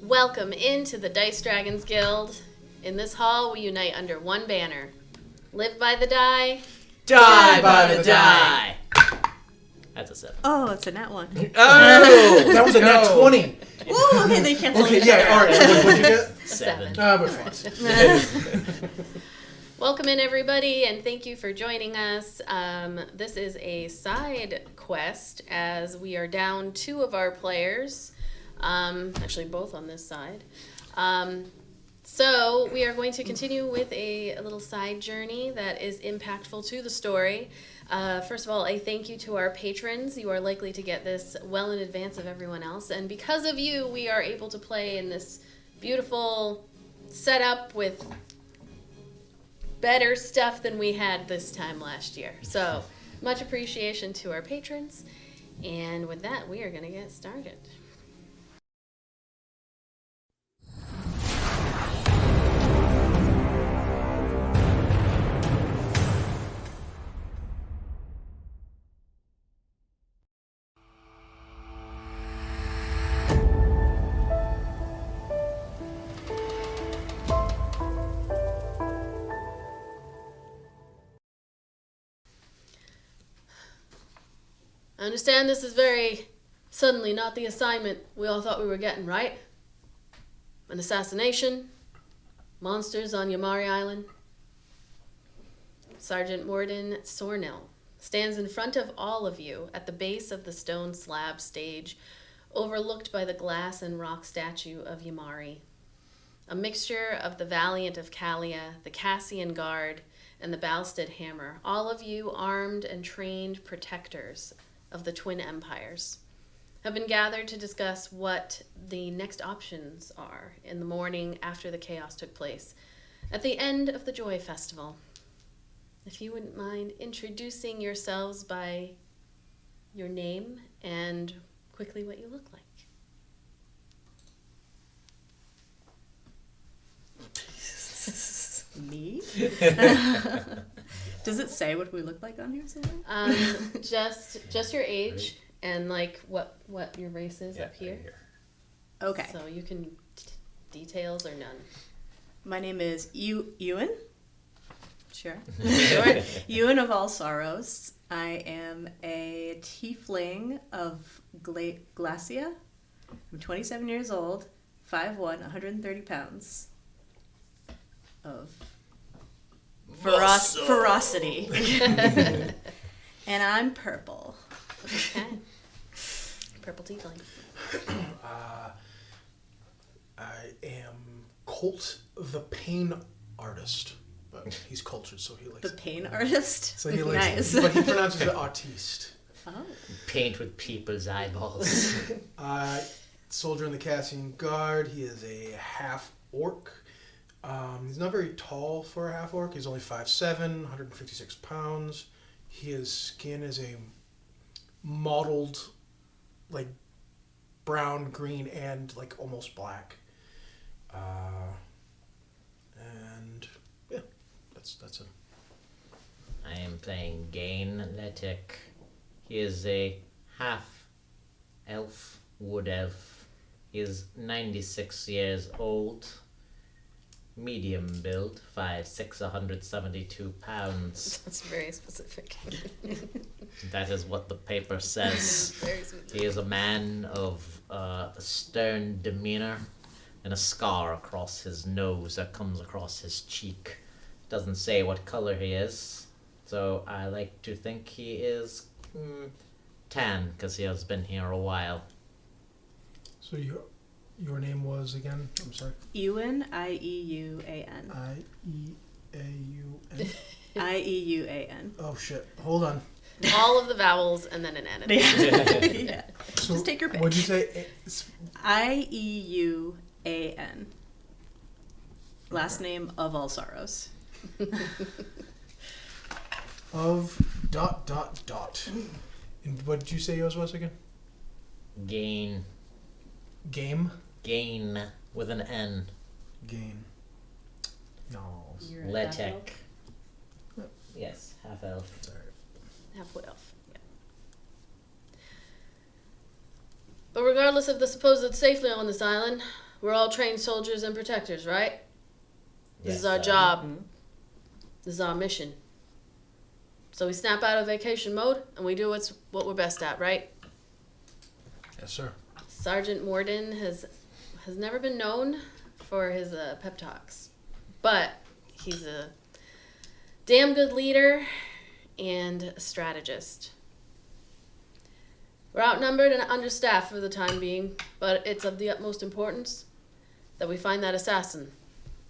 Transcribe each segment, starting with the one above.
Welcome into the Dice Dragons Guild. In this hall, we unite under one banner. Live by the die. Die by the die. That's a 7. Oh, it's a nat 1. Oh! That was a nat 20. Ooh, okay, they cancel Okay, each yeah, other. alright, so what'd you get? 7. We're fucked. Welcome in, everybody, and thank you for joining us. This is a side quest as we are down 2 of our players. Actually, both on this side. So we are going to continue with a little side journey that is impactful to the story. First of all, a thank you to our patrons. You are likely to get this well in advance of everyone else. And because of you, we are able to play in this beautiful setup with better stuff than we had this time last year. So much appreciation to our patrons. And with that, we are going to get started. I understand this is very suddenly not the assignment we all thought we were getting, right? An assassination? Monsters on Yamari Island? Sergeant Morden Sornell stands in front of all of you at the base of the stone slab stage, overlooked by the glass and rock statue of Yamari. A mixture of the Valiant of Kalia, the Casian Guard, and the Balsted Hammer, all of you armed and trained protectors of the Twin Empires, have been gathered to discuss what the next options are in the morning after the chaos took place, at the end of the Joy Festival. If you wouldn't mind introducing yourselves by your name and quickly what you look like. Me? Does it say what we look like on here somewhere? Just your age and like what your race is up here. Okay. So you can details or none. My name is Ieuan. Sure. Sure. Ieuan of All Sorrows. I am a tiefling of Glacia. I'm 27 years old, 5'1", 130 pounds of ferocity. And I'm purple. Okay. Purple tiefling. I am Colt the Pain Artist. But he's cultured, so he likes The pain artist? So he likes nice. But he pronounces it artiste. Oh. Paint with people's eyeballs. Soldier in the Casian Guard. He is a half-orc. He's not very tall for a half-orc. He's only 5'7", 156 pounds. His skin is a mottled, like, brown, green, and, like, almost black. And, yeah, that's him. I am playing Gane Letic. He is a half-elf, wood elf. He is 96 years old. Medium build, 5'6", 172 pounds. That's very specific. That is what the paper says. Very specific. He is a man of a stern demeanor and a scar across his nose that comes across his cheek. Doesn't say what color he is, so I like to think he is tan, because he has been here a while. So your name was again? I'm sorry. Ieuan, I-E-U-A-N. I-E-A-U-N. I-E-U-A-N. Oh shit! Hold on. All of the vowels and then an N. At the end. Yeah. So Just take your pick. What'd you say? I-E-U-A-N. Last name of All Sorrows. Of ... And what did you say yours was again? Gane. Game? Gane with an N. Game. No. You're a Letic. half-elf? Yes, half elf. Half-wood elf. Yeah. But regardless of the supposed safety on this island, we're all trained soldiers and protectors, right? This is Yes, our sir. job. Mhm. This is our mission. So we snap out of vacation mode and we do what we're best at, right? Yes, sir. Sergeant Morden has never been known for his pep talks, but he's a damn good leader and a strategist. We're outnumbered and understaffed for the time being, but it's of the utmost importance that we find that assassin,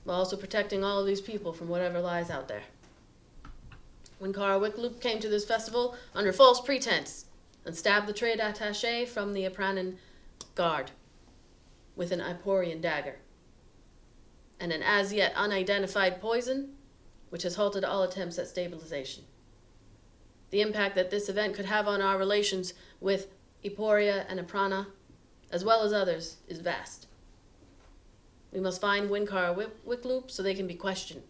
while also protecting all of these people from whatever lies out there. Wyncarawickloop came to this festival under false pretense and stabbed the trade attaché from the Casian Guard with an Iporian dagger and an as yet unidentified poison, which has halted all attempts at stabilization. The impact that this event could have on our relations with Eporia and Aprana, as well as others, is vast. We must find Wyncarawickloop so they can be questioned.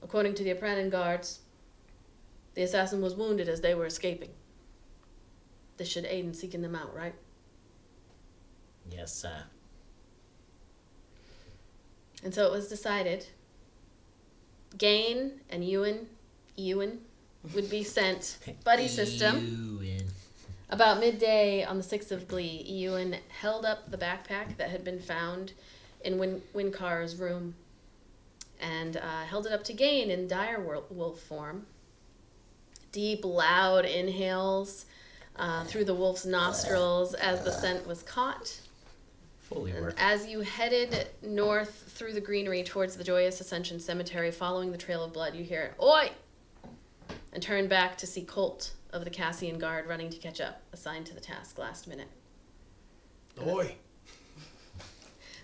According to the Apranian guards, the assassin was wounded as they were escaping. This should aid in seeking them out, right? Yes, sir. And so it was decided Gane and Ieuan would be sent buddy system. Ieuan. About midday on the 6th of Glee, Ieuan held up the backpack that had been found in Wincar's room and held it up to Gane in dire wolf form. Deep, loud inhales through the wolf's nostrils as the scent was caught. Fully And worked. as you headed north through the greenery towards the Joyous Ascension Cemetery, following the trail of blood, you hear, "Oi!" and turn back to see Colt of the Casian Guard running to catch up, assigned to the task last minute. Oi.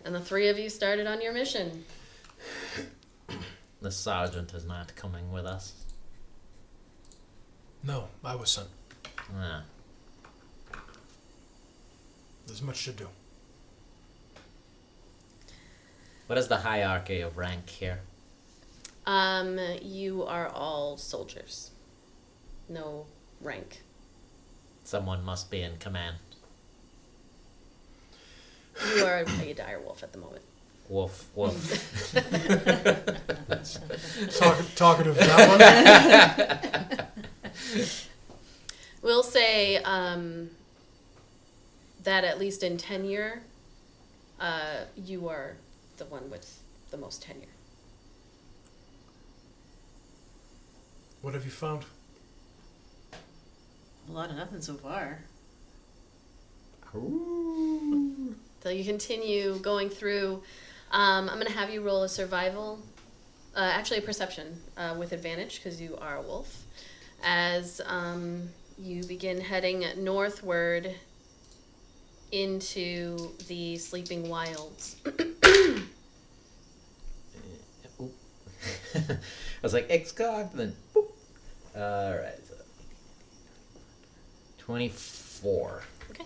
And the three of you started on your mission. The sergeant is not coming with us. No, I was sent. Ah. There's much to do. What is the hierarchy of rank here? You are all soldiers. No rank. Someone must be in command. You are a dire wolf at the moment. Wolf, wolf. Talking of that one. We'll say that at least in tenure, you are the one with the most tenure. What have you found? A lot of nothing so far. So you continue going through. I'm going to have you roll a survival, actually a perception with advantage because you are a wolf. As you begin heading northward into the sleeping wilds. I was like, X-Cog, then boop. Alright. So 24. Okay.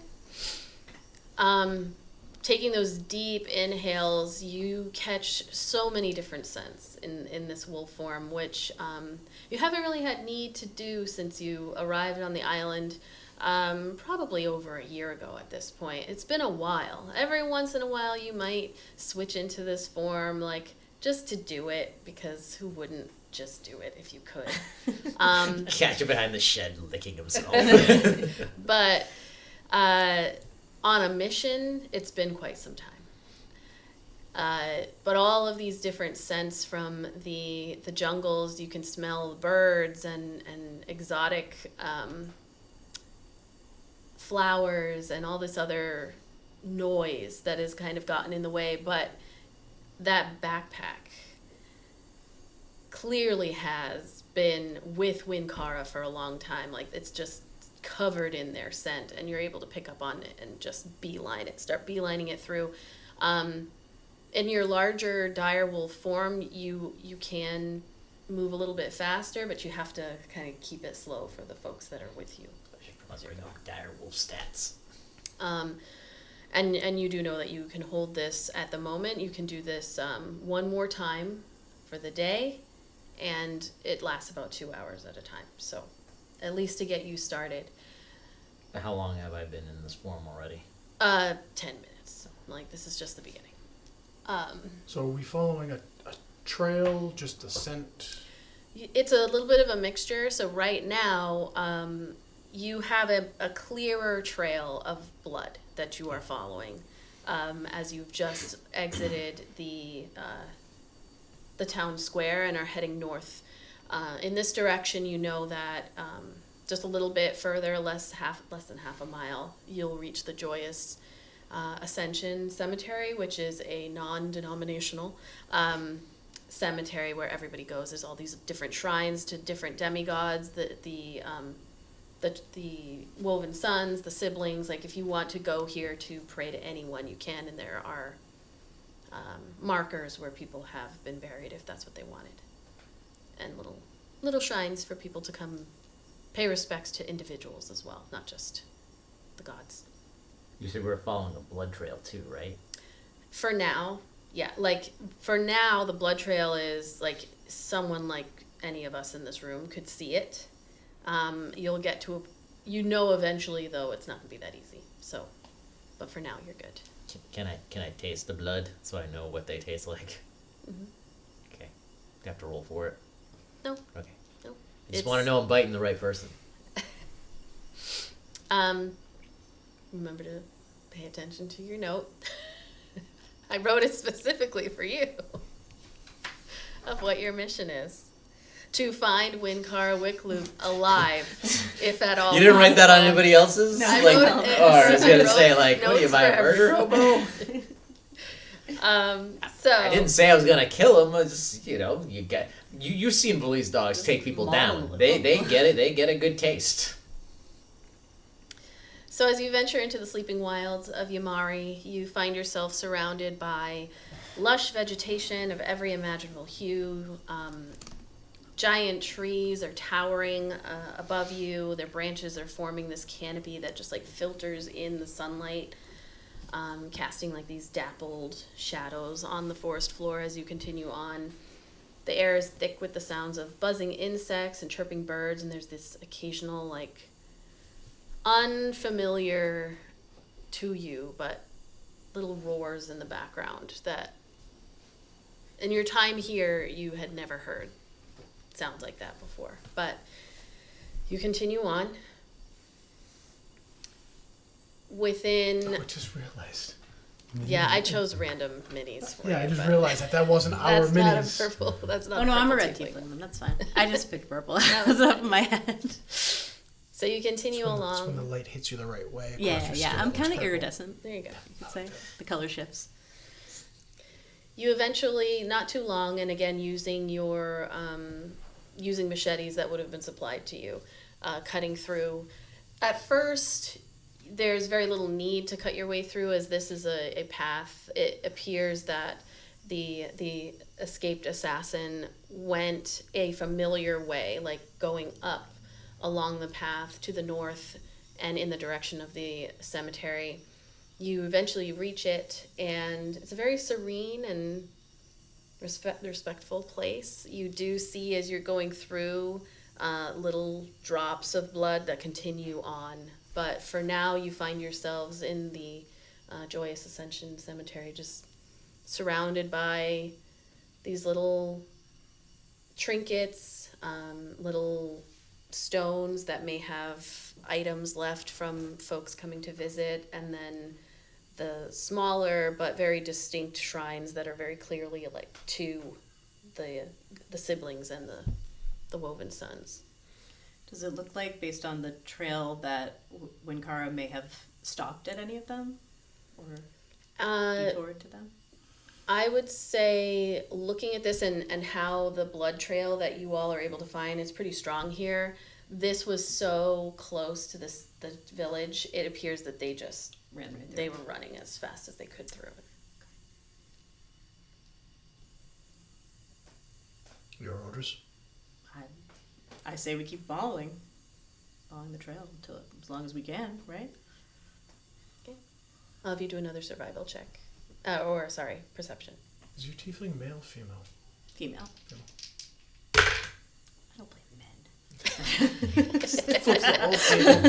Taking those deep inhales, you catch so many different scents in this wolf form, which you haven't really had need to do since you arrived on the island, probably over a year ago at this point. It's been a while. Every once in a while you might switch into this form, like, just to do it, because who wouldn't just do it if you could? Catch him behind the shed licking himself. But on a mission, it's been quite some time. But all of these different scents from the jungles, you can smell birds and exotic flowers and all this other noise that has kind of gotten in the way. But that backpack clearly has been with Wyncarawickloop for a long time. Like, it's just covered in their scent, and you're able to pick up on it and just start beelining it through. In your larger direwolf form, you can move a little bit faster, but you have to kind of keep it slow for the folks that are with you. Dire wolf stats. And you do know that you can hold this at the moment. You can do this one more time for the day, and it lasts about 2 hours at a time. So at least to get you started. How long have I been in this form already? 10 minutes. Like, this is just the beginning. So are we following a trail, just a scent? It's a little bit of a mixture. So right now, you have a clearer trail of blood that you are following as you've just exited the town square and are heading north. In this direction, you know that just a little bit further, less than half a mile, you'll reach the Joyous Ascension Cemetery, which is a non-denominational cemetery where everybody goes. There's all these different shrines to different demigods, the Woven Sons, the siblings. Like, if you want to go here to pray to anyone, you can, and there are markers where people have been buried if that's what they wanted, and little shrines for people to come pay respects to individuals as well, not just the gods. You said we were following a blood trail too, right? For now, yeah. Like, for now, the blood trail is, like, someone like any of us in this room could see it. You'll get to eventually, though, it's not going to be that easy. So, but for now, you're good. Can I taste the blood so I know what they taste like? Mm-hmm. Okay. Do I have to roll for it? No. Okay. No. I just want to know I'm biting the right person. Remember to pay attention to your note. I wrote it specifically for you of what your mission is. To find Wyncarawickloop alive, if at all. You didn't write that on anybody else's? No, I Like, wrote it. I was I gonna wrote say, like, what are you, notes my for murder everyone. hobo? So I didn't say I was gonna kill him. I just, you've seen police dogs take people down. Model. They get it. They get a good taste. So as you venture into the sleeping wilds of Yamari, you find yourself surrounded by lush vegetation of every imaginable hue. Giant trees are towering above you. Their branches are forming this canopy that just, like, filters in the sunlight, casting, like, these dappled shadows on the forest floor as you continue on. The air is thick with the sounds of buzzing insects and chirping birds, and there's this occasional, like, unfamiliar to you, but little roars in the background that in your time here you had never heard sounds like that before. But you continue on. Within... I just realized. Yeah, I chose random minis for Yeah, you, I just but realized that wasn't our that's not a minis. purple. That's not Oh no, I'm a purple red tiefling. tiefling, then that's fine. I just picked purple out of the top of my head. So you continue It's along. when the light hits you the right way. across Yeah, your yeah. skin, I'm it looks kind of purple. iridescent, There you go. you could say. The color shifts. You eventually, not too long, and again using your using machetes that would have been supplied to you, cutting through. At first, there's very little need to cut your way through, as this is a path. It appears that the escaped assassin went a familiar way, like going up along the path to the north and in the direction of the cemetery. You eventually reach it, and it's a very serene and respectful place. You do see, as you're going through, little drops of blood that continue on. But for now, you find yourselves in the Joyous Ascension Cemetery, just surrounded by these little trinkets, little stones that may have items left from folks coming to visit, and then the smaller but very distinct shrines that are very clearly, like, to the siblings and the Woven Sons. Does it look like, based on the trail, that Wyncarawickloop may have stopped at any of them? Or detoured to them? I would say, looking at this and how the blood trail that you all are able to find is pretty strong here, this was so close to the village, it appears that they just Ran right through. they were running as fast as they could through it. Your orders? I say we keep following the trail until as long as we can, right? I'll have you do another survival check. Perception. Is your tiefling male, female? Female. Female. I don't blame men. Flips the whole table.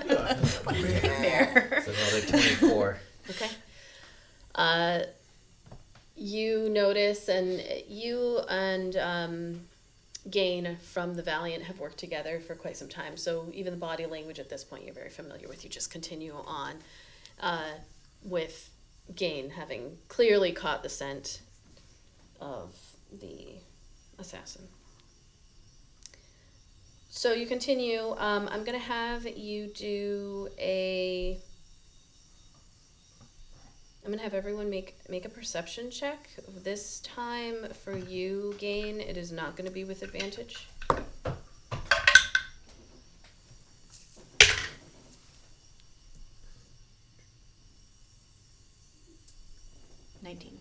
Yeah, Fair. It's another 24. Okay. You notice, and you and Gane from the Valiant have worked together for quite some time, so even the body language at this point you're very familiar with. You just continue on with Gane having clearly caught the scent of the assassin. So you continue. I'm going to have you do a... I'm going to have everyone make a perception check. This time for you, Gane, it is not going to be with advantage. 19.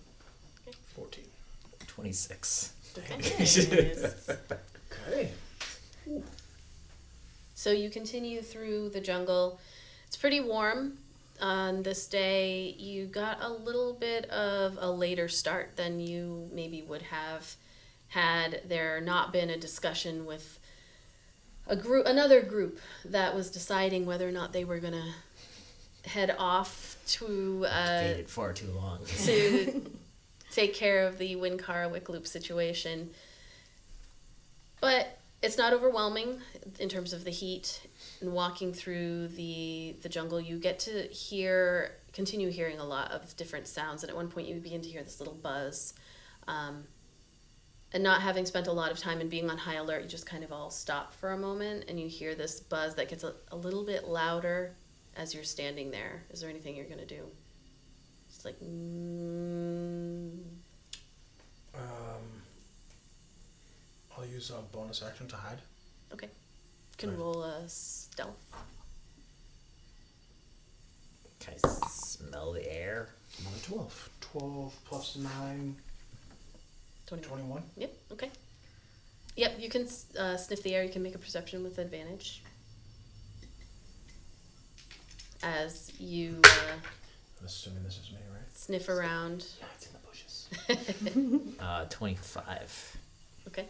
14. 26. Okay. Okay. So you continue through the jungle. It's pretty warm. On this day, you got a little bit of a later start than you maybe would have had there not been a discussion with another group that was deciding whether or not they were gonna head off to Waited far too long. to take care of the Wyncarawickloop situation. But it's not overwhelming in terms of the heat. And walking through the jungle, you get to continue hearing a lot of different sounds. And at one point you begin to hear this little buzz. And not having spent a lot of time and being on high alert, you just kind of all stop for a moment and you hear this buzz that gets a little bit louder as you're standing there. Is there anything you're going to do? It's like... I'll use a bonus action to hide. Okay. You can roll a stealth. Can I smell the air? Another 12. 12 plus 9. 21. Yep, okay. Yep, you can sniff the air. You can make a perception with advantage. As you I'm assuming this is me, right? sniff around. Yeah, it's in the bushes. 25. Okay.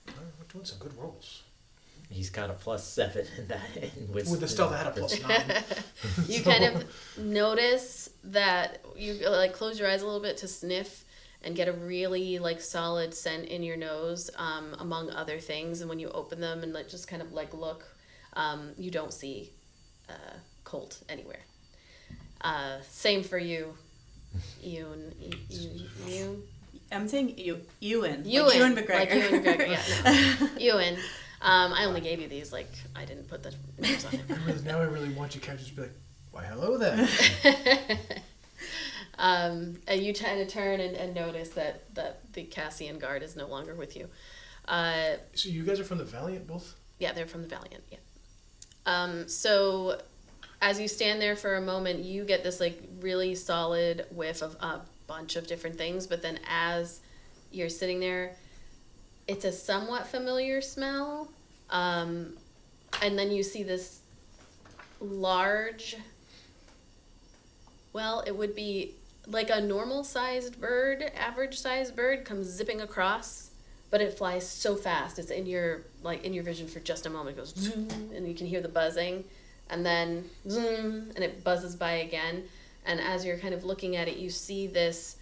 We're doing some good rolls. He's got a +7 in that. With the stealth, I had a plus 9. You kind of notice that you like close your eyes a little bit to sniff and get a really like solid scent in your nose, among other things. And when you open them and like just kind of like look, you don't see Colt anywhere. Same for you, Ieuan. Ieuan. I'm saying Ieuan. Ieuan. Like Ieuan McGregor. Like Ieuan McGregor, yeah. No. Ieuan. I only gave you these, like, I didn't put the names on it. Now I really want you characters to be like, why, hello there. And you kind of turn and notice that the Casian Guard is no longer with you. So you guys are from the Valiant, both? Yeah, they're from the Valiant, yeah. So as you stand there for a moment, you get this, like, really solid whiff of a bunch of different things, but then as you're sitting there, it's a somewhat familiar smell, and then you see this large, well, it would be like a normal-sized bird, average-sized bird, comes zipping across, but it flies so fast. It's in your vision for just a moment. It goes zoom, and you can hear the buzzing, and then zoom, and it buzzes by again. And as you're kind of looking at it, you see this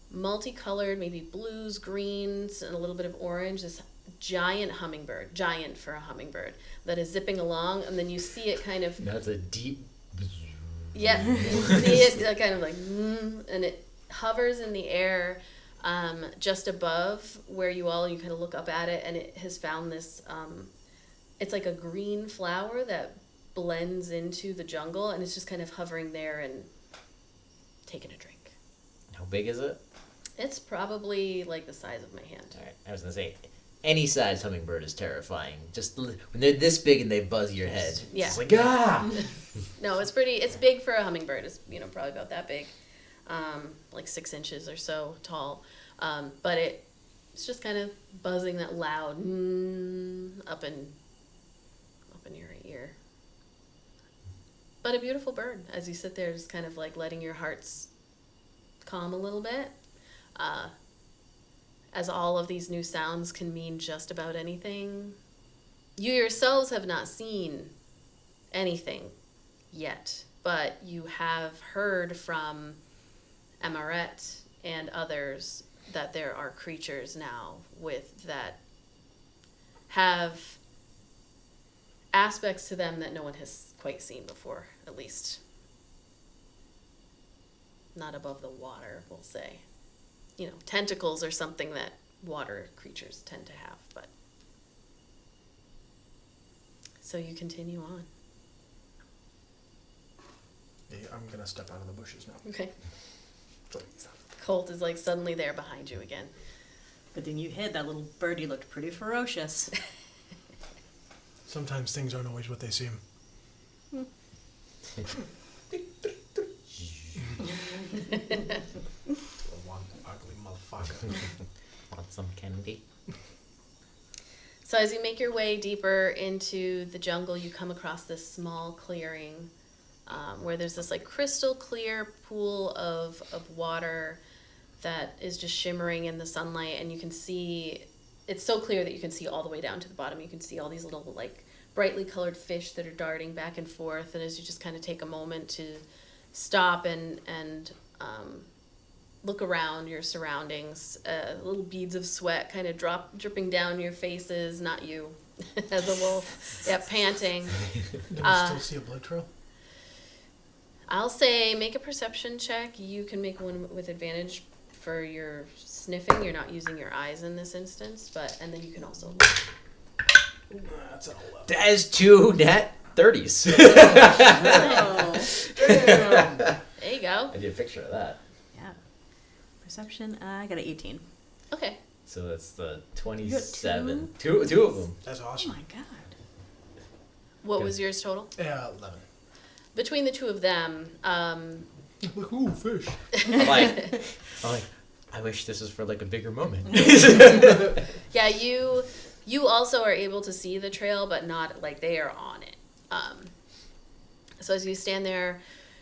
multicolored, maybe blues, greens, and a little bit of orange, this giant hummingbird, giant for a hummingbird, that is zipping along, and then you see it kind of... That's a deep... Yeah, you see it kind of like... And it hovers in the air just above where you kind of look up at it, and it has found this... it's like a green flower that blends into the jungle, and it's just kind of hovering there and taking a drink. How big is it? It's probably like the size of my hand. All right, I was gonna say, any size hummingbird is terrifying. Just when they're this big and they buzz your head, Yeah. it's like ah. No, it's big for a hummingbird. It's probably about that big, like 6 inches or so tall. But it's just kind of buzzing that loud up in your ear. But a beautiful bird as you sit there, just kind of like letting your hearts calm a little bit. As all of these new sounds can mean just about anything. You yourselves have not seen anything yet, but you have heard from Amaret and others that there are creatures now that have aspects to them that no one has quite seen before, at least not above the water, we'll say. Tentacles are something that water creatures tend to have, but so you continue on. Yeah, I'm gonna step out of the bushes now. Okay. Colt is like suddenly there behind you again. Good thing you hid. That little birdie looked pretty ferocious. Sometimes things aren't always what they seem. One ugly motherfucker. Want some candy? So as you make your way deeper into the jungle, you come across this small clearing where there's this like crystal clear pool of water that is just shimmering in the sunlight, and you can see, it's so clear that you can see all the way down to the bottom. You can see all these little like brightly colored fish that are darting back and forth, and as you just kind of take a moment to stop and look around your surroundings, little beads of sweat kind of dripping down your faces, not you, as a wolf, panting. Can we still see a blood trail? I'll say make a perception check. You can make one with advantage for your sniffing. You're not using your eyes in this instance, and then you can also... That's an 11. That is 2 net 30s. Damn. There you go. I did a picture of that. Yeah. Perception, I got an 18. Okay. So that's the You 27. got Two of them. That's Oh awesome. my god. What was yours total? Yeah, 11. Between the two of them, Like, ooh, fish. I'm like, I wish this was for like a bigger moment. yeah, you also are able to see the trail, but not like they are on it. So as you stand there,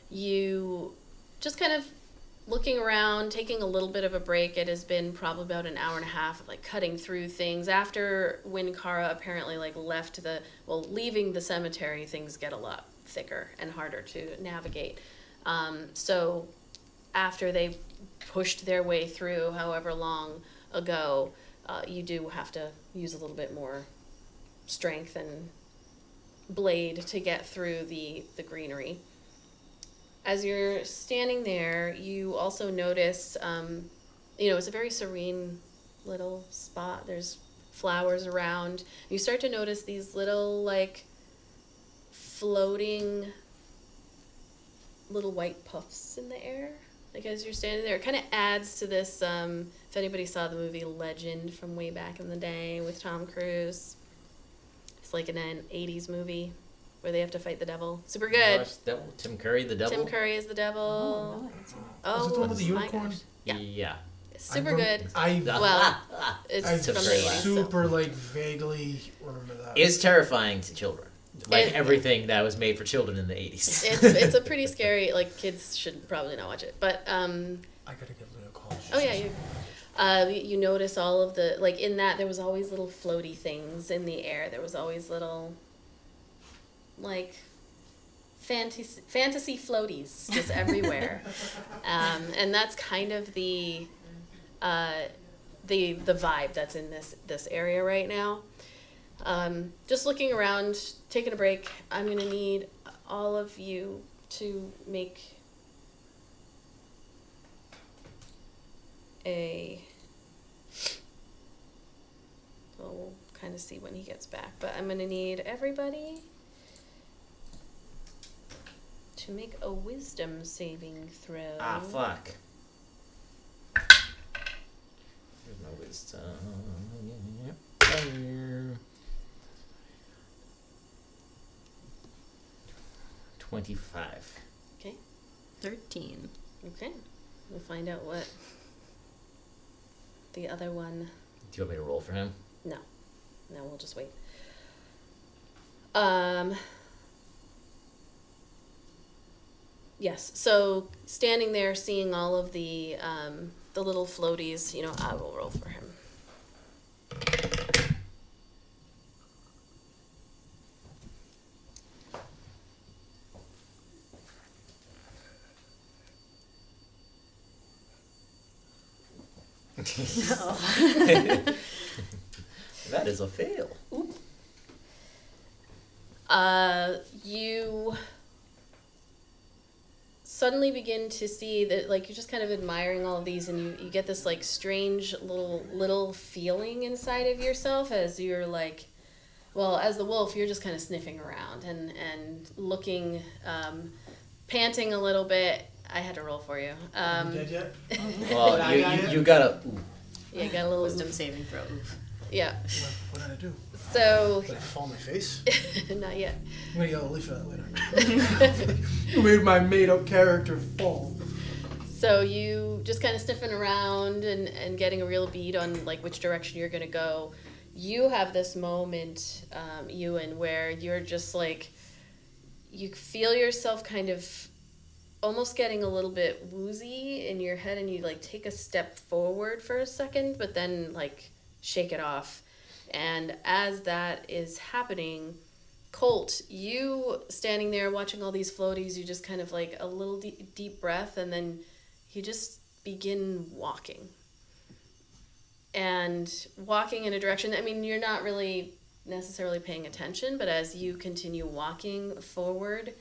you just kind of looking around, taking a little bit of a break. It has been probably about an hour and a half of like cutting through things. After Wyncarawickloop apparently like leaving the cemetery, things get a lot thicker and harder to navigate. So after they pushed their way through however long ago, you do have to use a little bit more strength and blade to get through the greenery. As you're standing there, you also notice, it's a very serene little spot. There's flowers around. You start to notice these little, like, floating little white puffs in the air. Like, as you're standing there, it kind of adds to this, if anybody saw the movie Legend from way back in the day with Tom Cruise. It's like an 80s movie where they have to fight the devil. Super good. Gosh, Tim Curry, the devil. Tim Curry is the devil. Oh, no, I didn't see that. Is it the one with the my unicorn? gosh. Yeah. Yeah. Super good. I It's from the 80s. super, like, vaguely remember that. It's terrifying to children. Like It- everything that was made for children in the 80s. It's a pretty scary, like, kids should probably not watch it. But, I gotta give Lou a call. oh yeah, you notice all of the, like, in that there was always little floaty things in the air. There was always little, like, fantasy floaties just everywhere. And that's kind of the vibe that's in this area right now. Just looking around, taking a break, I'm going to need all of you to make we'll kind of see when he gets back, but I'm going to need everybody to make a wisdom saving throw. Ah, fuck. Here's my wisdom. 25. Okay. 13. Okay. We'll find out what the other one... Do you want me to roll for him? No, we'll just wait. Yes, so standing there seeing all of the little floaties, I will roll for him. That is a fail. You suddenly begin to see that, like, you're just kind of admiring all of these, and you get this, like, strange little feeling inside of yourself as you're, like, well, as the wolf, you're just kind of sniffing around and looking, panting a little bit. I had to roll for you. You dead yet? Well, you gotta... Yeah, you got a little... Wisdom saving throw. Oof. Yeah. What did I do? So... Did I fall on my face? Not yet. I'm gonna yell at Lee for that later. You made my made-up character fall. So you just kind of sniffing around and getting a real bead on, like, which direction you're gonna go. You have this moment, Ieuan, where you're just, like, you feel yourself kind of almost getting a little bit woozy in your head, and you, like, take a step forward for a second, but then, like, shake it off. And as that is happening, Colt, you standing there watching all these floaties, you just kind of, like, a little deep breath, and then you just begin walking. And walking in a direction, I mean, you're not really necessarily paying attention, but as you continue walking forward,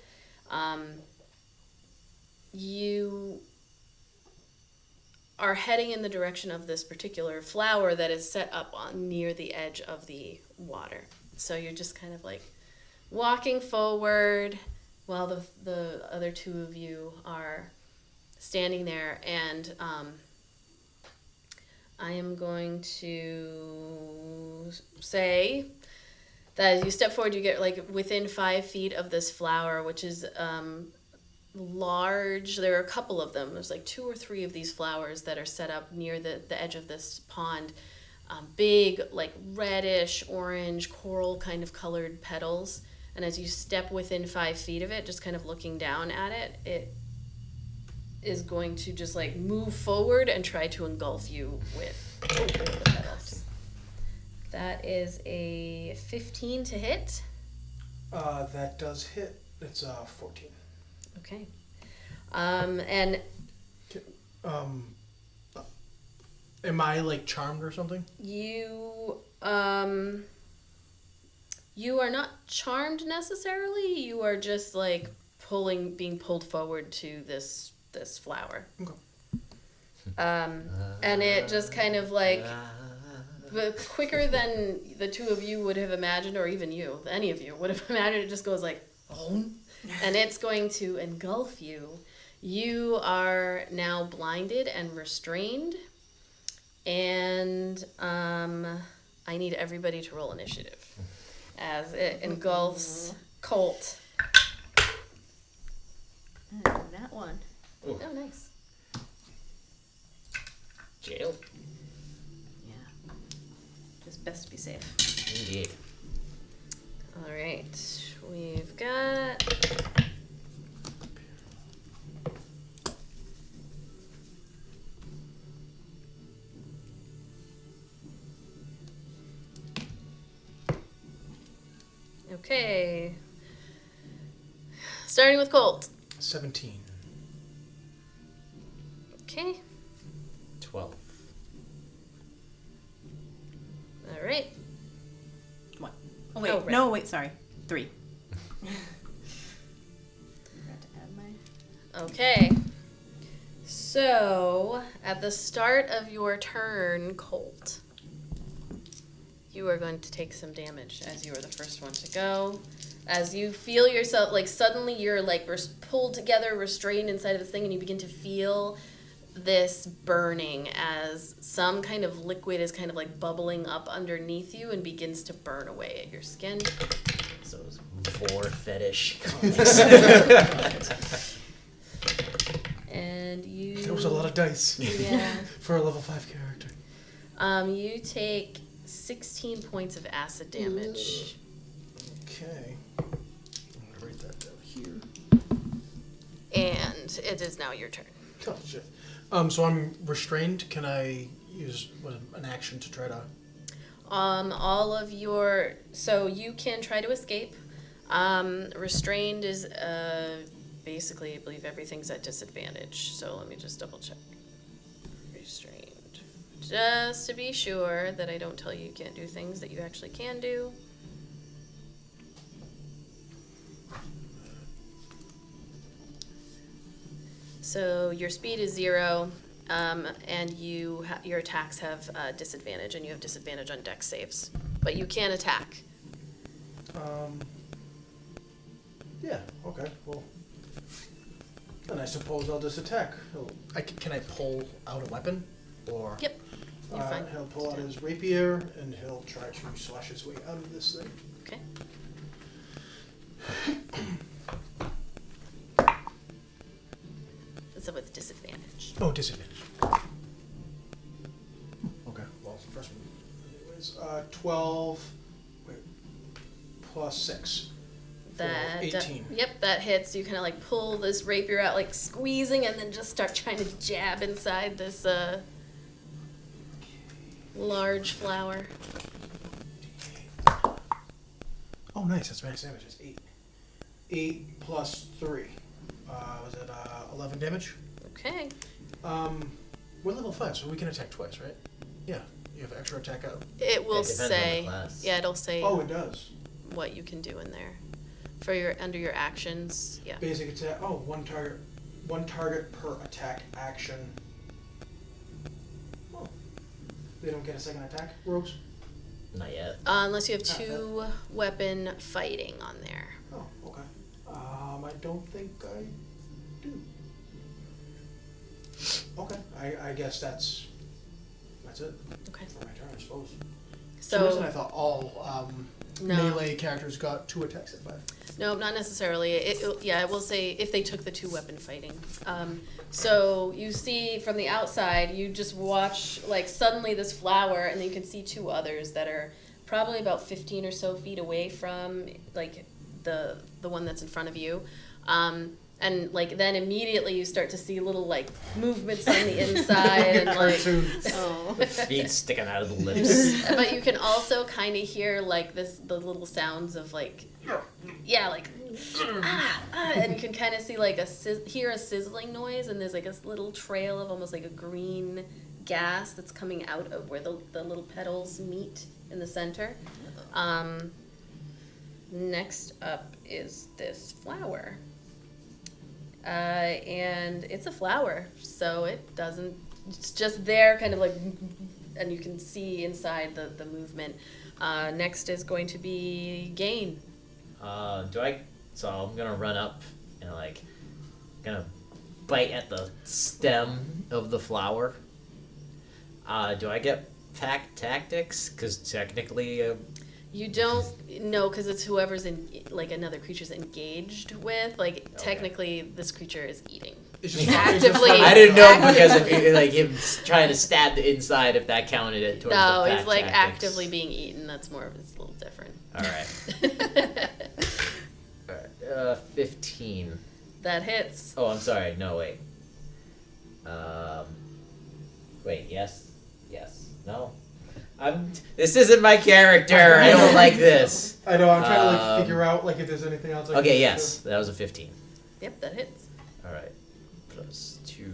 you are heading in the direction of this particular flower that is set up on near the edge of the water. So you're just kind of, like, walking forward while the other two of you are standing there, and I am going to say that as you step forward, you get, like, within 5 feet of this flower, which is large. There are a couple of them. There's, like, 2 or 3 of these flowers that are set up near the edge of this pond. Big, like, reddish, orange, coral kind of colored petals. And as you step within 5 feet of it, just kind of looking down at it, it is going to just, like, move forward and try to engulf you with the petals. That is a 15 to hit. That does hit. It's 14. Okay. And am I, like, charmed or something? you you are not charmed necessarily. You are just, like, being pulled forward to this flower. Okay. And it just kind of, like, quicker than the two of you would have imagined, or even you, any of you would have imagined, it just goes like, oh, and it's going to engulf you. You are now blinded and restrained, and I need everybody to roll initiative as it engulfs Colt. That one. Oh, nice. Jail. Yeah. Just best to be safe. Indeed. All right, we've got... Okay. Starting with Colt. 17. Okay. 12. All right. What? Oh, wait. Oh, right. No, wait, sorry. 3. Forgot to add my... Okay. So, at the start of your turn, Colt, you are going to take some damage as you are the first one to go. As you feel yourself, like, suddenly you're, like, pulled together, restrained inside of this thing, and you begin to feel this burning as some kind of liquid is kind of, like, bubbling up underneath you and begins to burn away at your skin. So it's vor fetish. And you... That was a lot of dice. Yeah. For a level 5 character. You take 16 points of acid damage. Okay. I'm going to write that down here. And it is now your turn. Oh, shit. So I'm restrained. Can I use an action to try to... All of your... So you can try to escape. Restrained is basically, I believe everything's at disadvantage. So let me just double check. Restrained. Just to be sure that I don't tell you can't do things that you actually can do. So your speed is 0, and your attacks have disadvantage, and you have disadvantage on dex saves. But you can attack. Yeah, okay, well. Then I suppose I'll just attack. Can I pull out a weapon? Or Yep, you're fine. He'll pull out his rapier, and he'll try to slash his way out of this thing. Okay. So with disadvantage. Oh, disadvantage. Okay, well, the first one. Anyways, 12 plus 6. That 18. Yep, that hits. You kind of like pull this rapier out, like squeezing, and then just start trying to jab inside this large flower. Oh, nice. That's max damage. It's 8. 8 plus 3. Was it 11 damage? Okay. We're level 5, so we can attack twice, right? Yeah. You have extra attack out. It will It depends on the say. class. Yeah, it'll say Oh, it does. what you can do in there. For your under your actions, yeah. Basic attack. Oh, one target per attack action. Oh. They don't get a second attack, rogues? Not yet. Unless you have 2 weapon fighting on there. Oh, okay. I don't think I do. Okay, I guess that's it Okay. for my turn, I suppose. for some reason I So thought all no, melee characters got 2 attacks at 5. no, not necessarily. Yeah, I will say if they took the 2 weapon fighting. So you see from the outside, you just watch like suddenly this flower, and then you can see 2 others that are probably about 15 or so feet away from like the one that's in front of you. And like then immediately you start to see little like movements on the inside and like oh. Feet sticking out of the lips. But you can also kind of hear like the little sounds of like like and you can kind of see like hear a sizzling noise, and there's like a little trail of almost like a green gas that's coming out of where the little petals meet in the center. Next up is this flower. And it's a flower, so it's just there kind of like, and you can see inside the movement. Next is going to be Gane. So I'm gonna run up and like, gonna bite at the stem of the flower. Do I get tactics? Because technically, You don't know because it's whoever's like another creature's engaged with. Like technically, this creature is eating. It's just Actively. I didn't know because if like him trying to stab the inside, if that counted it towards No, the he's like tactics. actively being eaten. That's more. It's a little different. All right. 15. That hits. Oh, I'm sorry. No, wait. Wait. Yes. No. This isn't my character. I don't like this. I know. I'm trying to like figure out like if there's anything else. Okay. Yes, that was a 15. Yep, that hits. All right. Plus 2.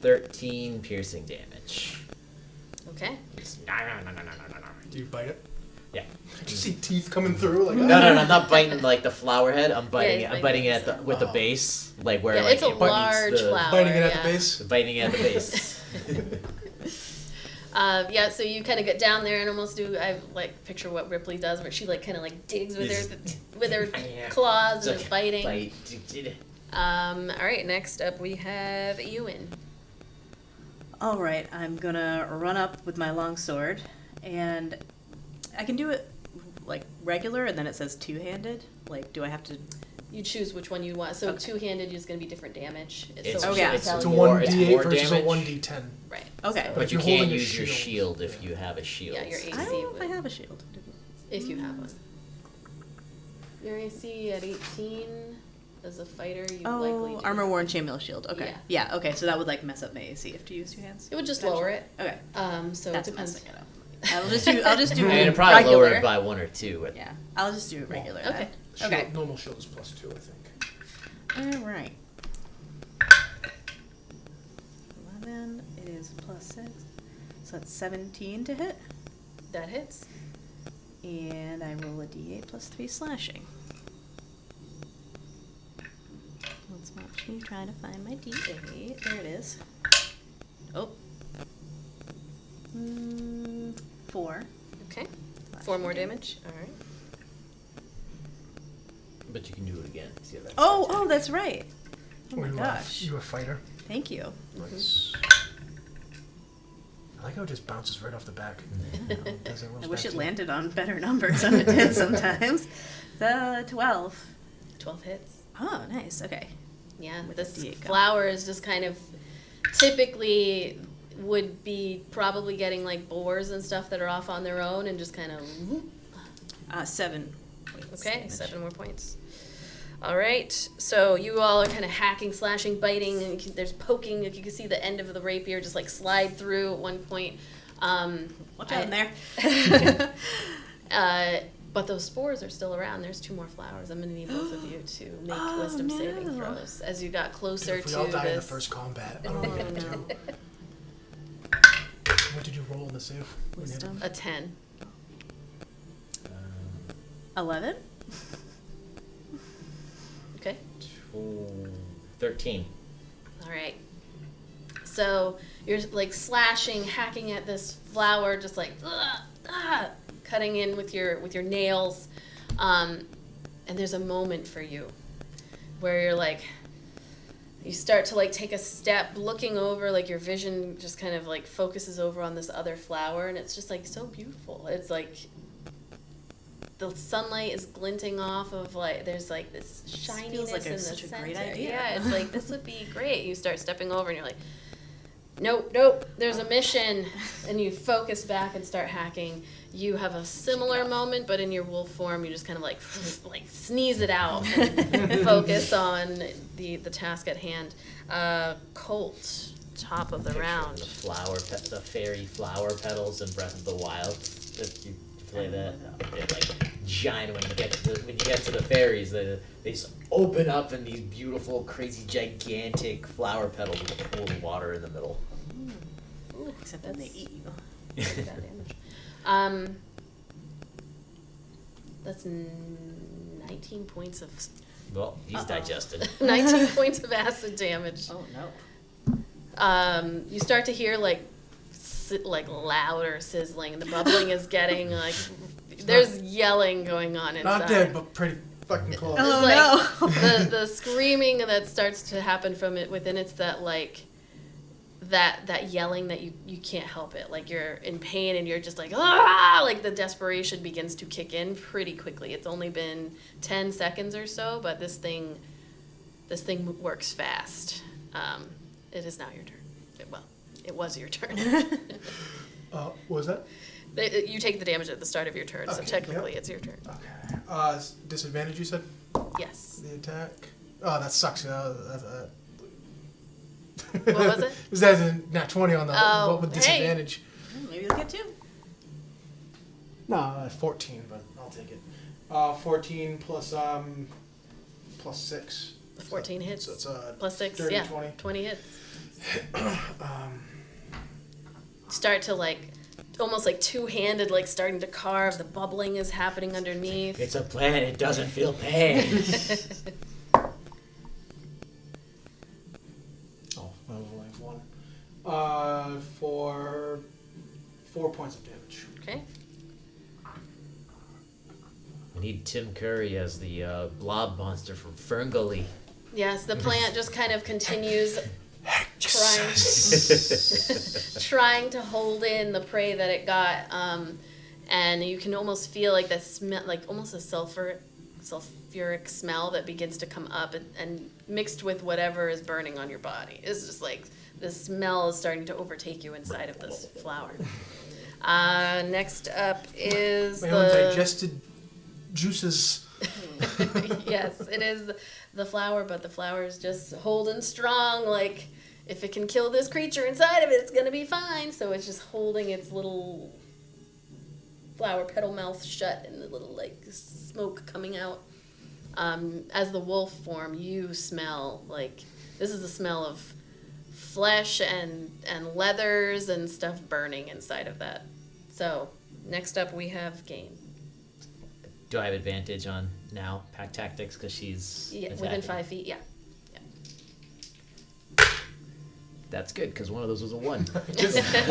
13 piercing damage. Okay. Do you bite it? Yeah. I just see teeth coming through. Like No, I'm not biting like the flower head. I'm biting Yeah, it. I'm biting it at with the base, like where Yeah, like it's a it meets large the, flower. biting it at yeah. the base. Biting it at the base. So you kind of get down there and almost I like picture what Ripley does, where she like kind of like digs with her claws and is biting. Bite. All right, next up we have Ieuan. All right, I'm gonna run up with my longsword, and I can do it like regular, and then it says two-handed. Like, do I have to? You choose which one you want. So Okay. two-handed is going to be different damage. It's so okay. she'll It's tell It's a you- more- it's 1d8 more versus a damage. 1d10. Right. Okay. So But you you're can't holding a use your shield. shield if you have a shield. Yeah, your AC. I don't know if I would- have a shield. If you have one. Your AC at 18 as a fighter, you likely do. armor worn chainmail shield. Okay. Yeah. Yeah. Okay. So that would like mess up my AC if to use two hands. It would just Gotcha. lower it. Okay. So That's it depends. messing it up. I'll just do. I'll just do. I mean, it'd probably regular. lower it by 1 or 2. Yeah. I'll just do it regular. Okay. then. Okay. Normal shield is +2, I think. All right. 11. It is plus 6. So that's 17 to hit. That hits. And I roll a d8 plus 3 slashing. Let's watch me try to find my d8. There it is. Oh. 4. Okay. 4 more damage. All right. But you can do it again. See how that Oh, that's right. Oh my You gosh. You a fighter. Thank you. Nice. I like how it just bounces right off the back. I wish it landed on better numbers than it did sometimes. The 12. 12 hits. Oh, nice. Okay. Yeah, With this the D8 flower is just kind of typically would be probably getting like boars and stuff that are off on their own and just kind of 7 points. okay, damage. 7 more points. All right, so you all are kind of hacking, slashing, biting, and there's poking. You can see the end of the rapier just like slide through at one point. Watch out in there. But those spores are still around. There's 2 more flowers. I'm gonna need both of you to make wisdom saving throws as you got closer If we to all die in the this. first combat, I don't know what to do. What did you roll in the save? Wisdom. A 10. 11. Okay. 13. All right. So you're like slashing, hacking at this flower, just like cutting in with your nails, and there's a moment for you where you're like, you start to like take a step, looking over, like your vision just kind of like focuses over on this other flower, and it's just like so beautiful. It's like the sunlight is glinting off of like there's like this shininess feels like in the such a center. great idea. Yeah, it's like this would be great. You start stepping over and you're like, nope, there's a mission, and you focus back and start hacking. You have a similar moment, but in your wolf form, you just kind of like sneeze it out and focus on the task at hand. Colt, top of the round. The fairy flower petals in Breath of the Wild. If you play that, they're like giant. When you get to the fairies, they just open up in these beautiful, crazy, gigantic flower petals with a pool of water in the middle. Except then they eat you. Pretty bad damage. That's 19 points of Well, he's digested. 19 points of acid damage. Oh no. You start to hear like louder sizzling, and the bubbling is getting like there's yelling going on inside. Not dead, but pretty fucking close. Oh, It's like the screaming that starts to happen from it within. It's that like that yelling that you can't help it. Like you're in pain and you're just like like the desperation begins to kick in pretty quickly. It's only been 10 seconds or so, but this thing works fast. It is now your turn. It was your turn. What was that? You take the damage at the start of your turn, so Okay, technically yep. it's your turn. Okay. Disadvantage, you said? Yes. The attack? Oh, that sucks. What was it? Is that a nat 20 on the Oh, with hey. disadvantage? Maybe you'll get 2. No, 14, but I'll take it. 14 plus 6. 14 hits. So it's Plus 6, dirty yeah. 20. 20 hits. Start to like, almost like two-handed, like starting to carve. The bubbling is happening underneath. It's a plant. It doesn't feel pain. Oh, that was only 1. For 4 points of damage. Okay. We need Tim Curry as the blob monster from Ferngully. Yes, the plant just kind of continues trying to hold in the prey that it got, and you can almost feel like that smell, like almost a sulfuric smell that begins to come up, and mixed with whatever is burning on your body. It's just like the smell is starting to overtake you inside of this flower. Next up is My own digested juices. Yes, it is the flower, but the flower is just holding strong. Like, if it can kill this creature inside of it, it's gonna be fine. So it's just holding its little flower petal mouth shut, and the little like smoke coming out. As the wolf form, you smell like this is the smell of flesh and leathers and stuff burning inside of that. So next up we have Gane. Do I have advantage on now pack tactics because she's Within attacking? 5 feet. Yeah. That's good because one of those was a 1.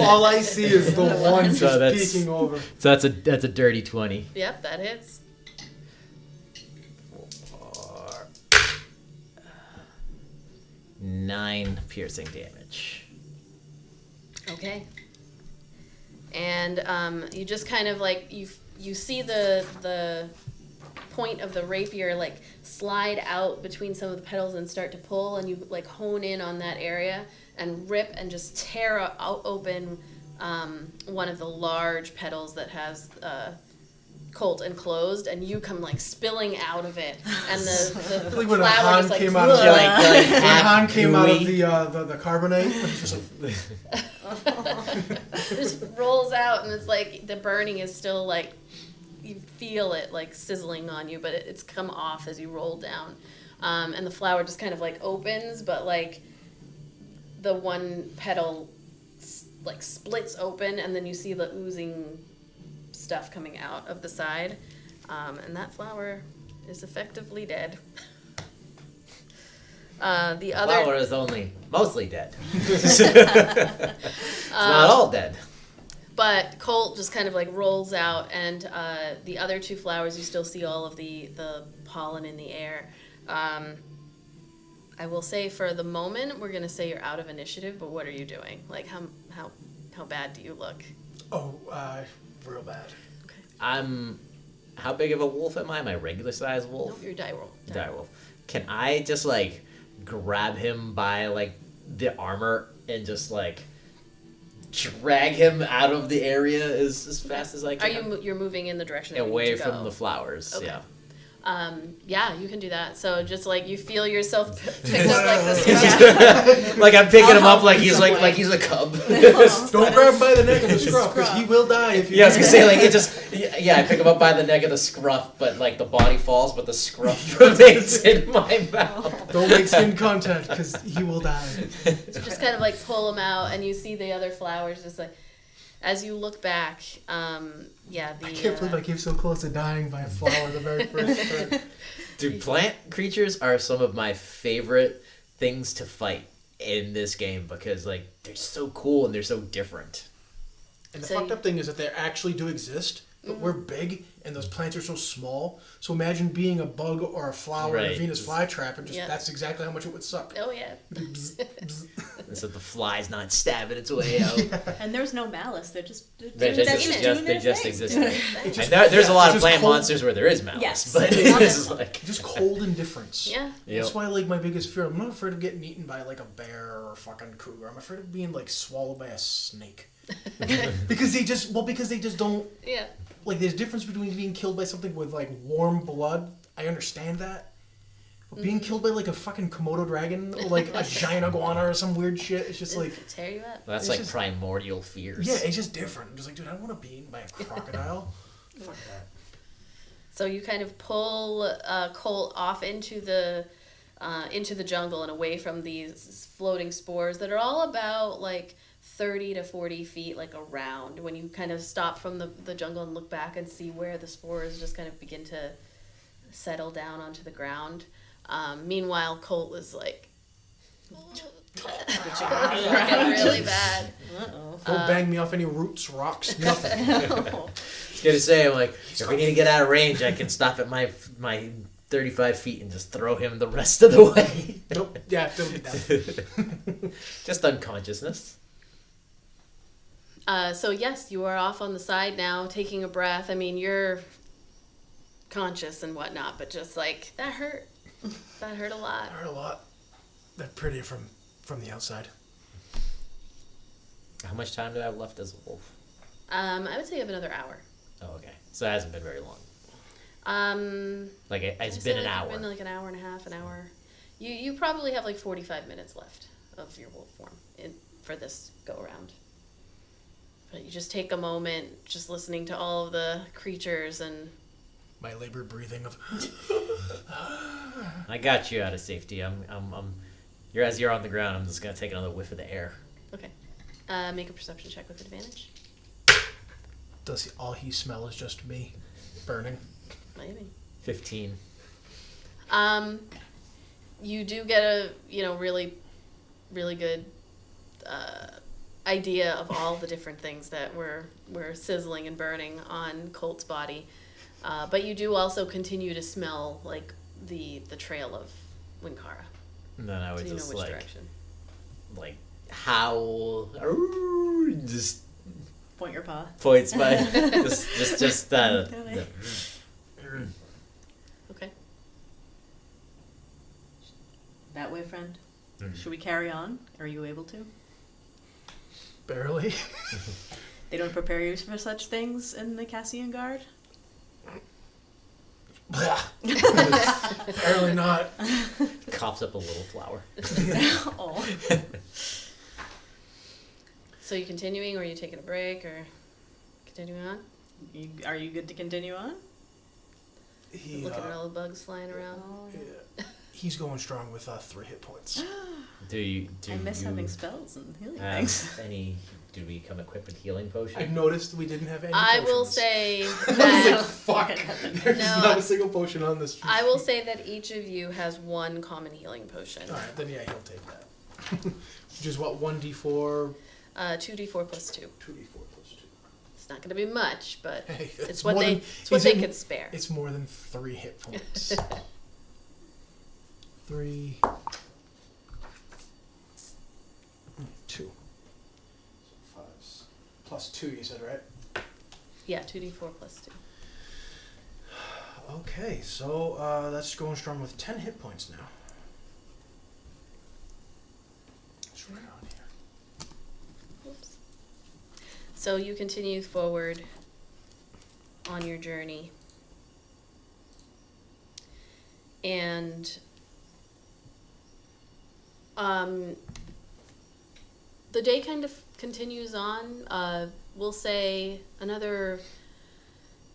All I see is the one So just that's- peeking over. So that's a dirty 20. Yep, that hits. 9 piercing damage. Okay. And you just kind of like you see the point of the rapier like slide out between some of the petals and start to pull, and you like hone in on that area and rip and just tear out open one of the large petals that has Colt enclosed, and you come like spilling out of it, and the Like when a flower Han just like came out of You're like when half Han came out of gooey. the carbonate. It's just like, just rolls out, and it's like the burning is still like you feel it like sizzling on you, but it's come off as you roll down, and the flower just kind of like opens, but like the one petal like splits open, and then you see the oozing stuff coming out of the side, and that flower is effectively dead. The other Flower is only mostly dead. It's not all dead. But Colt just kind of like rolls out, and the other 2 flowers, you still see all of the pollen in the air. I will say for the moment, we're gonna say you're out of initiative. But what are you doing? Like how bad do you look? real bad. I'm. How big of a wolf am I? Am I a regular sized wolf? Nope, you're die roll. Dire wolf. Can I just like grab him by like the armor and just like drag him out of the area as fast as I Are can? you're moving in the direction that you Away need to from go. the flowers? Okay. Yeah. Yeah, you can do that. So just like you feel yourself picked up like this. Like I'm picking him up like he's Away. like he's a cub. Don't grab him by the neck of the scruff, because he will die if you. Yeah, I was gonna say like it just I pick him up by the neck of the scruff, but like the body falls, but the scruff remains in my mouth. Don't make skin contact, because he will die. Just kind of like pull them out, and you see the other flowers just like as you look back. I can't believe I came so close to dying by a flower the very first turn. Dude, plant creatures are some of my favorite things to fight in this game because like they're so cool and they're so different. And the So fucked you- up thing is that they actually do exist, but we're big, and those plants are so small. So imagine being a bug or a flower in Right. a Venus flytrap, and just Yeah. that's exactly how much it would suck. Oh yeah. And so the fly's not stabbing its way out. And there's no malice. They're just They doing just, their it's thing. just, they Doing just their exist. thing. It's just- And there's a lot it's of just plant cold- monsters where there is malice, Yes. but it's just like Just cold indifference. Yeah. That's why, like, my biggest fear, I'm not afraid of getting eaten by, like, a bear or a fucking cougar. I'm afraid of being, like, swallowed by a snake. because they just don't, Yeah. like, there's a difference between being killed by something with, like, warm blood. I understand that. But being killed by, like, a fucking Komodo dragon or, like, a giant iguana or some weird shit, it's just, like, Tear you up. that's It's like just- primordial fears. yeah, it's just different. I'm just like, dude, I don't want to be eaten by a crocodile. Fuck that. So you kind of pull Colt off into the jungle and away from these floating spores that are all about like 30 to 40 feet like around. When you kind of stop from the jungle and look back and see where the spores just kind of begin to settle down onto the ground. Meanwhile, Colt is like fucking really bad. Don't bang me off any roots, rocks, nothing. I was gonna say, I'm like, if we need to get out of range, I can stop at my 35 feet and just throw him the rest of the way. Nope. Yeah, don't be that. Just unconsciousness. So yes, you are off on the side now, taking a breath. I mean, you're conscious and whatnot, but just like that hurt. That hurt a lot. I heard a lot. They're pretty from the outside. How much time do I have left as a wolf? I would say you have another hour. Oh, okay. So it hasn't been very long. Like it's I'd say been an like hour. It's been like an hour and a half, an hour. You probably have like 45 minutes left of your wolf form for this go around. But you just take a moment, just listening to all of the creatures and My labored breathing of. I got you out of safety. As you're on the ground, I'm just gonna take another whiff of the air. Okay. Make a perception check with advantage. Does all he smell is just me burning? Maybe. 15. You do get a really, really good idea of all the different things that were sizzling and burning on Colt's body, but you do also continue to smell like the trail of Wyncarawickloop. And then I would So you know just which direction. like howl, just Point your paw. points my just Okay. That way, friend. Should we carry on? Are you able to? Barely. They don't prepare you for such things in the Casian Guard? Apparently not. coughs up a little flower. Oh. So you continuing, or are you taking a break, or continuing on? Are you good to continue on? He, Looking at all the bugs flying around. yeah, he's going strong with 3 hit points. Do I miss you having spells and healing have things. any? Do we come equipped with healing potion? I noticed we didn't have any I will potions. say I was that like, fuck. There's No, not a single potion on this. I will say that each of you has one common healing potion. Alright, then yeah, he'll take that. Which is what, 1d4? 2d4 plus 2. 2d4 plus 2. It's not going to be much, but Hey, it's what more they than- it's what he's they in- could spare. It's more than 3 hit points. 3. 2. So 5. Plus 2, you said, right? Yeah, 2d4 plus 2. Okay, so that's going strong with 10 hit points now. It's right on here. Oops. So you continue forward on your journey. And the day kind of continues on. We'll say another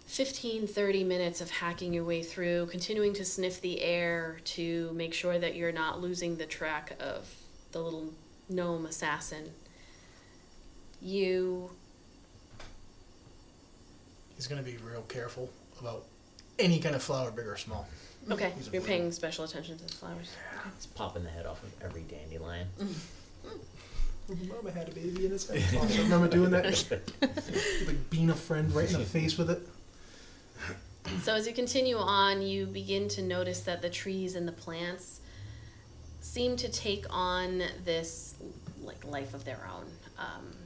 15-30 minutes of hacking your way through, continuing to sniff the air to make sure that you're not losing the track of the little gnome assassin. He's gonna be real careful about any kind of flower, big or small. Okay, He's a you're blue. paying special attention to the flowers. It's popping the head off of every dandelion. Mama had a baby in his head. I remember doing that. Like being a friend right in the face with it. So as you continue on, you begin to notice that the trees and the plants seem to take on this like life of their own.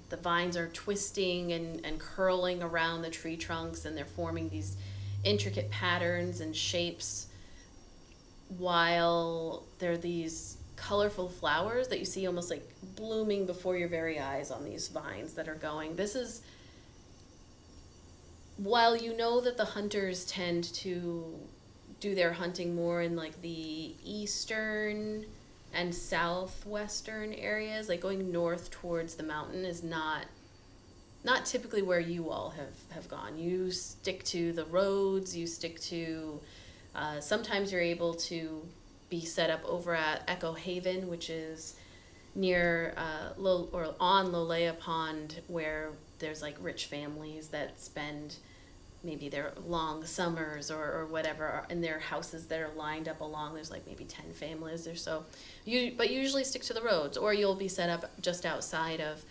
The vines are twisting and curling around the tree trunks, and they're forming these intricate patterns and shapes, while there are these colorful flowers that you see almost like blooming before your very eyes on these vines that are going. This is, while you know that the hunters tend to do their hunting more in like the eastern and southwestern areas, like going north towards the mountain is not typically where you all have gone. You stick to the roads, you stick to, sometimes you're able to be set up over at Echo Haven, which is near on Lolea Pond, where there's like rich families that spend maybe their long summers or whatever in their houses that are lined up along. There's like maybe 10 families or so. But usually stick to the roads, or you'll be set up just outside of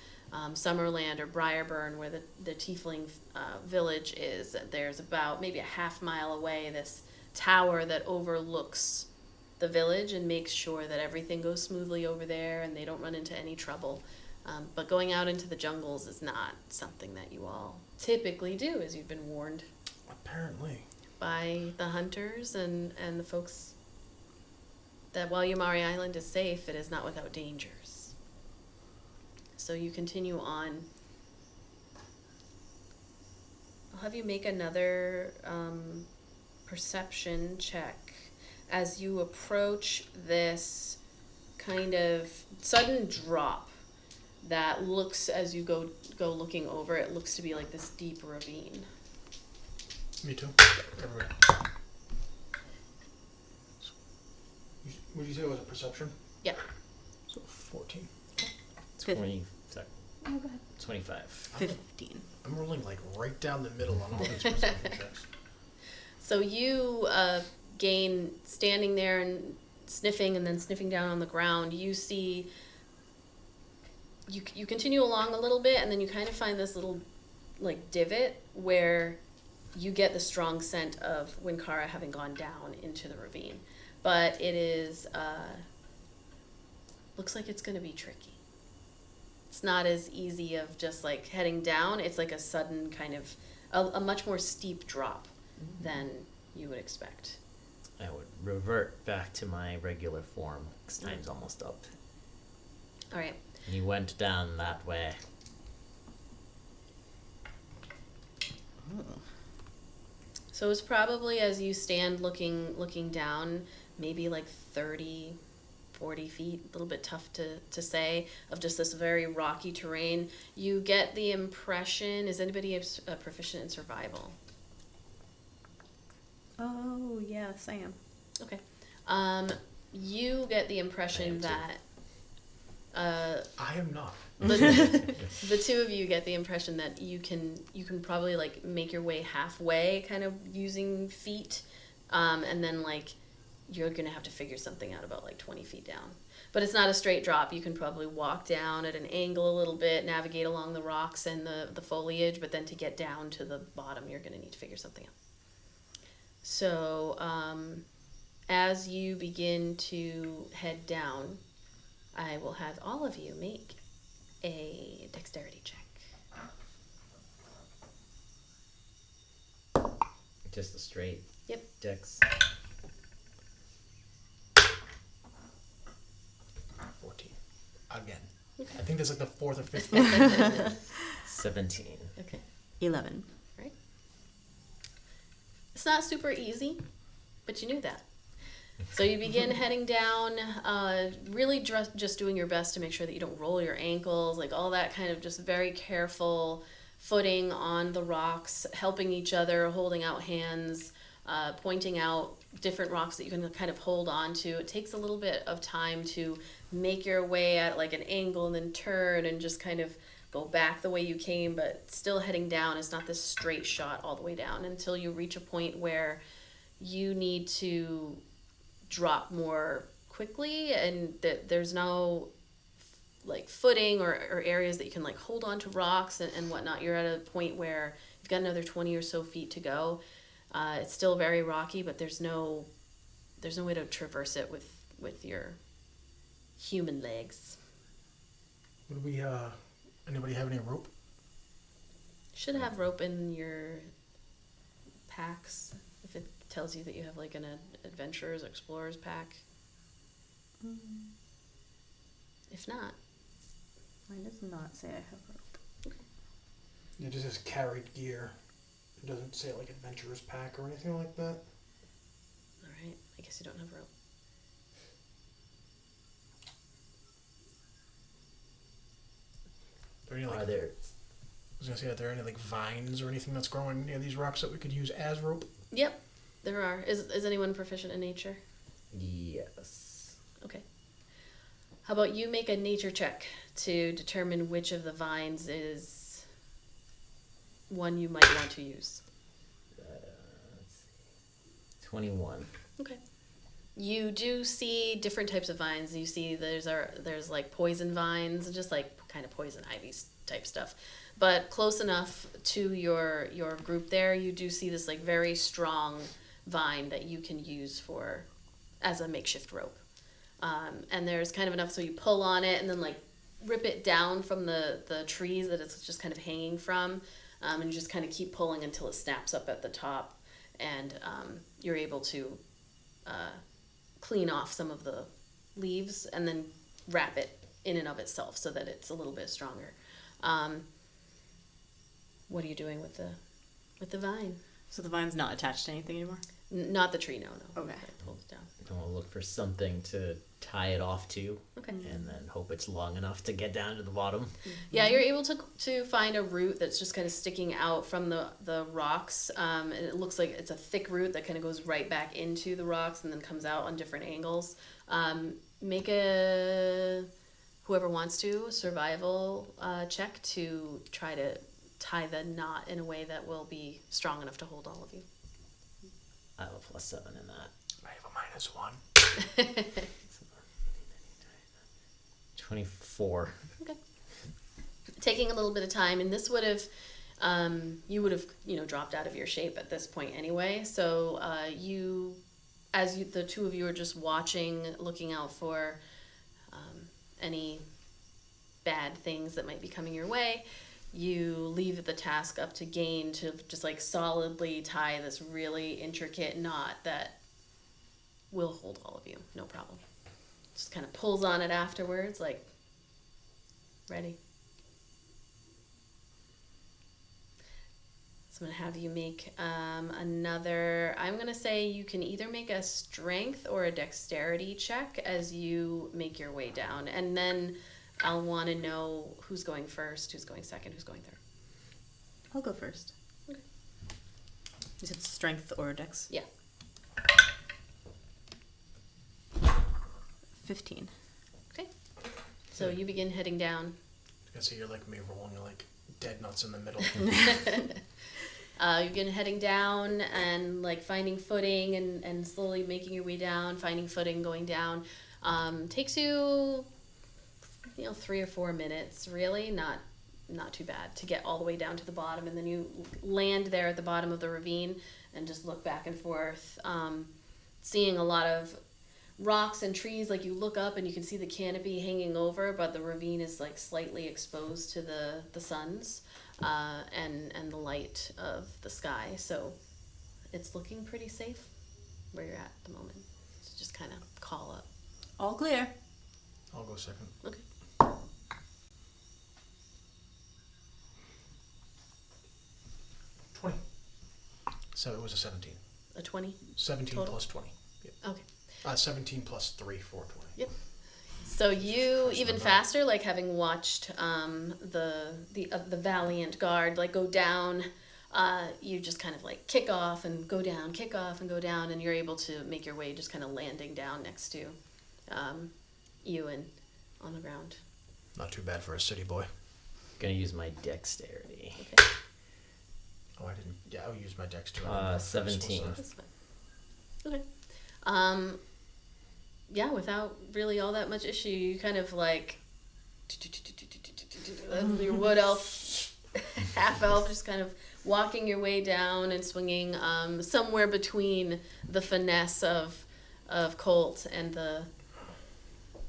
Summerland or Briarburn, where the Tiefling village is. There's about maybe a half mile away this tower that overlooks the village and makes sure that everything goes smoothly over there and they don't run into any trouble. But going out into the jungles is not something that you all typically do, as you've been warned Apparently. by the hunters and the folks that while Yamari Island is safe, it is not without dangers. So you continue on. I'll have you make another perception check as you approach this kind of sudden drop that looks, as you go looking over, it looks to be like this deep ravine. Me too. Everybody. What did you say was a perception? Yeah. So 14. 20, sorry, Oh, go ahead. 25. 15. I'm rolling like right down the middle on all these perception checks. So you, Gane, standing there and sniffing and then sniffing down on the ground, you see, you continue along a little bit and then you kind of find this little, like, divot where you get the strong scent of Wyncarawick having gone down into the ravine. But it is, looks like it's going to be tricky. It's not as easy of just, like, heading down. It's like a sudden kind of, a much more steep drop than you would expect. I would revert back to my regular form, 'cause time's almost up. All right. You went down that way. So it's probably as you stand looking down, maybe like 30, 40 feet, a little bit tough to say, of just this very rocky terrain. You get the impression, is anybody proficient in survival? Oh, yes, I am. Okay. You get the impression that I am not. the two of you get the impression that you can probably like make your way halfway, kind of using feet, and then like you're gonna have to figure something out about like 20 feet down. But it's not a straight drop. You can probably walk down at an angle a little bit, navigate along the rocks and the foliage, but then to get down to the bottom, you're gonna need to figure something out. So as you begin to head down, I will have all of you make a dexterity check. Just a straight Yep. dex. 14. Again. Okay. I think there's like the fourth or fifth one. 17. Okay. 11. It's not super easy, but you knew that. So you begin heading down, really just doing your best to make sure that you don't roll your ankles, like all that kind of just very careful footing on the rocks, helping each other, holding out hands, pointing out different rocks that you can kind of hold on to. It takes a little bit of time to make your way at like an angle and then turn and just kind of go back the way you came, but still heading down. It's not this straight shot all the way down until you reach a point where you need to drop more quickly, and that there's no like footing or areas that you can like hold on to rocks and whatnot. You're at a point where you've got another 20 or so feet to go. It's still very rocky, but there's no way to traverse it with your human legs. Would we, anybody have any rope? Should have rope in your packs if it tells you that you have like an adventurer's explorer's pack. If not, Mine does not say I have rope. It just says carried gear. It doesn't say like adventurer's pack or anything like that. all right, I guess you don't have rope. Are there any, like, Are there? I was gonna say, are there any like vines or anything that's growing near these rocks that we could use as rope? Yep, there are. Is anyone proficient in nature? Yes. Okay. How about you make a nature check to determine which of the vines is one you might want to use. Let's see. 21. Okay. You do see different types of vines. You see there's like poison vines and just like kind of poison ivy type stuff. But close enough to your group there, you do see this like very strong vine that you can use as a makeshift rope. And there's kind of enough so you pull on it and then like rip it down from the trees that it's just kind of hanging from. And you just kind of keep pulling until it snaps up at the top, and you're able to clean off some of the leaves and then wrap it in and of itself so that it's a little bit stronger. What are you doing with the vine? So the vine's not attached to anything anymore? Not the tree, no. Okay. It pulls down. I'm gonna look for something to tie it off to, Okay. and then hope it's long enough to get down to the bottom. Yeah, you're able to find a root that's just kind of sticking out from the rocks. And it looks like it's a thick root that kind of goes right back into the rocks and then comes out on different angles. Make whoever wants to, survival check to try to tie the knot in a way that will be strong enough to hold all of you. I have a +7 in that. I have a -1. 24. Okay. Taking a little bit of time, and this would have, you would have, dropped out of your shape at this point anyway. So the two of you are just watching, looking out for any bad things that might be coming your way. You leave the task up to Gane to just like solidly tie this really intricate knot that will hold all of you, no problem. Just kind of pulls on it afterwards, like, ready. So I'm going to have you make another, I'm going to say you can either make a strength or a dexterity check as you make your way down. And then I'll want to know who's going first, who's going second, who's going third. I'll go first. Okay. Is it strength or dex? Yeah. 15. Okay. So you begin heading down. I see you're like me rolling like dead nuts in the middle. You begin heading down and like finding footing and slowly making your way down, finding footing, going down. Takes you, 3 or 4 minutes, really, not too bad to get all the way down to the bottom, and then you land there at the bottom of the ravine and just look back and forth, seeing a lot of rocks and trees. Like you look up and you can see the canopy hanging over, but the ravine is like slightly exposed to the suns and the light of the sky, so it's looking pretty safe where you're at the moment. So just kind of call up. All clear. I'll go second. Okay. 20. So it was a 17. A 20? 17 Total? plus 20. Yep. Okay. 17 plus 3 for 20. Yep. So you First even one, faster, like having watched the Valiant Guard like go down, you just kind of like kick off and go down, kick off and go down, and you're able to make your way, just kind of landing down next to Ieuan on the ground. Not too bad for a city boy. Gonna use my dexterity. Okay. Oh, I didn't. Yeah, I'll use my dex too. 17. That's fine. Okay. Yeah, without really all that much issue, you kind of like your wood elf, half elf, just kind of walking your way down and swinging somewhere between the finesse of Colt and the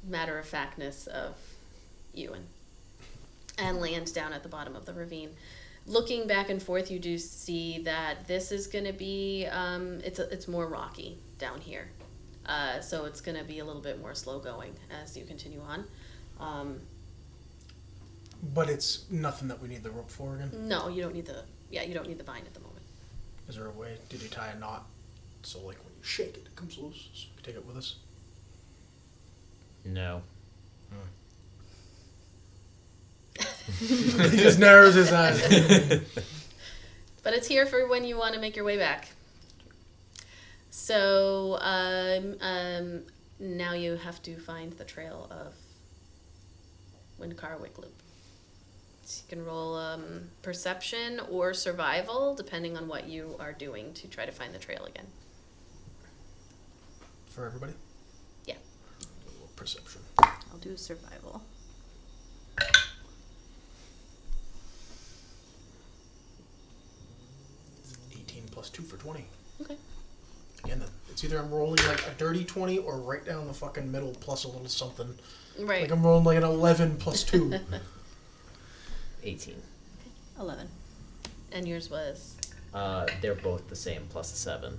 matter-of-factness of Ieuan, and land down at the bottom of the ravine. Looking back and forth, you do see that this is going to be it's more rocky down here. So it's going to be a little bit more slow going as you continue on. But it's nothing that we need the rope for again? No, you don't need the vine at the moment. Is there a way? Did you tie a knot so like when you shake it, it comes loose so we can take it with us? No. He just narrows his eyes. But it's here for when you want to make your way back. So now you have to find the trail of Wyncarawickloop. So you can roll perception or survival, depending on what you are doing to try to find the trail again. For everybody? Yeah. A little perception. I'll do survival. It's 18 plus 2 for 20. Okay. Again, it's either I'm rolling like a dirty 20 or right down the fucking middle plus a little something. Right. Like I'm rolling like an 11 plus 2. 18. 11. And yours was? They're both the same, plus a 7.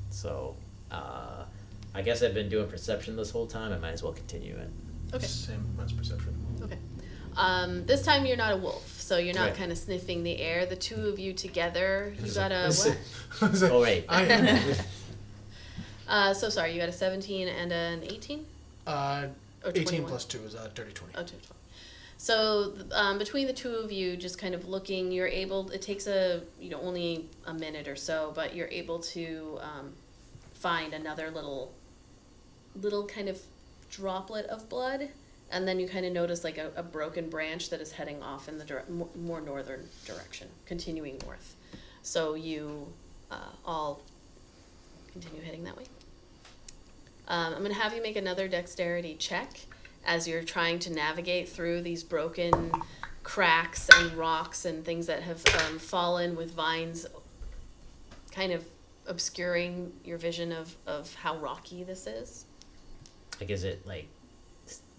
So, I guess I've been doing perception this whole time. I might as well continue it. Okay. Same, mine's perception. Okay. This time you're not a wolf, so you're not Right. kind of sniffing the air. The two of you together, you got a Is what? it- is it- Oh, wait. I am. So sorry, you got a 17 and an 18? Oh, 18 21. plus 2 is dirty 20. Oh, 20. So between the two of you, just kind of looking, you're able. It takes only a minute or so, but you're able to find another little kind of droplet of blood, and then you kind of notice like a broken branch that is heading off in the more northern direction, continuing north. So you all continue heading that way. I'm going to have you make another dexterity check as you're trying to navigate through these broken cracks and rocks and things that have fallen with vines kind of obscuring your vision of how rocky this is. Like, is it like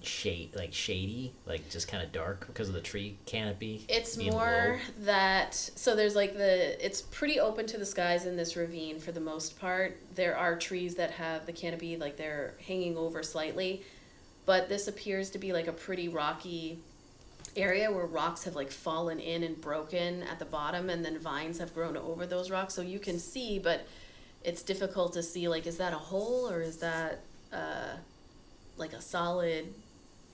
shady, like just kind of dark because of the tree canopy? It's being more low? that, so there's like it's pretty open to the skies in this ravine for the most part. There are trees that have the canopy, like they're hanging over slightly, but this appears to be like a pretty rocky area where rocks have like fallen in and broken at the bottom, and then vines have grown over those rocks. So you can see, but it's difficult to see, like, is that a hole or is that like a solid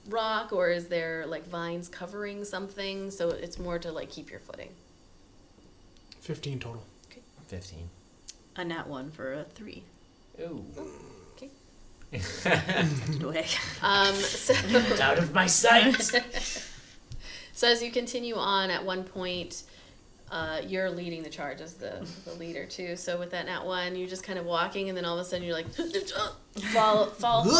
rock, or is there like vines covering something? So it's more to like keep your footing. 15 total. 15. A nat 1 for a 3. Ooh. Okay. Get away. So Out of my sight. So as you continue on, at one point, you're leading the charge as the leader too. So with that nat 1, you're just kind of walking, and then all of a sudden you're like fall forward,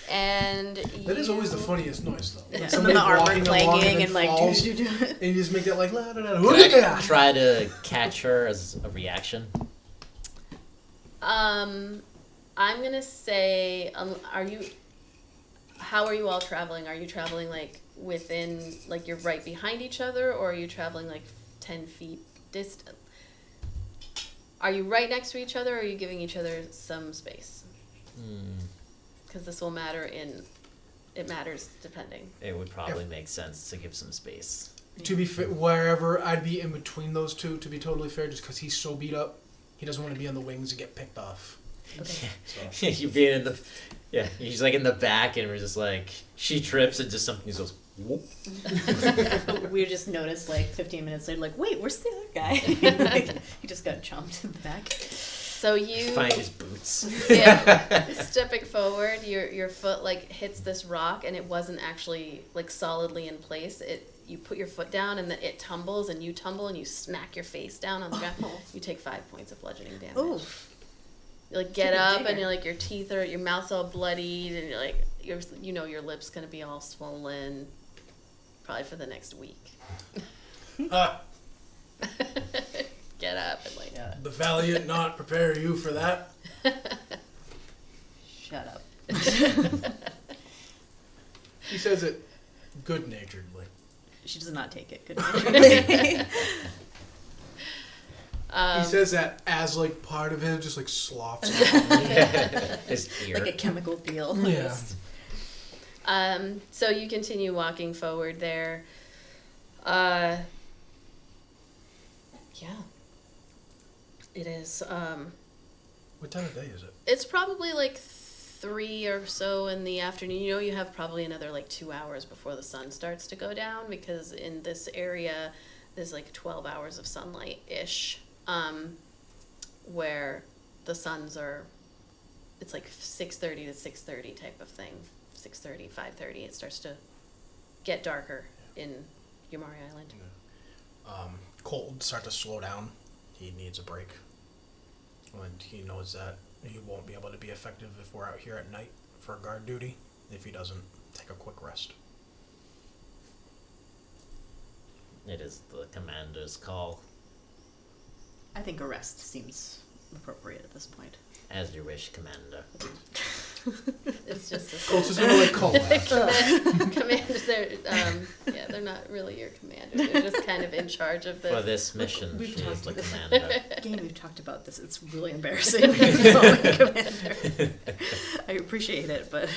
and That is always the funniest noise, though. Yeah. Like And then the armor walking along clanging and like falls, do. and you just make that like la da da Can I da. try to catch her as a reaction? I'm gonna say, how are you all traveling? Are you traveling like within, like you're right behind each other, or are you traveling like 10 feet distant? Are you right next to each other, or are you giving each other some space? Because this will matter it matters depending. It would probably make sense to give some space. To be fair, wherever I'd be in between those two, to be totally fair, just because he's so beat up, he doesn't want to be on the wings and get picked off. Okay. So. You being in the, he's like in the back, and we're just like, she trips and just something just goes, whoop. We just noticed like 15 minutes later, like, wait, where's the other guy? Like, he just got jumped in the back. So you Find his boots. stepping forward, your foot like hits this rock, and it wasn't actually like solidly in place. You put your foot down, and then it tumbles, and you tumble, and you smack your face down on the ground. You take 5 points of bludgeoning damage. Oh. You like get Took a up, digger. and you're like your teeth are, your mouth's all bloodied, and you're like your lips gonna be all swollen, probably for the next week. Get up and like. Yeah. The Valiant not prepare you for that. Shut up. He says it good-naturedly. She does not take it. Good. He says that as like part of him, just like sloughs it. His ear. Like a chemical peel. Yeah. So you continue walking forward there. Yeah. It is. What time of day is it? It's probably like 3 or so in the afternoon. You know, you have probably another like 2 hours before the sun starts to go down, because in this area there's like 12 hours of sunlight-ish, where the suns are, it's like 6:30 to 6:30 type of thing. 6:30, 5:30, it starts to get darker in Yamari Island. Colt would start to slow down. He needs a break. And he knows that he won't be able to be effective if we're out here at night for guard duty if he doesn't take a quick rest. It is the commander's call. I think a rest seems appropriate at this point. As you wish, Commander. It's just a Colt's just gonna like call that. commanders. They're not really your commanders. They're just kind of in charge of this. For this mission, we've she is talked the about commander. Gane, we've talked about this. It's really embarrassing. It's all my commander. I appreciate it, but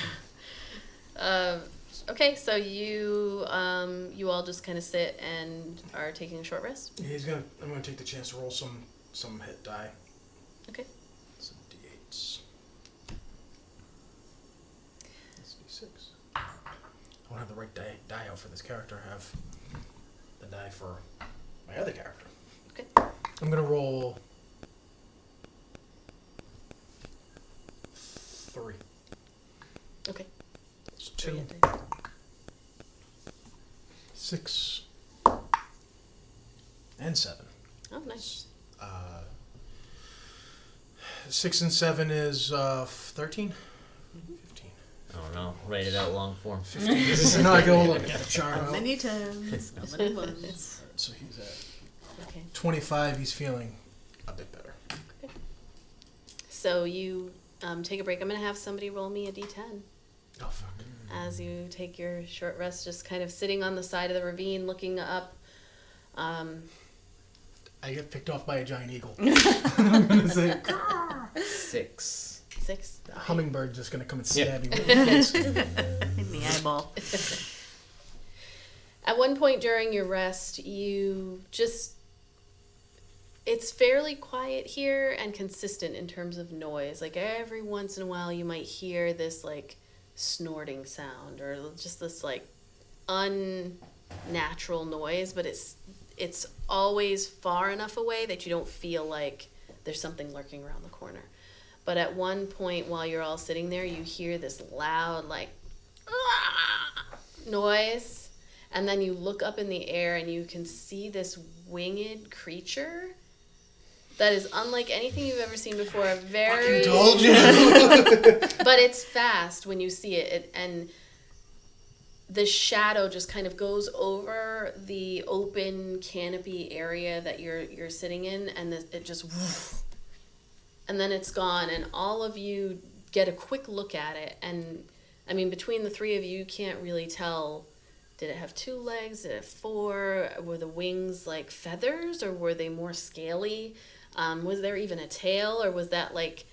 Okay, so you all just kind of sit and are taking a short rest. I'm gonna take the chance to roll some hit die. Okay. Some d8s. 6. I don't have the right die out for this character. I have the die for my other character. Okay. I'm gonna roll 3. Okay. It's 2, 6, and 7. Oh, nice. 6 and 7 is 13. 15. Oh no, write it out long form. 15. This is not going to look at the chart. How many times? How many months? So he's at Okay. 25. He's feeling a bit better. So you take a break. I'm going to have somebody roll me a d10 Oh fuck. as you take your short rest, just kind of sitting on the side of the ravine, looking up. I get picked off by a giant eagle. I'm gonna say 6. 6. a hummingbird just gonna come and Yeah. stab you with the face. In the eyeball. At one point during your rest, it's fairly quiet here and consistent in terms of noise. Like every once in a while you might hear this like snorting sound or just this like unnatural noise, but it's always far enough away that you don't feel like there's something lurking around the corner. But at one point while you're all sitting there, you hear this loud like noise, and then you look up in the air and you can see this winged creature that is unlike anything you've ever seen before. Very, Told you. but it's fast when you see it, and the shadow just kind of goes over the open canopy area that you're sitting in, and it just woof, and then it's gone, and all of you get a quick look at it, and I mean between the three of you, you can't really tell. Did it have 2 legs? Did it have 4? Were the wings like feathers, or were they more scaly? Was there even a tail, or was that like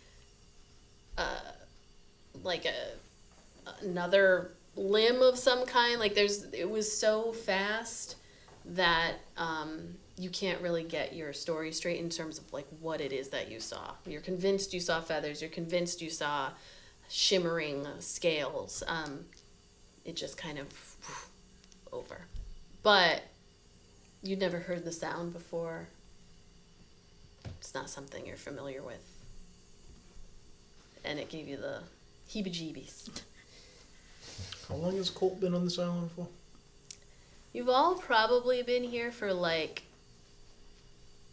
another limb of some kind? Like it was so fast that you can't really get your story straight in terms of like what it is that you saw. You're convinced you saw feathers. You're convinced you saw shimmering scales. It just kind of over. But you'd never heard the sound before. It's not something you're familiar with. And it gave you the heebie-jeebies. How long has Colt been on this island for? You've all probably been here for like,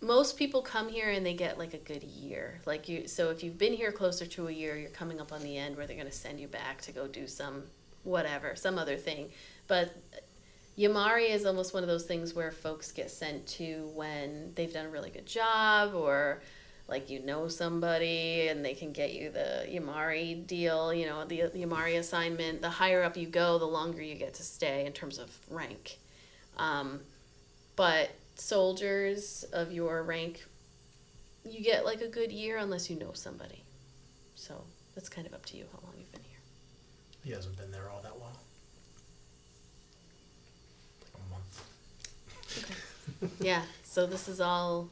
most people come here and they get like a good year. So if you've been here closer to a year, you're coming up on the end where they're going to send you back to go do some other thing. But Yamari is almost one of those things where folks get sent to when they've done a really good job, or like somebody and they can get you the Yamari deal, the Yamari assignment. The higher up you go, the longer you get to stay in terms of rank. But soldiers of your rank, you get like a good year unless you know somebody. So that's kind of up to you how long you've been here. He hasn't been there all that long. Like a month. Yeah, so this is all...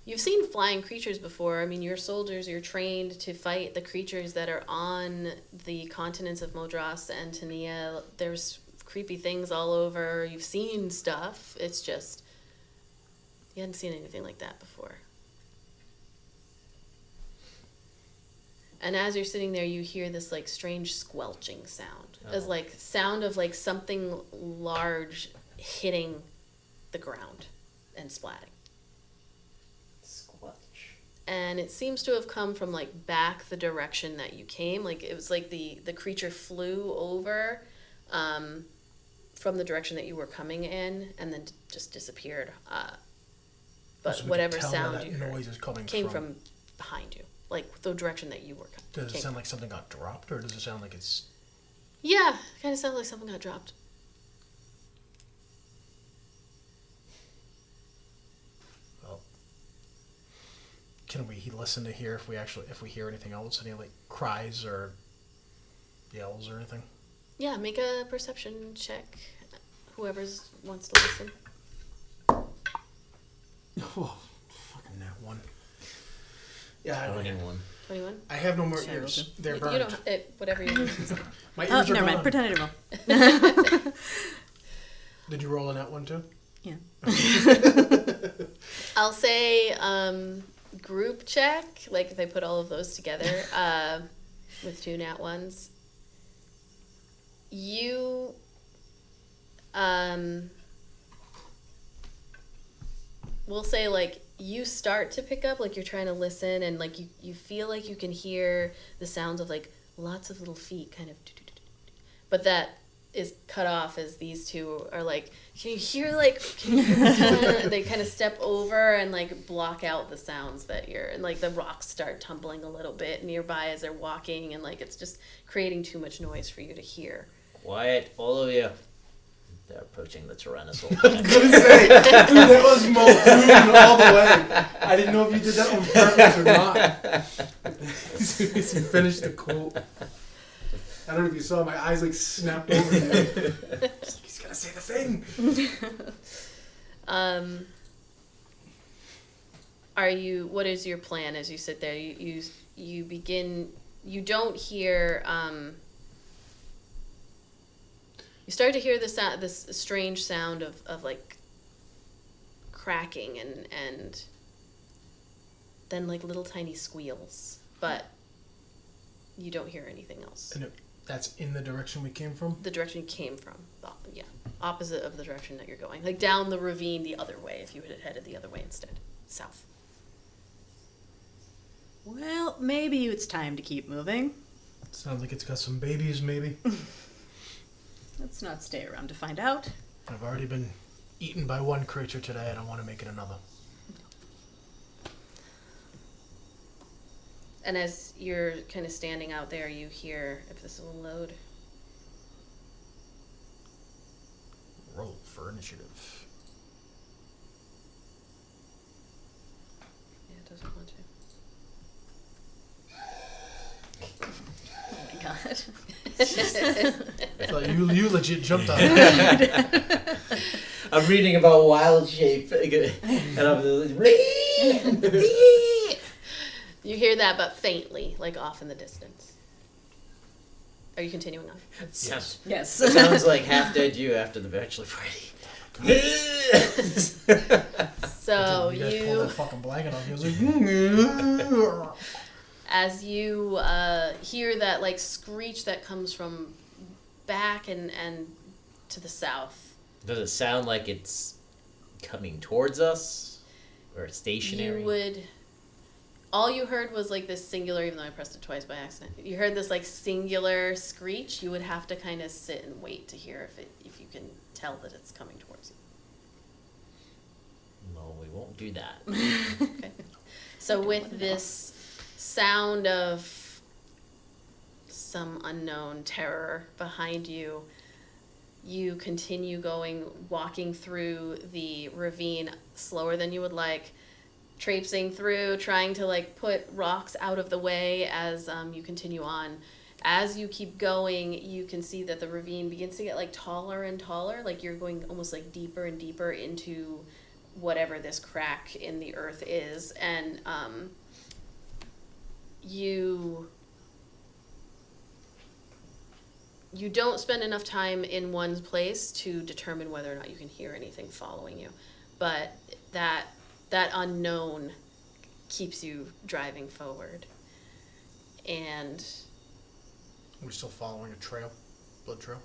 You've seen flying creatures before. I mean, your soldiers, you're trained to fight the creatures that are on the continents of Modras and Tania. There's creepy things all over. You've seen stuff. It's just... You hadn't seen anything like that before. And as you're sitting there, you hear this like strange squelching sound. As like sound of like something large hitting the ground and splatting. Squelch. And it seems to have come from like back the direction that you came. Like it was like the creature flew over from the direction that you were coming in and then just disappeared. But So we can whatever tell sound where that you heard noise is coming came from behind you. Like the direction that you were coming. Does it sound like something got dropped, or does it sound like it's... Yeah, it kind of sounds like something got dropped. Well, can we listen to hear if we hear anything else, any like cries or yells or anything? Yeah, make a perception check. Whoever wants to listen. Oh, fucking that one. Yeah, I don't 21. 21? I have no more Sure, ears. okay. They're You burned. don't, whatever you use. My Oh, ears are never mind. gone. Pretend I didn't roll. Did you roll in that one too? Yeah. I'll say group check, like if I put all of those together with 2 nat ones. You we'll say like you start to pick up, like you're trying to listen, and like you feel like you can hear the sounds of like lots of little feet kind of, but that is cut off as these two are like, can you hear and they kind of step over and like block out the sounds that you're, and like the rocks start tumbling a little bit nearby as they're walking, and like it's just creating too much noise for you to hear. Quiet, all of you. They're approaching the Tyrannosaurus. I was gonna say, dude, that was Muldoon all the way. I didn't know if you did that on purpose or not. As soon as you finished the quote, I don't know if you saw my eyes like snapped over you. Like, he's gonna say the thing. What is your plan as you sit there? You begin, you don't hear, you start to hear this strange sound of like cracking and then like little tiny squeals, but you don't hear anything else. And that's in the direction we came from? The direction you came from, yeah, opposite of the direction that you're going, like down the ravine the other way. If you had headed the other way instead, south. Well, maybe it's time to keep moving. Sounds like it's got some babies, maybe. Let's not stay around to find out. I've already been eaten by one creature today. I don't want to make it another. And as you're kind of standing out there, you hear, if this will load. Roll for initiative. Yeah, it doesn't want to. Oh my god. I thought you legit jumped on it. I'm reading about wild shape, and I'm You hear that, but faintly, like off in the distance. Are you continuing on? Yes. Yes. It sounds like half dead you after the bachelor party. So you guys pulled you, that fucking blanket off. He was like, as you hear that like screech that comes from back and to the south, Does it sound like it's coming towards us? Or stationary? you would. All you heard was like this singular, even though I pressed it twice by accident. You heard this like singular screech. You would have to kind of sit and wait to hear if you can tell that it's coming towards you. No, we won't do that. Okay. So with this sound of some unknown terror behind you, you continue going, walking through the ravine slower than you would like, traipsing through, trying to like put rocks out of the way as you continue on. As you keep going, you can see that the ravine begins to get like taller and taller, like you're going almost like deeper and deeper into whatever this crack in the earth is, and you don't spend enough time in one place to determine whether or not you can hear anything following you, but that unknown keeps you driving forward. And we're still following a trail, blood trail.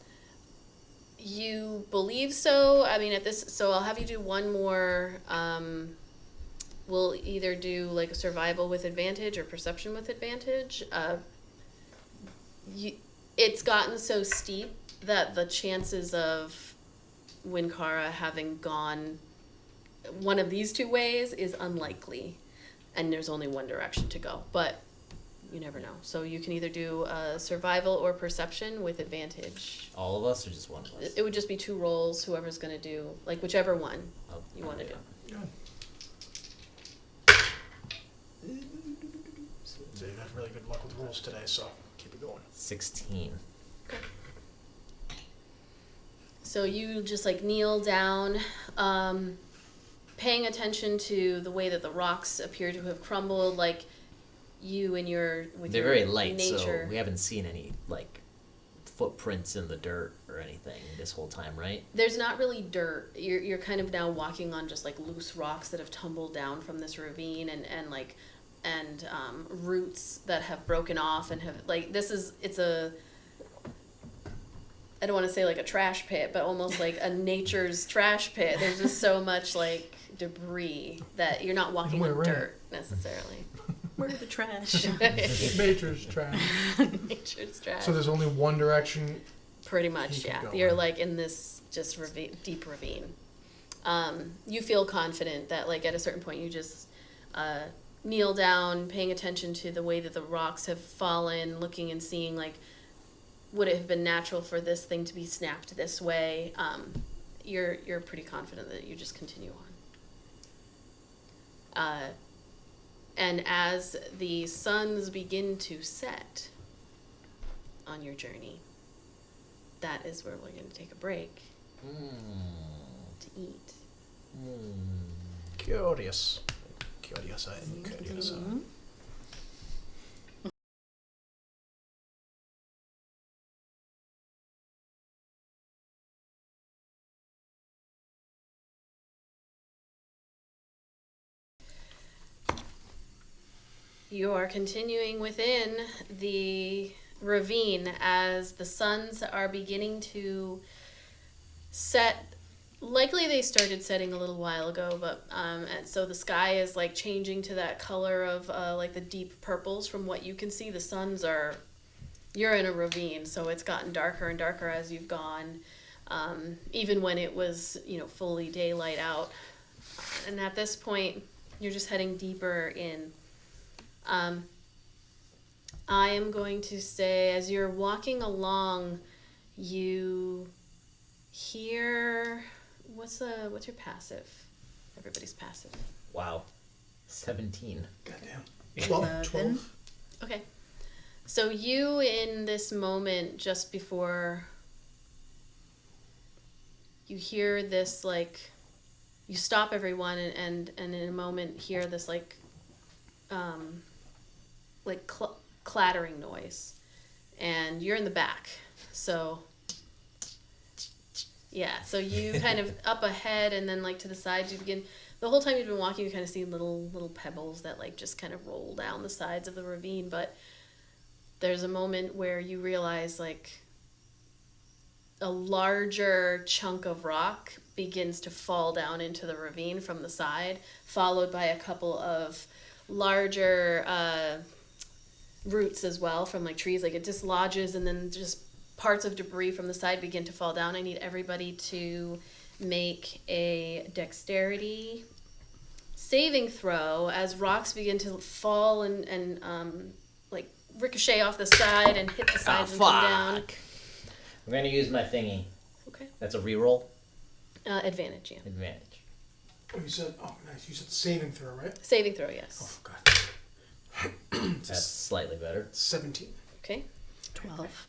you believe so. I mean, so I'll have you do one more. We'll either do like a survival with advantage or perception with advantage. It's gotten so steep that the chances of Wyncarawickloop having gone one of these two ways is unlikely, and there's only one direction to go, but you never know. So you can either do survival or perception with advantage. All of us or just one of us? It would just be 2 rolls, whoever's going to do, like whichever one Oh, you want to do. So you've had really good luck with rolls today, so keep it going. 16. So you just like kneel down, paying attention to the way that the rocks appear to have crumbled. Like you and your with They're your very light, nature. so we haven't seen any like footprints in the dirt or anything this whole time, right? There's not really dirt. You're kind of now walking on just like loose rocks that have tumbled down from this ravine and roots that have broken off and have like it's a I don't want to say like a trash pit, but almost like a nature's trash pit. There's just so much like debris that you're not walking on dirt necessarily. Where's the trash? Nature's trash. Nature's trash. So there's only one direction. Pretty much, yeah. You're like in this just deep ravine. You feel confident that like at a certain point you just kneel down, paying attention to the way that the rocks have fallen, looking and seeing like would it have been natural for this thing to be snapped this way. You're pretty confident that you just continue on. And as the suns begin to set on your journey, that is where we're going to take a break to eat. Curious. Curious. You are continuing within the ravine as the suns are beginning to set. Likely they started setting a little while ago, but and so the sky is like changing to that color of like the deep purples from what you can see. The suns are, you're in a ravine, so it's gotten darker and darker as you've gone, even when it was, fully daylight out. And at this point, you're just heading deeper in. I am going to say, as you're walking along, you hear, what's your passive? Everybody's passive. Wow. 17. Goddamn. 12. Okay. So you, in this moment, just before you hear this, like, you stop everyone and in a moment hear this, clattering noise, and you're in the back, so yeah, so you kind of up ahead and then like to the sides, you begin, the whole time you've been walking you kind of see little pebbles that like just kind of roll down the sides of the ravine, but there's a moment where you realize like a larger chunk of rock begins to fall down into the ravine from the side, followed by a couple of larger roots as well from like trees, like it dislodges and then just parts of debris from the side begin to fall down. I need everybody to make a dexterity saving throw as rocks begin to fall and like ricochet off the side and hit the sides and come down. I'm going to use my thingy. Okay. That's a reroll? Advantage, yeah. Advantage. Oh, you said, nice. You said saving throw, right? Saving throw, yes. Oh, God. That's slightly better. 17. Okay. 12.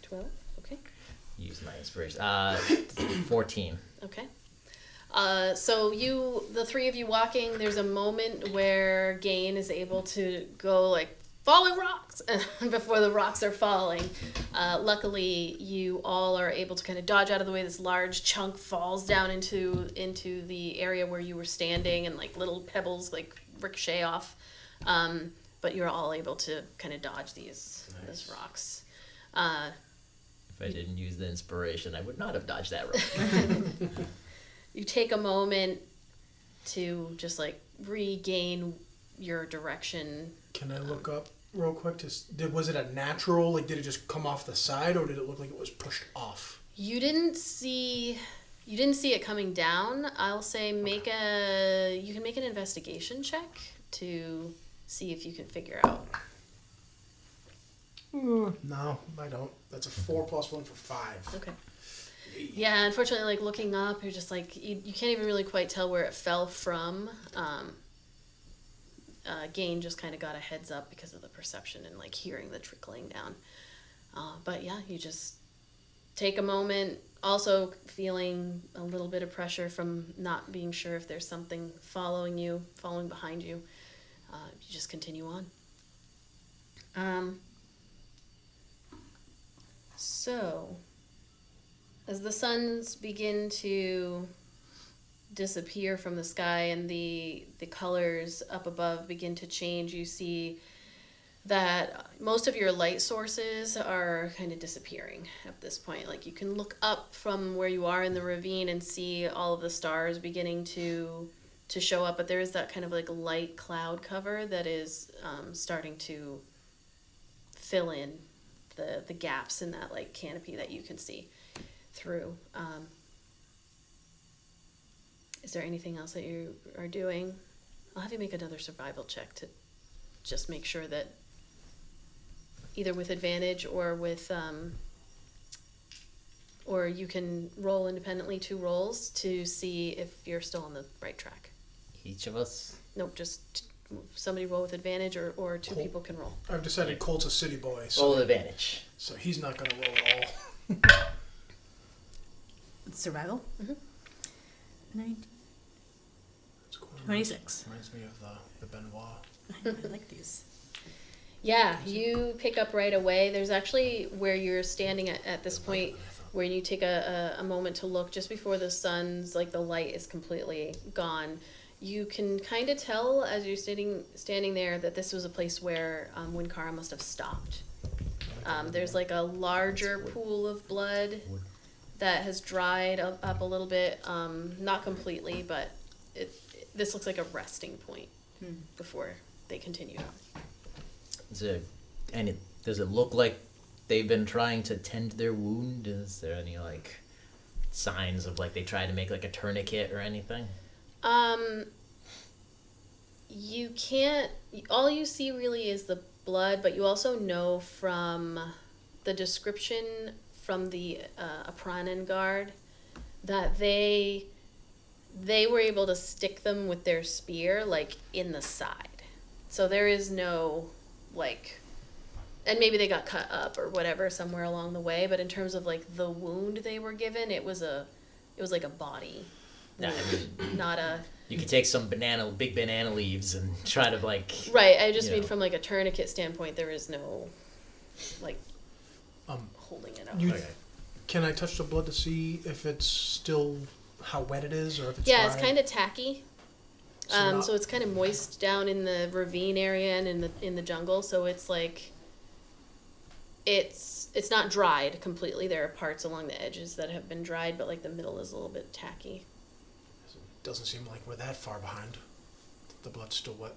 12, okay. Use my inspiration. 14. Okay. So the three of you walking, there's a moment where Gane is able to go like falling rocks before the rocks are falling. Luckily, you all are able to kind of dodge out of the way. This large chunk falls down into the area where you were standing, and like little pebbles like ricochet off. But you're all able to kind of dodge these rocks. If I didn't use the inspiration, I would not have dodged that rope. You take a moment to just like regain your direction. Can I look up real quick? Was it a natural, like did it just come off the side, or did it look like it was pushed off? You didn't see it coming down. I'll say you can make an investigation check to see if you can figure out. No, I don't. That's a 4 + 1 for 5. Okay. Yeah, unfortunately, like looking up, you're just like you can't even really quite tell where it fell from. Gane just kind of got a heads up because of the perception and like hearing the trickling down. But yeah, you just take a moment, also feeling a little bit of pressure from not being sure if there's something following behind you. You just continue on. So, as the suns begin to disappear from the sky and the colors up above begin to change, you see that most of your light sources are kind of disappearing at this point. Like, you can look up from where you are in the ravine and see all of the stars beginning to show up, but there is that kind of like light cloud cover that is starting to fill in the gaps in that like canopy that you can see through. Is there anything else that you are doing? I'll have you make another survival check to just make sure that either with advantage or with or you can roll independently 2 rolls to see if you're still on the right track. Each of us? Nope, just somebody roll with advantage or 2 Colt. people can roll. I've decided Colt's a city boy, Roll so, advantage. so he's not going to roll at all. Survival? Mhm. 26. Reminds me of the Benoit. I like these. Yeah, you pick up right away. There's actually where you're standing at this point where you take a moment to look just before the sun's, like the light is completely gone. You can kind of tell as you're standing there that this was a place where Wyncarawickloop must have stopped. There's like a larger pool of blood that has dried up a little bit, not completely, but this looks like a resting point before they continue on. Does it look like they've been trying to tend their wound? Is there any like signs of like they tried to make like a tourniquet or anything? You can't. All you see really is the blood, but you also know from the description from the Casian Guard that they were able to stick them with their spear like in the side. So there is no like, and maybe they got cut up or whatever somewhere along the way, but in terms of like the wound they were given, it was like a body wound, not a. You could take some big banana leaves and try to like. Right, I just mean from like a tourniquet standpoint, there is no like holding it up. Can I touch the blood to see if it's still how wet it is, or if it's Yeah, dry? it's kind of tacky. So it's kind of moist down in the ravine area and in the jungle. So it's like it's not dried completely. There are parts along the edges that have been dried, but like the middle is a little bit tacky. Doesn't seem like we're that far behind. The blood's still wet.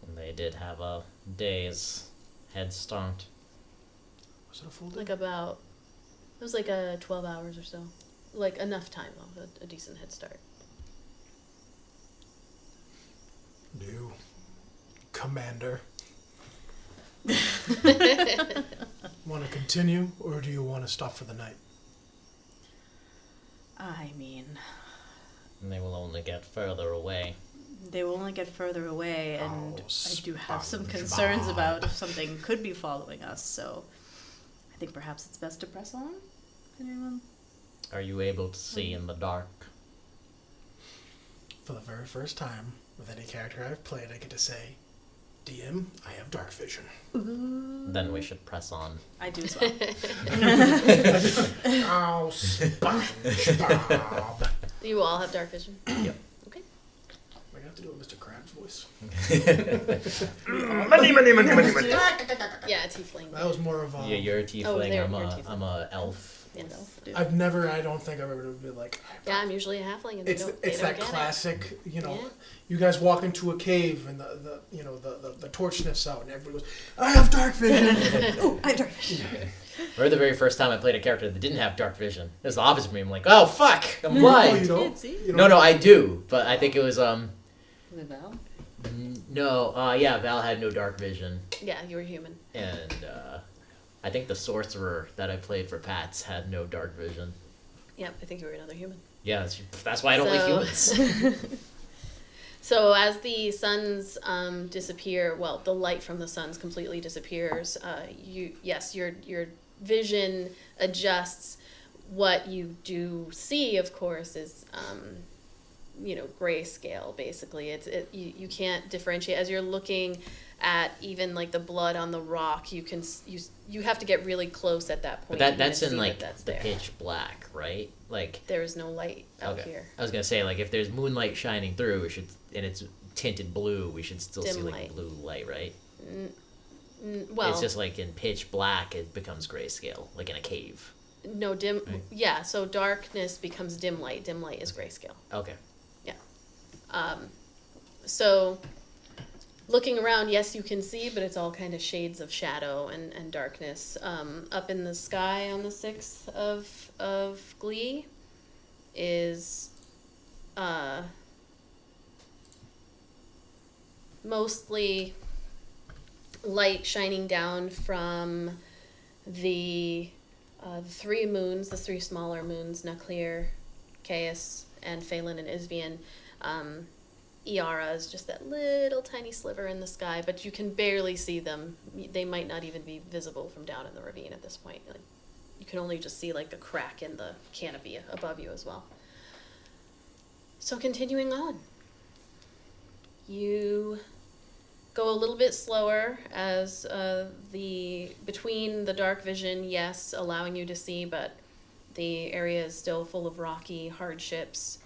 And they did have a day's head start. Was it a full day? Like it was like 12 hours or so. Like enough time though, a decent head start. New commander. Want to continue, or do you want to stop for the night? I mean, And they will only get further away. they will only get further away, and Oh, I do have some SpongeBob. concerns about if something could be following us, so I think perhaps it's best to press on. Anyone? Are you able to see in the dark? For the very first time, with any character I've played, I get to say, DM, I have dark vision. Then we should press on. I do as well. Oh, SpongeBob. You all have dark vision. Yep. Okay. I have to do a Mr. Krabs voice. Yeah, a tiefling. That was more of a. Yeah, you're a tiefling. you're I'm a a tiefling. elf. Yes. I don't think I've ever been like. Yeah, I'm usually a halfling, and they It's don't it's they that don't get classic, Yeah. you guys walk into a cave and the torch sniffs out and everybody goes, I have dark vision. Oh, I have dark vision. Or the very first time I played a character that didn't have dark vision. It was the opposite for me. I'm like, oh fuck, I'm Oh, blind. you don't? Can't see. You don't? No, I do, but I think it was Was it Val? yeah, Val had no dark vision, Yeah, you were human. and I think the sorcerer that I played for Pats had no dark vision. Yep, I think you were another human. Yeah, that's why I don't like humans. So as the suns disappear, well, the light from the suns completely disappears. Your vision adjusts. What you do see, of course, is grayscale. Basically, you can't differentiate as you're looking at even like the blood on the rock, you have to get really close at that point. But that's to in see like that's the there. pitch black, right? Like There is no light out here. I was gonna say, like, if there's moonlight shining through, and it's tinted blue, we should still Dim see like light. blue light, right? Well, It's just like in pitch black, it becomes grayscale, like in a cave. no dim. Right. Yeah, so darkness becomes dim light. Dim light is grayscale. Okay. So, looking around, yes, you can see, but it's all kind of shades of shadow and darkness. Up in the sky on the 6th of Glee is mostly light shining down from the 3 moons, the 3 smaller moons, Nuclear, Caius, and Phelan and Isvian. Iara is just that little tiny sliver in the sky, but you can barely see them. They might not even be visible from down in the ravine at this point. Like, you can only just see like the crack in the canopy above you as well. So continuing on, you go a little bit slower as between the dark vision, yes, allowing you to see, but the area is still full of rocky hardships.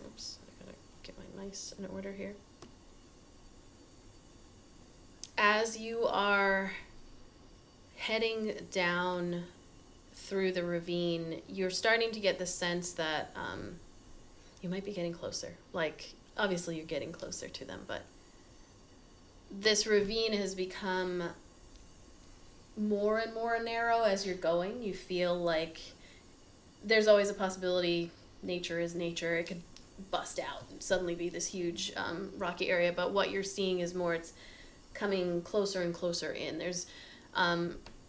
Oops, I gotta get my mice in order here. As you are heading down through the ravine, you're starting to get the sense that you might be getting closer. Like, obviously you're getting closer to them, but this ravine has become more and more narrow as you're going. You feel like there's always a possibility nature is nature. It could bust out and suddenly be this huge rocky area, but what you're seeing is more it's coming closer and closer in. There's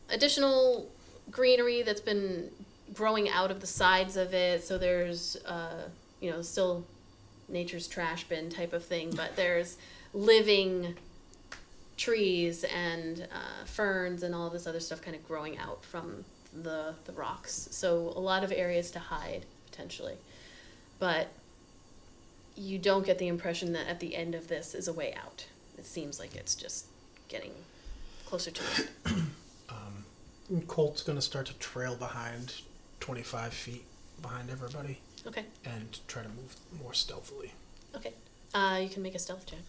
additional greenery that's been growing out of the sides of it, so there's still nature's trash bin type of thing, but there's living trees and ferns and all this other stuff kind of growing out from the rocks, so a lot of areas to hide potentially, but you don't get the impression that at the end of this is a way out. It seems like it's just getting closer to it. Colt's going to start to trail behind 25 feet behind everybody. Okay. And try to move more stealthily. Okay. You can make a stealth check.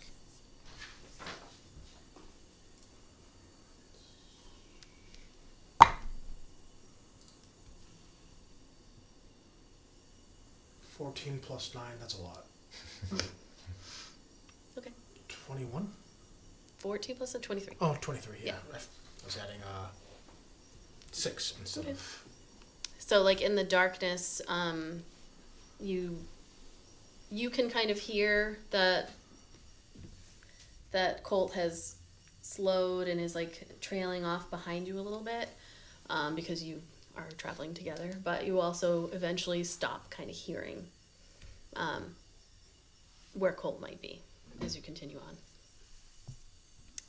$14 plus 9, that's a lot. Okay. 21? 14 plus 23. Oh, 23, yeah. Yeah. I was adding 6 instead Okay. of... So, like, in the darkness, you can kind of hear that Colt has slowed and is, like, trailing off behind you a little bit, because you are traveling together. But you also eventually stop kind of hearing where Colt might be as you continue on.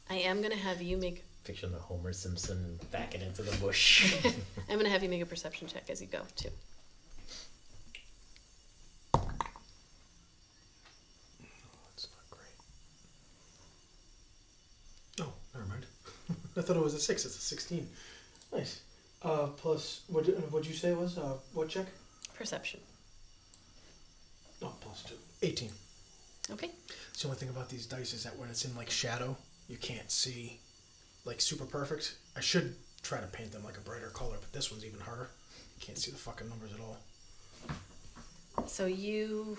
I am going to have you make... Fiction of Homer Simpson backing into the bush. I'm going to have you make a perception check as you go, too. That's not great. Oh, never mind. I thought it was a 6. It's a 16. Nice. Plus, what'd you say it was? What check? Perception. Oh, plus 2. 18. Okay. So the only thing about these dice is that when it's in, like, shadow, you can't see, like, super perfect. I should try to paint them, like, a brighter color, but this one's even harder. You can't see the fucking numbers at all. So you,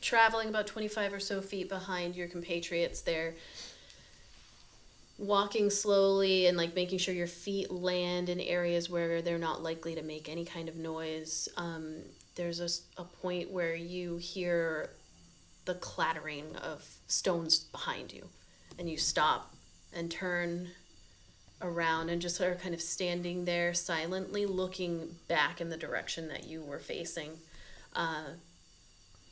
traveling about 25 or so feet behind your compatriots there, walking slowly and, like, making sure your feet land in areas where they're not likely to make any kind of noise. There's a point where you hear the clattering of stones behind you, and you stop and turn around and just are kind of standing there silently looking back in the direction that you were facing.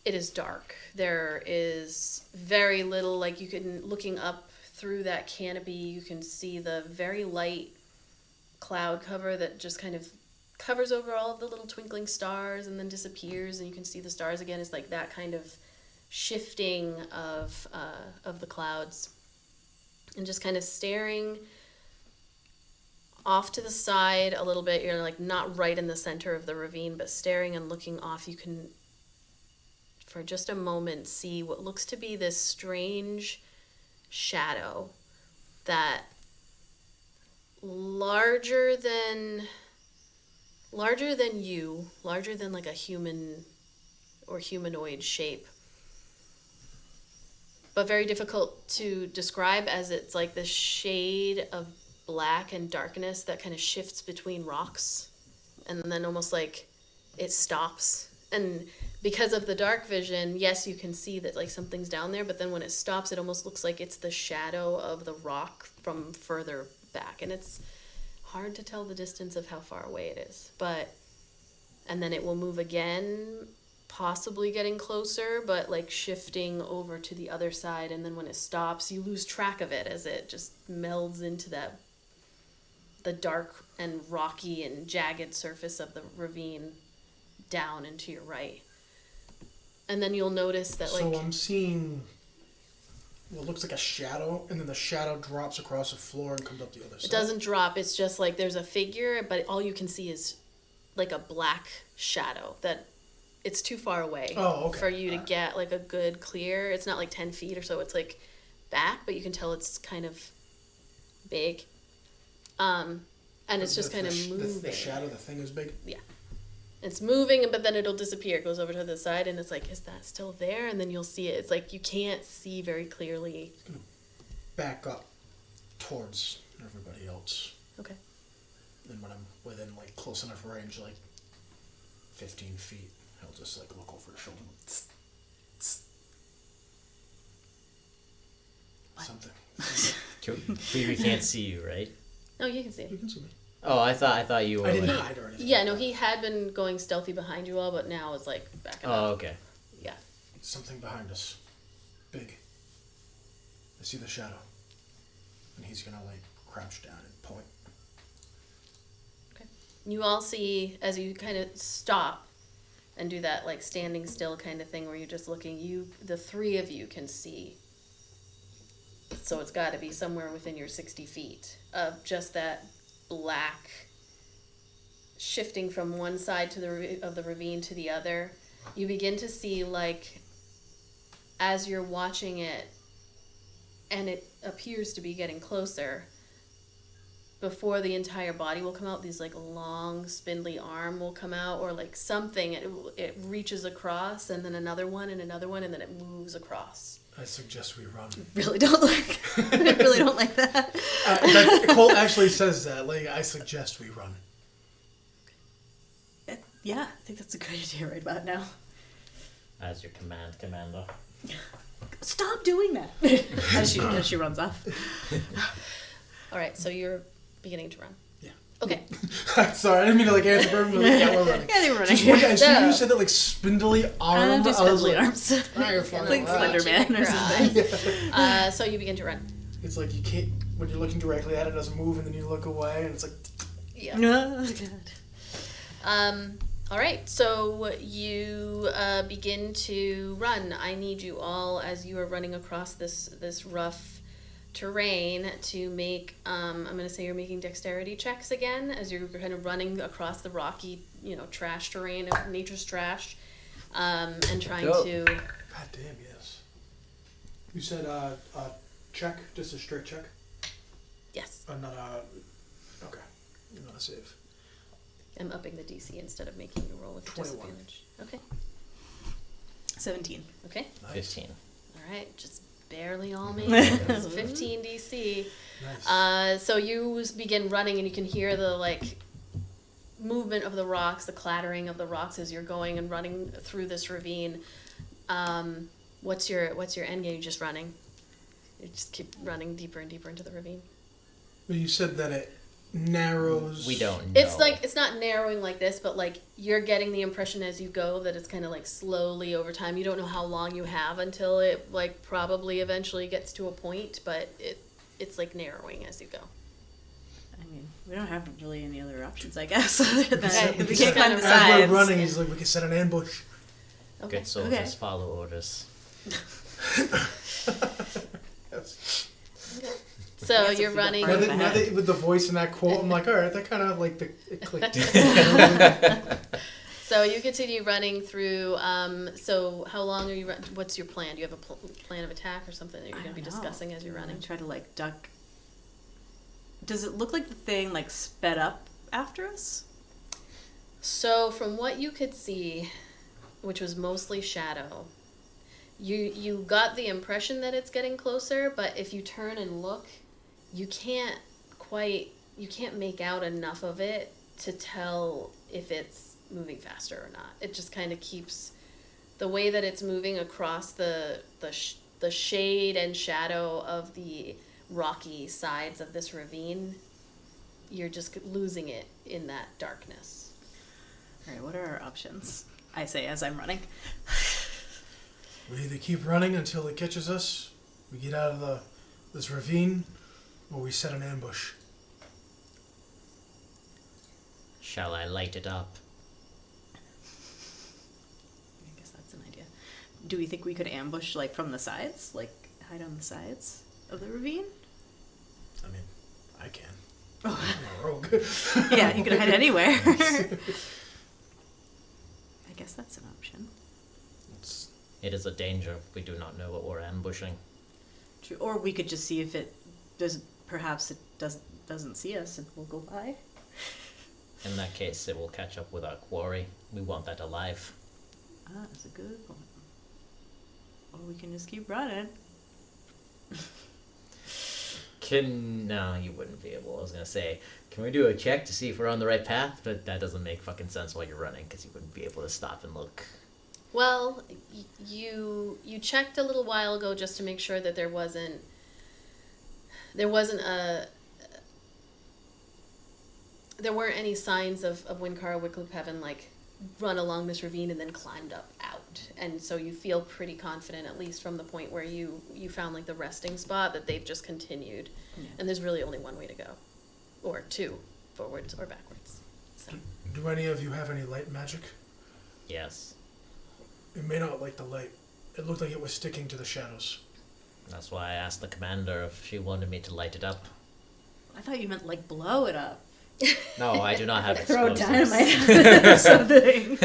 It is dark. There is very little, like, you can, looking up through that canopy, you can see the very light cloud cover that just kind of covers over all of the little twinkling stars and then disappears, and you can see the stars again. It's like that kind of shifting of the clouds, and just kind of staring off to the side a little bit. You're like not right in the center of the ravine, but staring and looking off, you can for just a moment see what looks to be this strange shadow that larger than you, larger than like a human or humanoid shape, but very difficult to describe, as it's like this shade of black and darkness that kind of shifts between rocks, and then almost like it stops. And because of the dark vision, yes, you can see that like something's down there, but then when it stops, it almost looks like it's the shadow of the rock from further back, and it's hard to tell the distance of how far away it is. And then it will move again, possibly getting closer, but like shifting over to the other side, and then when it stops, you lose track of it as it just melds into the dark and rocky and jagged surface of the ravine down and to your right. And then you'll notice that So I'm seeing what looks like a shadow, and then the shadow drops across the floor and comes up the other side. it doesn't drop, it's just like there's a figure, but all you can see is like a black shadow that it's too far away for you to get like a good clear. It's not like 10 feet or so, it's like back, but you can tell it's kind of big. And it's just kind of moving. The shadow, the thing is big? Yeah. It's moving, but then it'll disappear. It goes over to the side, and it's like, is that still there? And then you'll see it. It's like you can't see very clearly. It's going to back up towards everybody else. Okay. And when I'm within, like, close enough range, like 15 feet, I'll just, like, look over his shoulder. Tss, tss. Something. We can't see you, right? No, you can see it. You can see me. Oh, I thought you were. I didn't like... hide or anything. Yeah, no, he had been going stealthy behind you all, but now is like backing up. Oh, okay. Yeah. Something behind us. Big. I see the shadow. And he's going to, like, crouch down and point. Okay. You all see, as you kind of stop and do that, like, standing still kind of thing where you're just looking, the three of you can see. So it's got to be somewhere within your 60 feet of just that black shifting from one side of the ravine to the other. You begin to see, like, as you're watching it, and it appears to be getting closer, before the entire body will come out, these like long spindly arm will come out, or like something, it reaches across, and then another one, and then it moves across. I suggest we run. Really don't like. I really don't like that. Colt actually says that. Like, I suggest we run. Yeah, I think that's a great idea right about now. As your commander. Stop doing that. as she runs off. All right, so you're beginning to run. Yeah. Okay. Sorry, I didn't mean to like answer perfectly. Yeah, we're running. Yeah, they were running. Just like, as soon as you said that, like, spindly arm, Just I was spindly like, arms. you're It's fine. like Slender Man or something. So you begin to run. It's like you can't, when you're looking directly at it, it doesn't move, and then you look away, and it's like... Yeah. Oh, God. All right, so you begin to run. I need you all, as you are running across this rough terrain, to make, I'm going to say you're making dexterity checks again, as you're kind of running across the rocky, trash terrain of nature's trash, and trying to... God damn, yes. You said check, just a straight check? Yes. Not a... Okay. Not a save. I'm upping the DC instead of making you roll with 21. disadvantage. Okay. 17. Okay. 15. All right, just barely all made it. It's 15 DC. Nice. So you begin running, and you can hear the like movement of the rocks, the clattering of the rocks as you're going and running through this ravine. What's your end game? You just running? You just keep running deeper and deeper into the ravine. Well, you said that it narrows... We don't know. It's like, it's not narrowing like this, but like you're getting the impression as you go that it's kind of like slowly over time. You don't know how long you have until it like probably eventually gets to a point, but it's like narrowing as you go. I mean, we don't have really any other options, I guess, other than Okay. we We can't just climb the As sides. we're running, he's like, we can set an ambush. Okay. Good soldiers follow orders. Yes. So Yes, you're if you got running. burned. Now that with the voice and that quote, I'm like, all right, that kind of like it clicked. So you continue running through. So how long are you? What's your plan? Do you have a plan of attack or something that you're going to be discussing as you're running? Try to like duck. Does it look like the thing like sped up after us? So from what you could see, which was mostly shadow, you got the impression that it's getting closer. But if you turn and look, you can't make out enough of it to tell if it's moving faster or not. It just kind of keeps the way that it's moving across the shade and shadow of the rocky sides of this ravine. You're just losing it in that darkness. All right, what are our options? I say as I'm running. We either keep running until it catches us, we get out of this ravine, or we set an ambush. Shall I light it up? I guess that's an idea. Do we think we could ambush like from the sides? Like hide on the sides of the ravine? I mean, I can. Oh. I'm a rogue. Yeah, you can hide anywhere. I guess that's an option. It is a danger if we do not know what we're ambushing. True. Or we could just see if it does. Perhaps it doesn't see us and we'll go by. In that case, it will catch up with our quarry. We want that alive. Ah, that's a good point. Or we can just keep running. No, you wouldn't be able. I was gonna say, can we do a check to see if we're on the right path? But that doesn't make fucking sense while you're running, because you wouldn't be able to stop and look. Well, you checked a little while ago just to make sure that there wasn't there weren't any signs of Wyncarawickloop having like run along this ravine and then climbed up out. And so you feel pretty confident, at least from the point where you found like the resting spot, that they've just continued. Yeah. And there's really only one way to go. Or two, forwards or backwards. So. Do any of you have any light magic? Yes. It may not like the light. It looked like it was sticking to the shadows. That's why I asked the commander if she wanted me to light it up. I thought you meant like blow it up. No, I do not have Throw explosives. dynamite or something.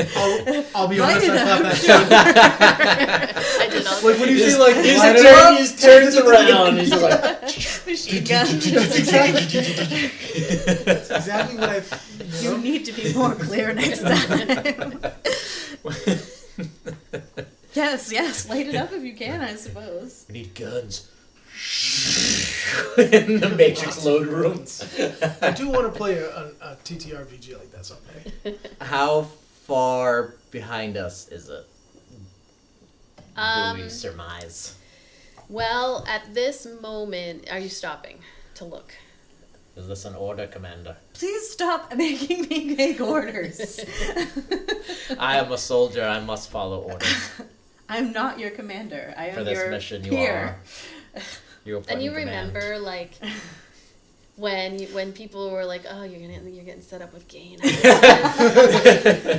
I'll be honest, Light it I thought up. that too. I did also. Like when you see like He light it up, just turns around. He's just like, Machine gun. That's exactly what I. You need to be more clear next time. Yes, light it up if you can, I suppose. we need guns. In the Matrix load rooms. I do want to play a TTRPG like that someday. How far behind us is it? Do we Um, surmise? well, at this moment, are you stopping to look? Is this an order, Commander? Please stop making me make orders. I am a soldier. I must follow orders. I'm not your commander. I am For this your mission, you peer. are. You're And you put in command. remember, like, when people were like, "Oh, you're getting set up with Gane." Oh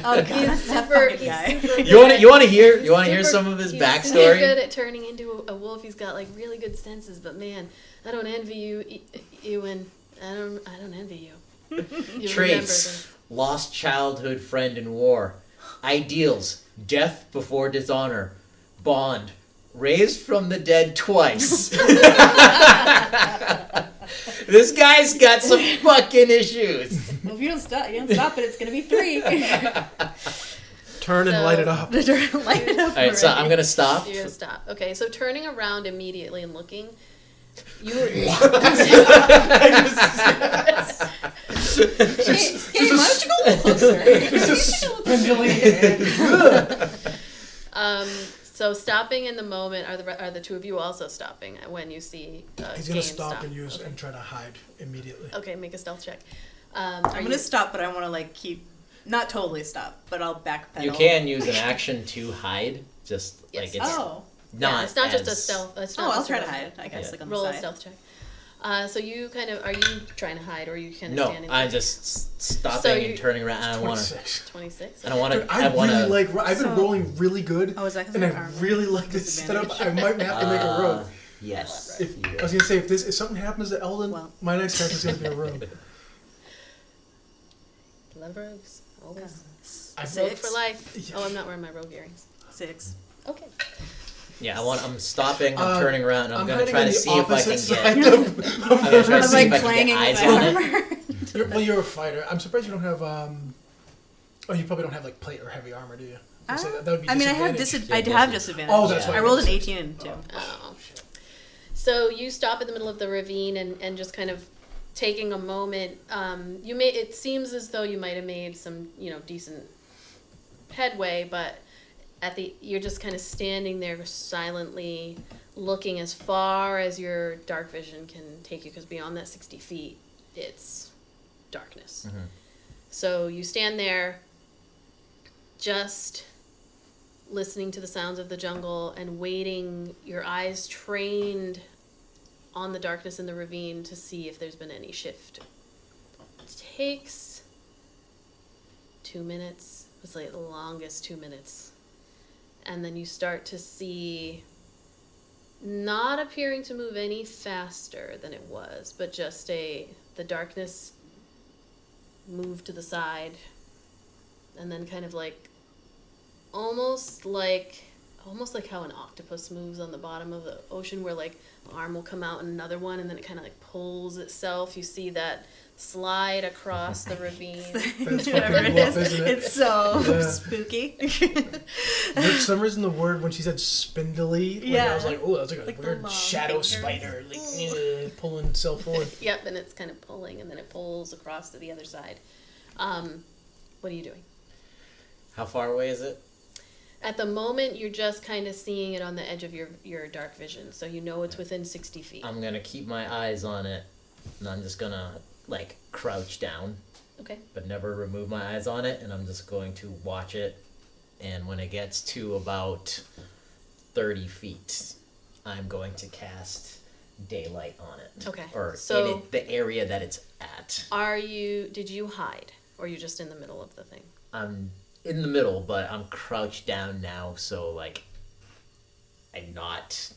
god, He's that super. fucking He's guy. super. You want to hear? You want to hear super- some of his he's Super backstory? good at turning into a wolf. He's got like really good senses. But man, I don't envy you, Ieuan. I don't envy you. You remember Traits: this. lost childhood friend in war. Ideals: death before dishonor. Bond: raised from the dead twice. This guy's got some fucking issues. Well, if you don't stop it, it's gonna be 3. Turn and So- light it up. Light it up. All right, so already. I'm gonna stop. You're gonna stop. Okay, so turning around immediately and looking, you were. Hey, why don't you go closer? So stopping in the moment, are the two of you also stopping when you see He's gonna Gane stop and use Okay. and try to hide immediately. Okay, make a stealth check. I'm gonna stop, but I want to like keep, not totally stop, but I'll backpedal. You can use an action to hide. Just Yes. like it's Oh. not. it's not just a as- stealth. It's Oh, not I'll just try a to hide. I guess Yeah. like on roll the a side. stealth check. So you kind of, are you trying to hide or are you kind of No, standing I'm there? just stopping So and turning around. I don't want to. 26. 26? I don't want Dude, to. I I want really to. like. I've been So- rolling really good, Oh, is that 'cause and of I armor? really like this setup. I might have to make a rogue. Yes. If, I was gonna say if something happens to Eldon, Well. my next character's gonna be a rogue. Love rogues. Always. I Rogue for life. Yeah. Oh, I'm not wearing my rogue earrings. 6. Okay. Yeah, I'm stopping. I'm turning around. And I'm gonna hiding try on to the see if I opposite can side get. of I'm gonna try to I'm see like if I can clanging get eyes with on it. armor. Well, you're a fighter. I'm surprised you don't have. Oh, you probably don't have like plate or heavy armor, do you? That would be I mean, I have disadvantage. I have disadvantage. Oh, that's Yeah. why. I rolled an 18 too. Oh. So you stop in the middle of the ravine and just kind of taking a moment. It seems as though you might have made some decent headway, but you're just kind of standing there silently, looking as far as your dark vision can take you, because beyond that 60 feet, it's darkness. Mhm. So you stand there, just listening to the sounds of the jungle and waiting, your eyes trained on the darkness in the ravine to see if there's been any shift. It takes 2 minutes. It's like the longest 2 minutes. And then you start to see, not appearing to move any faster than it was, but just the darkness move to the side, and then kind of like almost like how an octopus moves on the bottom of the ocean, where like an arm will come out and another one, and then it kind of like pulls itself. You see that slide across the ravine. That's Whatever fucking it rough, is. isn't it? It's so Yeah. spooky. For some reason, the word when she said spindly, I was Yeah. like, oh, that's like a Like the weird long shadow fingers. spider, pulling itself forward. Yep, and it's kind of pulling, and then it pulls across to the other side. What are you doing? How far away is it? At the moment, you're just kind of seeing it on the edge of your dark vision, so you know it's within 60 feet. I'm gonna keep my eyes on it, and I'm just gonna like crouch down, Okay. but never remove my eyes on it, and I'm just going to watch it. And when it gets to about 30 feet, I'm going to cast daylight on it. Okay, Or so- in the area that it's at. Did you hide, or you're just in the middle of the thing? I'm in the middle, but I'm crouched down now, so like I'm not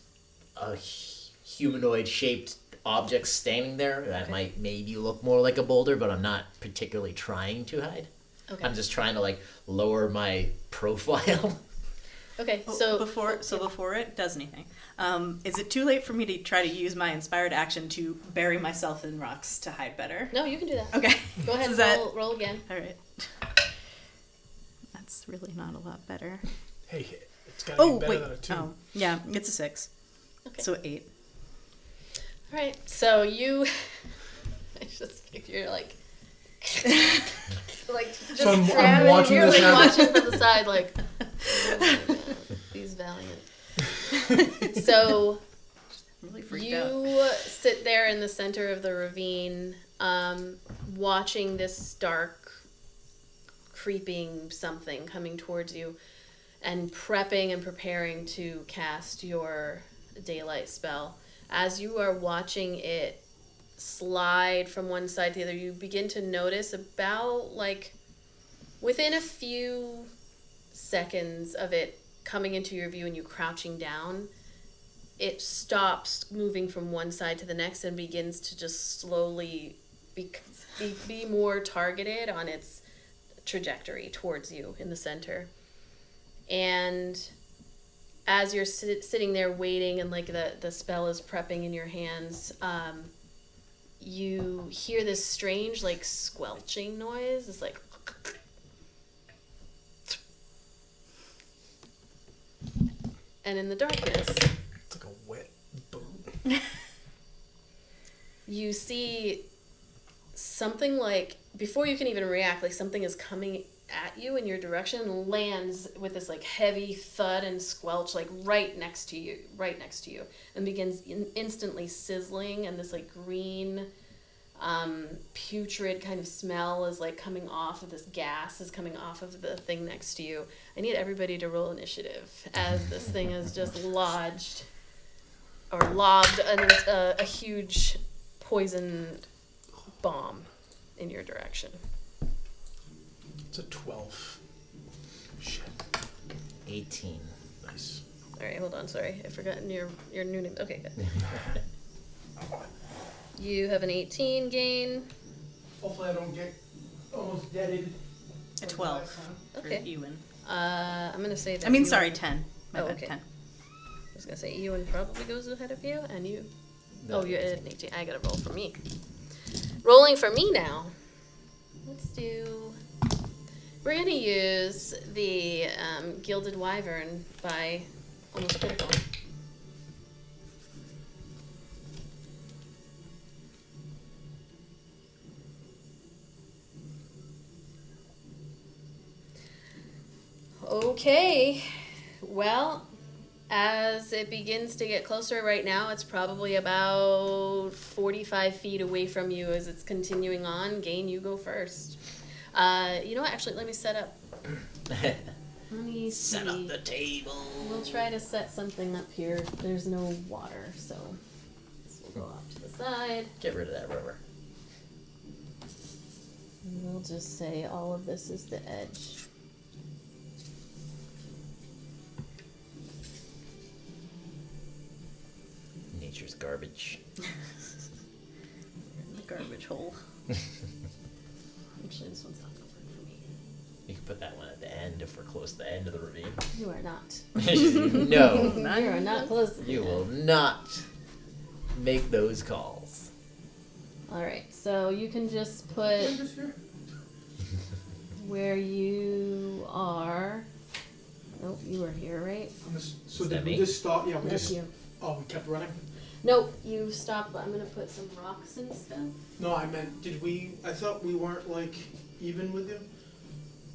a humanoid shaped object standing there. That Okay. might maybe look more like a boulder, but I'm not particularly trying to hide. Okay. I'm just trying to like lower my profile. Okay, Oh, so before it does anything, is it too late for me to try to use my inspired action to bury myself in rocks to hide better? no, you can do that. Okay. Go ahead, Is that roll again. all right? That's really not a lot better. Hey, it's gotta Oh be better wait. than a 2. Oh yeah, it's a 6. Okay. So 8. All right, so you. I just you're like. Just So I'm grabbing- watching you're this like happen. watching from the side, like. Oh my God, these Valiant. So I'm really freaked you out. sit there in the center of the ravine, watching this dark, creeping something coming towards you, and prepping and preparing to cast your daylight spell. As you are watching it slide from one side to the other, you begin to notice about like within a few seconds of it coming into your view and you crouching down, it stops moving from one side to the next and begins to just slowly be more targeted on its trajectory towards you in the center. And as you're sitting there waiting and like the spell is prepping in your hands, you hear this strange like squelching noise. It's like and in the darkness It's like a wet boot. you see something like, before you can even react, like something is coming at you in your direction and lands with this like heavy thud and squelch like right next to you, and begins instantly sizzling, and this like green putrid kind of smell is like coming off of this gas is coming off of the thing next to you. I need everybody to roll initiative as this thing is just lobbed a huge poison bomb in your direction. It's a 12. Shit. 18. Nice. All right, hold on. Sorry, I've forgotten your new name. Okay, good. You have an 18, Gane. Hopefully I don't get almost deaded. A 12 Okay. for Ieuan. I'm gonna say that. I mean, Ieuan- sorry, 10. My Oh, bad, okay. 10. I was gonna say Ieuan probably goes ahead of you, and you. No, Oh, you're at an 18. I gotta roll for me. Rolling for me now. Let's do. We're gonna use the Gilded Wyvern by almost critical. Okay. Well, as it begins to get closer right now, it's probably about 45 feet away from you as it's continuing on. Gane, you go first. You know what? Actually, let me set up. Let me see. Set up the table. We'll try to set something up here. There's no water, so this will go off to the side. Get rid of that river. And we'll just say all of this is the edge. Nature's garbage. In the garbage hole. Actually, this one's not gonna work for me. You can put that one at the end if we're close to the end of the ravine. You are not. No, You are not close to the you end. will not make those calls. Alright, so you can just put where you are. Nope, you were here, right? So Is did that we me? just stop? Yeah, we That's just. you. Oh, we kept running? Nope, you stopped, but I'm gonna put some rocks and stuff. No, I meant, did we. I thought we weren't, like, even with you?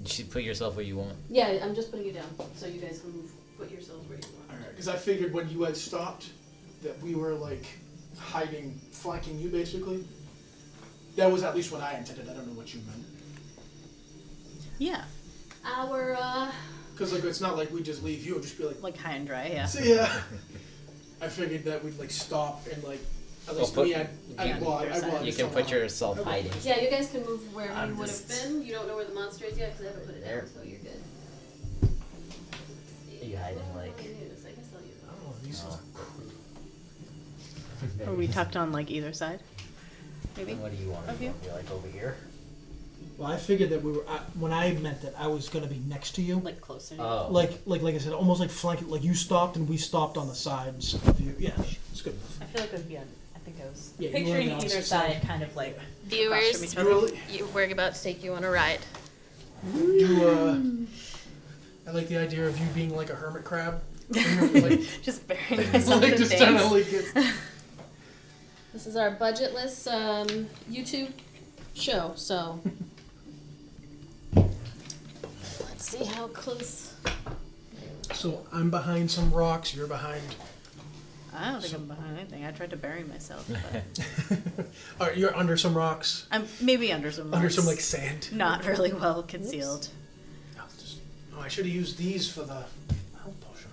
You should put yourself where you want. Yeah, I'm just putting you down so you guys can put yourselves where you want. Alright, because I figured when you had stopped that we were, like, hiding, flanking you, basically. That was at least what I intended. I don't know what you meant. Yeah, Our, Because, like, it's not like we just leave you and just be like, like high and dry, yeah. see ya. I figured that we'd, like, stop and, like, at least put- me, I'd You can put yourself hiding. yeah, you guys can move wherever I'm you would have just- been. You don't know where the monster is yet because I haven't put it There. down, so you're good. Are you hiding, like- I guess I'll use that. Oh, these Oh. are Are we tucked on like either side? Maybe? What do you want? Of You you? want to be like over here? Well, I figured that we were. When I meant that I was going to be next to you, Like closer to Oh. like I said, almost like flanking. Like you stopped and we stopped on the sides of you. Yeah, it's good enough. I feel like it would be on, I think I was Yeah, you were on picturing the either opposite side side. kind of like across from Viewers, each You other. really, we're about to take you on a ride. I like the idea of you being like a hermit crab. like, Just burying myself in just trying to things. like get. This is our budgetless YouTube show, so let's see how close. So I'm behind some rocks. You're behind. I don't think I'm behind anything. I tried to bury myself. But All right, you're under some rocks. I'm maybe under some Under rocks. some like sand. Not really well concealed. Oh, I should have used these for the health potion.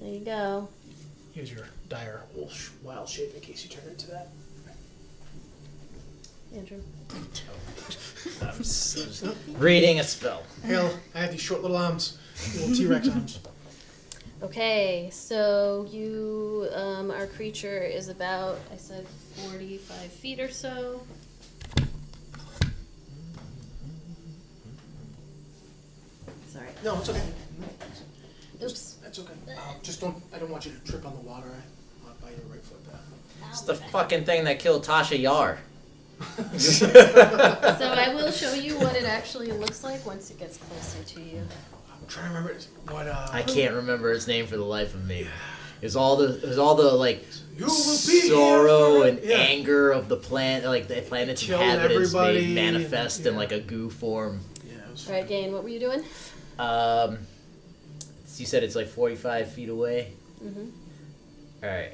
There you go. Here's your dire wild shape in case you turn into that. Andrew. I'm reading a spell. Hell, I have these short little arms, little T-Rex arms. Okay, so you, our creature is about, I said 45 feet or so. Sorry. No, it's okay. Oops. That's okay. Just don't. I don't want you to trip on the water. I'll buy your right foot there. It's the fucking thing that killed Tasha Yar. So I will show you what it actually looks like once it gets closer to you. I'm trying to remember what. I can't remember its name for the life of me. It was all the like You will be sorrow here and for it. Yeah. anger of the planet, like the planet's Killed inhabitants everybody, made manifest in yeah. like a goo form. Yeah, it was. Alright, Gane, what were you doing? You said it's like 45 feet away. Mm-hmm. All right,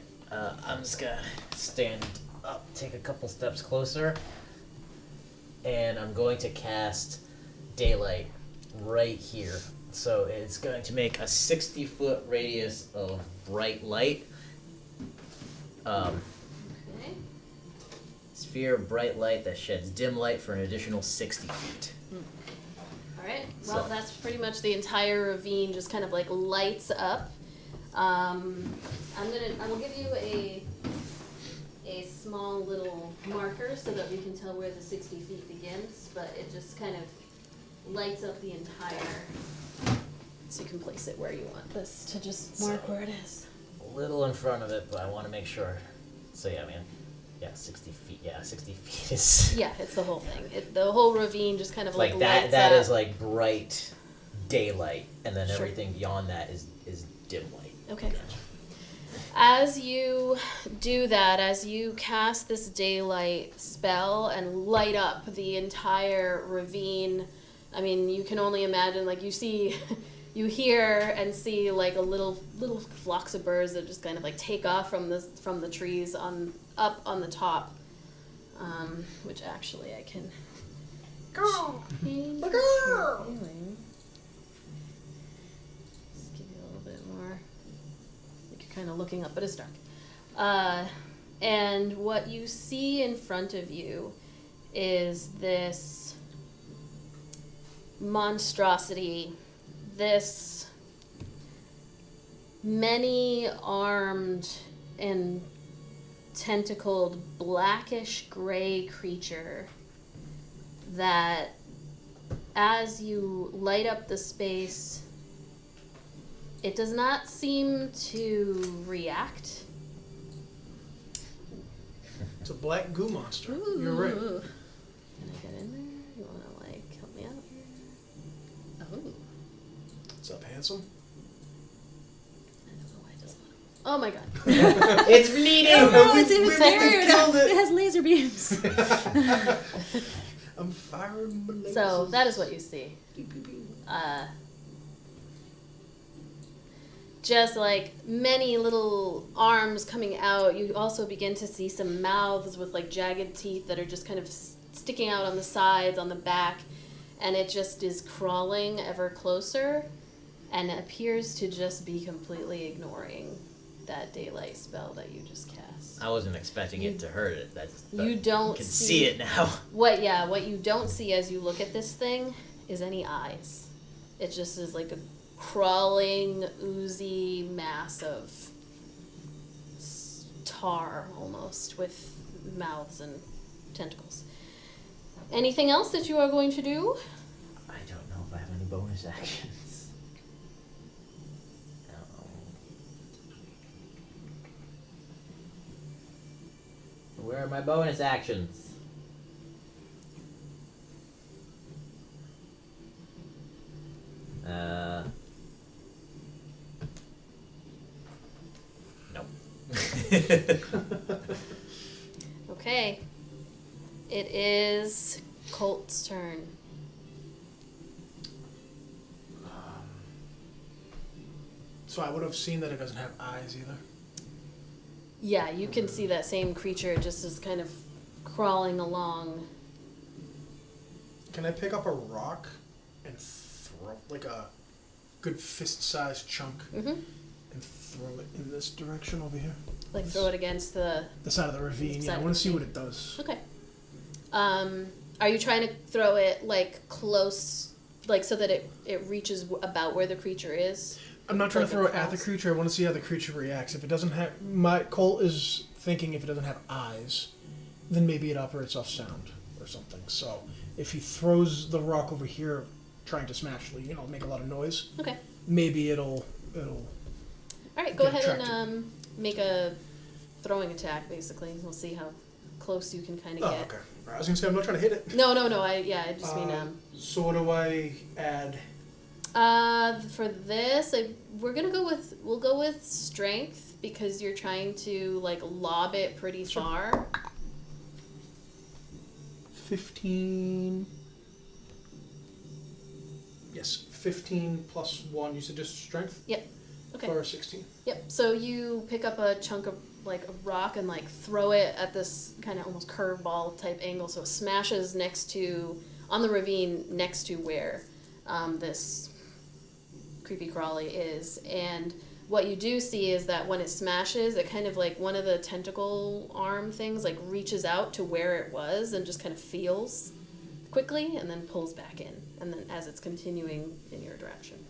I'm just gonna stand up, take a couple steps closer, and I'm going to cast daylight right here. So it's going to make a 60-foot radius of bright light. Okay. Sphere of bright light that sheds dim light for an additional 60 feet. All right. Well, So- that's pretty much the entire ravine just kind of like lights up. I will give you a small little marker so that we can tell where the 60 feet begins, but it just kind of lights up the entire. So you can place it where you want this to just mark where it is. A little in front of it, but I want to make sure. So yeah, man. Yeah, 60 feet. Yeah, 60 feet is... Yeah, it's the whole thing. The whole ravine just kind of like that. lights That up. is like bright daylight, and then Sure. everything beyond that is dim light. Okay. As you do that, as you cast this daylight spell and light up the entire ravine, I mean, you can only imagine, like, you see, you hear and see, like, little flocks of birds that just kind of, like, take off from the trees up on the top, which actually I can... Girl! Girl! Just give you a little bit more... kind of looking up, but it's dark. And what you see in front of you is this monstrosity, this many-armed and tentacled blackish gray creature that, as you light up the space, it does not seem to react. It's a black goo monster. You're right. Can I get in there? You wanna help me out here? Oh. What's up, handsome? I don't know why it doesn't wanna. Oh my god. It's bleeding! Oh, it's we fired! killed it. It has laser beams. I'm firing my lasers. So that is what you see. Just like many little arms coming out, you also begin to see some mouths with like jagged teeth that are just kind of sticking out on the sides, on the back, and it just is crawling ever closer and it appears to just be completely ignoring that daylight spell that you just cast. I wasn't expecting it to hurt it. That's, You don't can see- see it now. What you don't see as you look at this thing is any eyes. It just is like a crawling, oozy mass of tar almost with mouths and tentacles. Anything else that you are going to do? I don't know if I have any bonus actions. Where are my bonus actions? Nope. Okay. It is Colt's turn. So I would have seen that it doesn't have eyes either. Yeah, you can see that same creature just as kind of crawling along. Can I pick up a rock and throw, like a good fist-sized chunk, Mm-hmm. and throw it in this direction over here? Like throw it against the... The side of the ravine. Side Yeah, I of want the to see what ravine. it does. Okay. Are you trying to throw it like close, like so that it reaches about where the creature is? I'm not trying Like to throw it at the across? creature. I want to see how the creature reacts. If it doesn't have... My Colt is thinking if it doesn't have eyes, then maybe it operates off sound or something. So if he throws the rock over here trying to smash, make a lot of noise, Okay. maybe it'll All right, go Get ahead attracted. and make a throwing attack. Basically, we'll see how close you can kind of Oh, get. okay. I was gonna say I'm not trying to hit it. No. I just mean So what do I add? for this, we'll go with strength because you're trying to like lob it pretty Sure. far. 15. Yes, 15 plus 1. You said just strength? Yep. Okay. For 16. Yep. So you pick up a chunk of like a rock and like throw it at this kind of almost curveball type angle, so it smashes on the ravine next to where this creepy crawly is. And what you do see is that when it smashes, it kind of like one of the tentacle arm things like reaches out to where it was and just kind of feels quickly and then pulls back in. And then as it's continuing in your direction.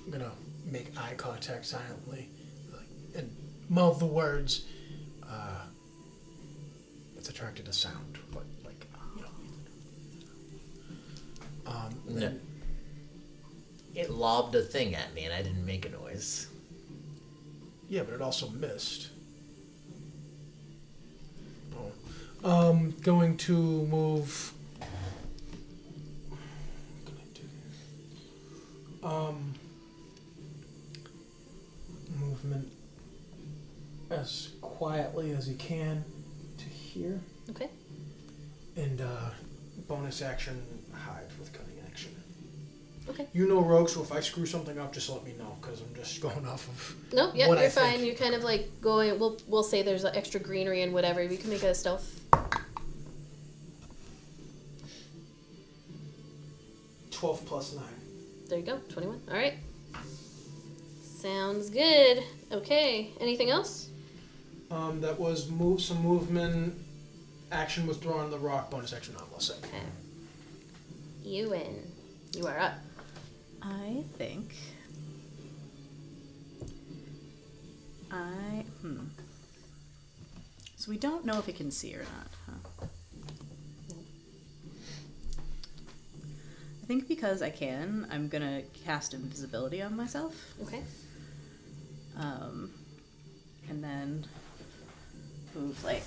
I'm gonna make eye contact silently, and mouth the words. It's attracted to sound, but like No. It lobbed a thing at me and I didn't make a noise. Yeah, but it also missed. Going to move. What can I do? Movement as quietly as you can to here, Okay. and bonus action hide with cunning action. Okay. You know, Rogue, so if I screw something up, just let me know, because I'm just going off of. Nope, yep, what you're I think. fine. You're kind of like going, we'll say there's extra greenery and whatever. We can make a stealth. 12 plus 9. There you go, 21. All right. Sounds good. Okay, anything else? That was some movement. Action was thrown on the rock. Bonus action on, we'll say. Okay. Ieuan, you are up. I think So we don't know if it can see or not, huh? I think because I can, I'm gonna cast invisibility on myself. Okay. And then move like,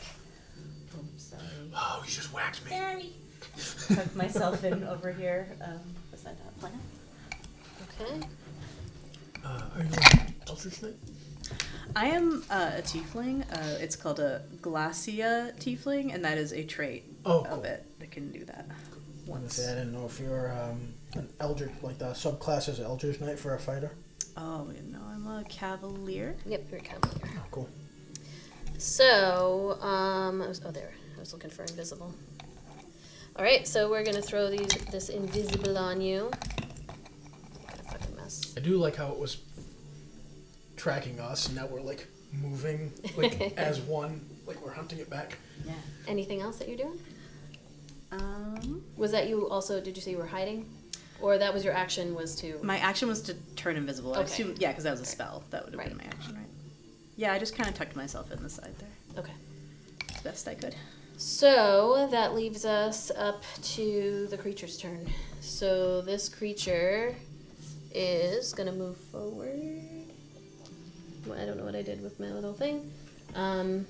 oh, sorry. Oh, you just whacked me. Sorry. Tuck myself in over here, beside that plant. Okay. Are you an Eldritch Knight? I am a tiefling. It's called a Glacia tiefling, and that is a trait Oh, cool. of it that can do that. I didn't know if you're an Eldritch, like the subclass is Eldritch Knight for a fighter. Oh, no, I'm a cavalier. Yep, you're a cavalier. Oh, cool. So, I was looking for invisible. All right, so we're gonna throw this invisible on you. What a fucking mess. I do like how it was tracking us, and now we're like moving like as one, like we're hunting it back. Yeah. Anything else that you're doing? Was that you also? Did you say you were hiding, or that was your action? Was to? My action was to turn invisible. I Okay. assume, yeah, because that was a spell. That would have been Right. my action, right? Yeah, I just kind of tucked myself in the side there Okay. as best I could. So that leaves us up to the creature's turn. So this creature is gonna move forward. Well, I don't know what I did with my little thing. Oh,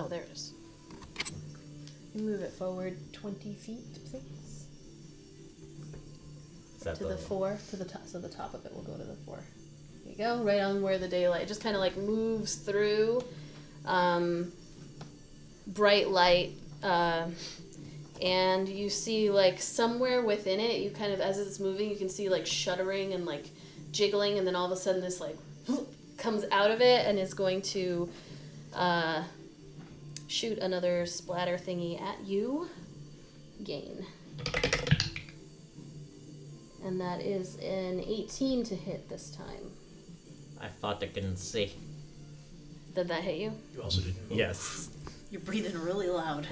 there it is. Move it forward 20 feet, please. Is that To the 4, to the top. So the top of it will go to the 4. There you go, right on where the daylight just kind of like moves through. Bright light, and you see like somewhere within it, you kind of, as it's moving, you can see like shuddering and like jiggling, and then all of a sudden this like comes out of it and is going to shoot another splatter thingy at you, Gane. And that is an 18 to hit this time. I thought I couldn't see. Did that hit you? You also didn't move. Yes. You're breathing really loud.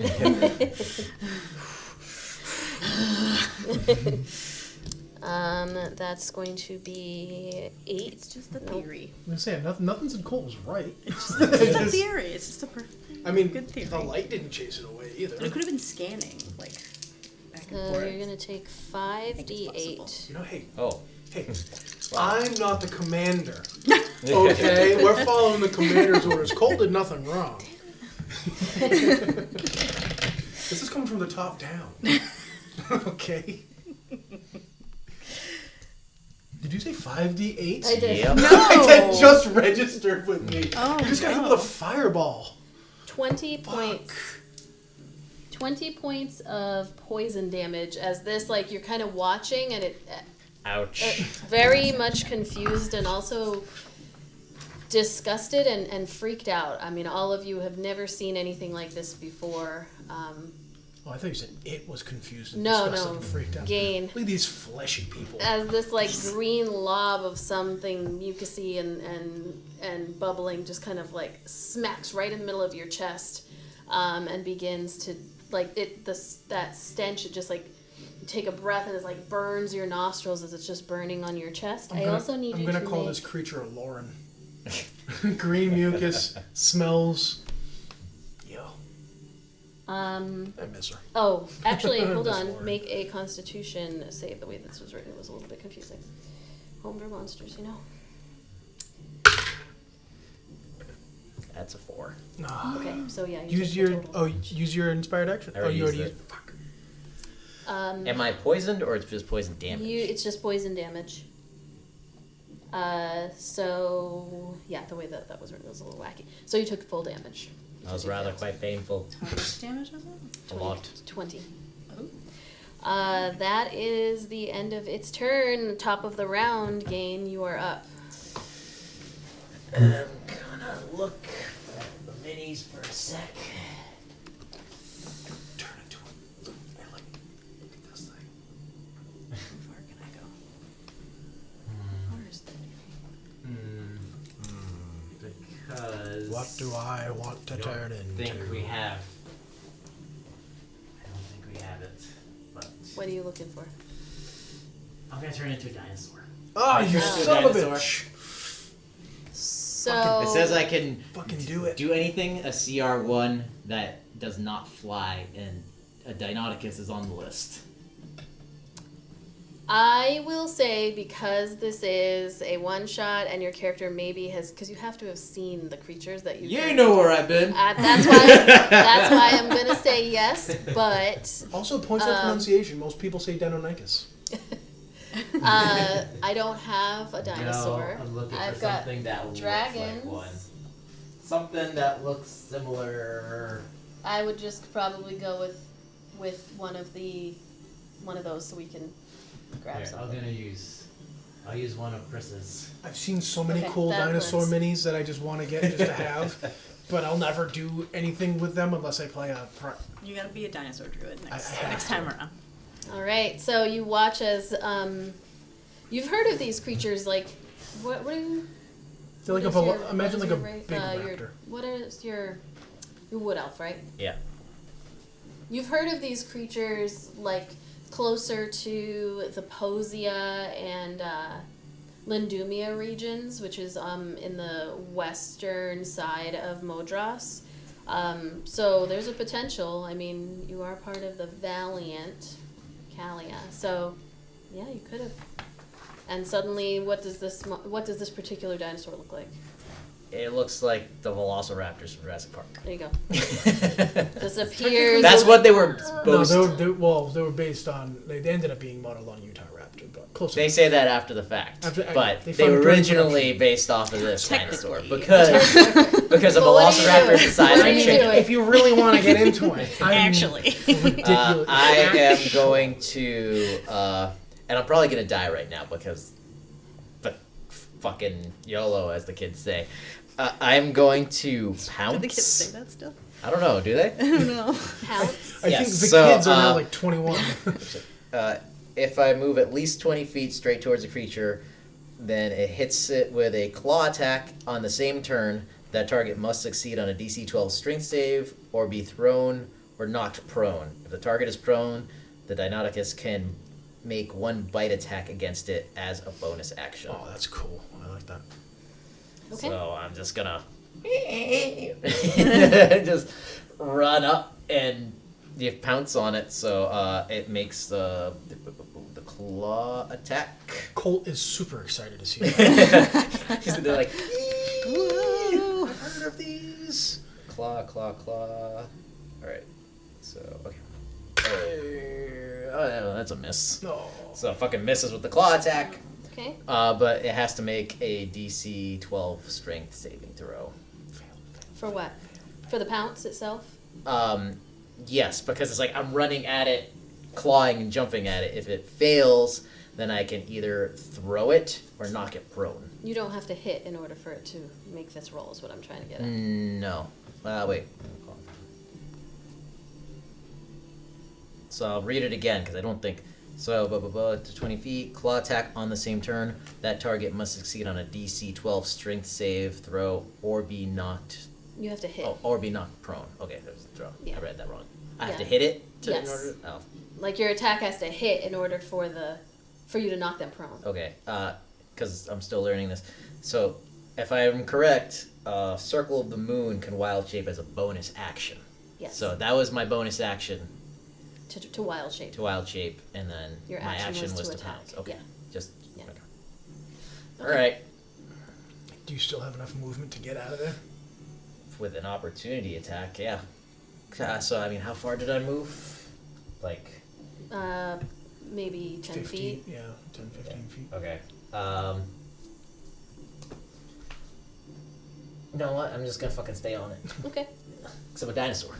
That's going to be 8. It's just the theory. I'm gonna say nothing's in Colt was right. It's just a theory. It's just a perfect. I mean, Good theory. the light didn't chase it away either. But it could have been scanning, like, back and So forth. you're going to take I think it's 5d8. You know, hey, Oh. I'm not the commander. Okay, we're following the commander's orders. Colt did nothing wrong. This is coming from the top down. Okay. Did you say 5d8? I did. Yep. That just registered with me. Oh, You just got hit no. with a fireball. 20 Fuck. points. 20 points of poison damage as this, like, you're kind of watching and it Ouch. very much confused and also disgusted and freaked out. I mean, all of you have never seen anything like this before. Oh, I thought you said it was confused and No, disgusted no. and freaked out. Gane. Look at these fleshy people. As this like green lob of something mucusy and bubbling just kind of like smacks right in the middle of your chest, and begins to like that stench. It just like you take a breath and it like burns your nostrils as it's just burning on your chest. I'm gonna call this creature a Lauren. Green mucus smells. Yo, I miss her. Oh, actually, hold This on. Lauren. Make a Constitution save. The way this was written was a little bit confusing. Homebrew monsters, you know. That's a 4. Okay, so yeah. You Use take your the total. use your inspired action. I already you already used used. it. Fuck. Am I poisoned or it's just poison damage? It's just poison damage. So yeah, the way that was written was a little wacky. So you took full damage. That was rather quite painful. How much damage was it? A lot. 20. Oh. That is the end of its turn. Top of the round, Gane, you are up. I'm gonna look at the minis for a sec. Turn into a. I like. Look at this thing. How far can I go? How far is that? Because What do I want to turn into? think we have. I don't think we have it, but What are you looking for? I'm gonna turn into a dinosaur. Oh, you Oh. son of a Dinosaur. bitch! So It says I can Fucking do it. do anything a CR1 that does not fly, and a Deinonychus is on the list. I will say, because this is a one shot and your character maybe has, because you have to have seen the creatures that you. You know where I've been. That's why I'm gonna say yes, but Also, points out pronunciation. Most people say Deinonychus. I don't have a dinosaur. No, I'm looking I've for got something that dragons. looks like one. Something that looks similar. I would just probably go with one of those so we can grab Here, something. I'll use one of Chris's. I've seen so many Okay, cool that dinosaur works. minis that I just want to get just to have, but I'll never do anything with them unless I play a. You gotta be a dinosaur druid next, I have next to. time around. All right, so you watch as you've heard of these creatures like what are you? They're like what a is vel- your- imagine what like is a your big ra- raptor. What is your wood elf, right? Yeah. You've heard of these creatures like closer to the Posia and Lindumia regions, which is in the western side of Modras. So there's a potential. I mean, you are part of the Valiant, Calia. So yeah, you could have. And suddenly, what does this particular dinosaur look like? It looks like the Velociraptors from Jurassic Park. There you go. Disappears. That's what they were No, supposed. they were based on. They ended up being modeled on Utah Raptor, but close. They enough. say that after the fact, they but they found were it during originally production. based off of this Technically. dinosaur because a But what are you Velociraptor doing? is the size What of are a you chicken. doing? If you really want to get into it, I'm Actually. ridiculous. I am going to, and I'm probably gonna die right now because, but fucking YOLO, as the kids say. I'm going to pounce. Do the kids say that still? I don't know. Do they? No. Pounce. I Yes, think the so, kids are now like 21. If I move at least 20 feet straight towards a creature, then it hits it with a claw attack on the same turn. That target must succeed on a DC 12 strength save or be thrown or knocked prone. If the target is prone, the Deinonychus can make one bite attack against it as a bonus action. Oh, that's cool. I like that. Okay. So I'm just gonna just run up and you pounce on it. So it makes the claw attack. Colt is super excited to see that. They're like Whoa. I've heard of these. claw. All right. So okay. Oh, that's a miss. No. So it fucking misses with the claw attack. Okay. But it has to make a DC 12 strength saving throw. For what? For the pounce itself? Yes, because it's like I'm running at it, clawing and jumping at it. If it fails, then I can either throw it or knock it prone. You don't have to hit in order for it to make this roll, is what I'm trying to get at. No. Wait. So I'll read it again because I don't think. So, to 20 feet, claw attack on the same turn. That target must succeed on a DC 12 strength save throw or be knocked. You have to hit. Oh, or be knocked prone. Okay, there's the throw. Yeah. I read that wrong. I have Yeah. to hit it to, Yes. in order. Oh, Like your attack has to hit in order for you to knock them prone. okay. Because I'm still learning this. So, if I'm correct, Circle of the Moon can wild shape as a bonus action. Yes. So that was my bonus action To wild shape. to wild shape, and then Your my action action was was to to pounce. attack. Okay. Yeah. Just. Yeah. Okay. Okay. All right. Do you still have enough movement to get out of there? With an opportunity attack, yeah. So I mean, how far did I move? Like. Maybe 10 15, feet. Yeah, 10, 15 feet. Okay. You know what? I'm just gonna fucking stay on it. Okay. Cause I'm a dinosaur.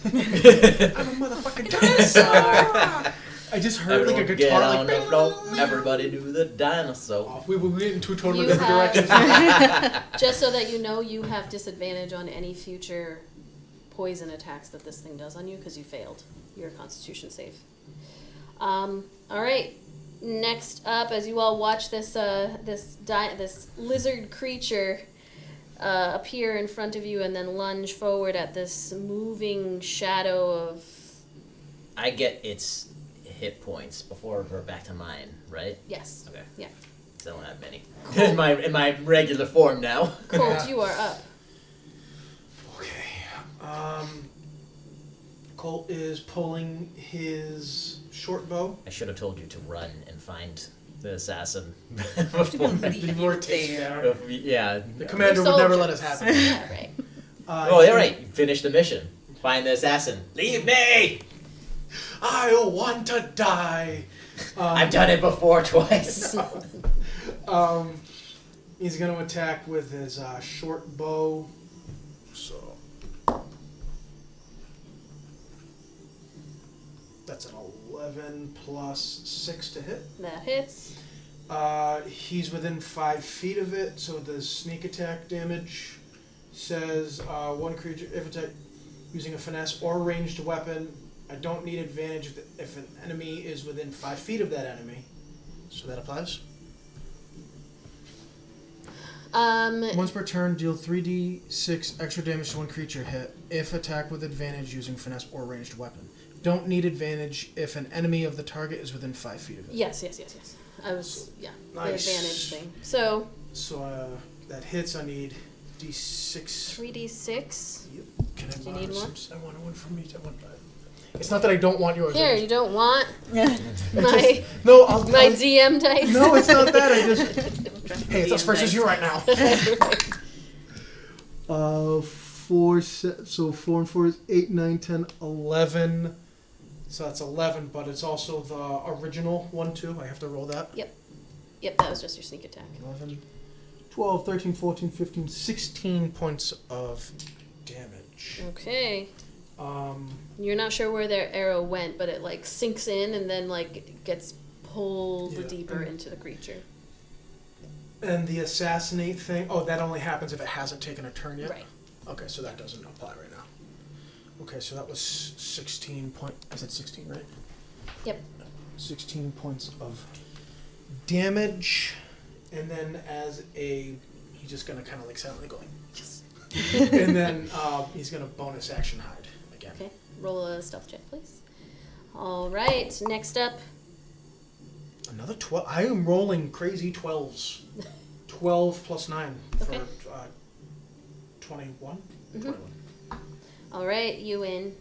I'm a motherfucking dinosaur! I just heard Everyone like a get guitar on like... the floor. Everybody do the dinosaur. We went in two totally You different directions. have, just so that you know, you have disadvantage on any future poison attacks that this thing does on you because you failed your Constitution save. All right. Next up, as you all watch this lizard creature appear in front of you and then lunge forward at this moving shadow of. I get its hit points before we're back to mine, right? Yes. Okay. Yeah. 'Cause I don't have many. in my regular form now. Colt, Yeah. you are up. Okay. Colt is pulling his short bow. I should have told you to run and find the assassin before it takes you down. Yeah. The commander would never let us happen. Yeah, right. Oh, yeah, right. You finished the mission. Find the assassin. Leave me! I want to die. I've done it before twice. He's going to attack with his short bow. So that's an 11 plus 6 to hit. That hits. He's within 5 feet of it, so the sneak attack damage says one creature, if attack using a finesse or ranged weapon, I don't need advantage if an enemy is within 5 feet of that enemy. So that applies? Once per turn, deal 3d6 extra damage to one creature hit if attacked with advantage using finesse or ranged weapon. Don't need advantage if an enemy of the target is within 5 feet of it. Yes. I was, the Nice. advantage thing. So, So that hits, I need d6. 3d6. Can I Do you need borrow more? some? I want one from each. It's not that I don't want yours. Here, you don't want Yeah. my No, I'll my DM dice? No, it's not that. I just. Hey, it's us versus you right now. 4, so 4 and 4 is 8, 9, 10, 11. So that's 11, but it's also the original one too. I have to roll that. Yep, that was just your sneak attack. 11, 12, 13, 14, 15, 16 points of damage. Okay. You're not sure where their arrow went, but it like sinks in and then like gets pulled Yeah. deeper into the creature. And the assassinate thing, that only happens if it hasn't taken a turn yet? Right. Okay, so that doesn't apply right now. Okay, so that was 16 I said 16, right? Yep. 16 points of damage. And then he's just gonna kind of like silently going, yes. And then he's gonna bonus action hide again. Okay. Roll a stealth check, please. All right. Next up. Another 12. I am rolling crazy 12s. 12 plus 9 Okay. for 21. Mhm. 21. All right, Ieuan.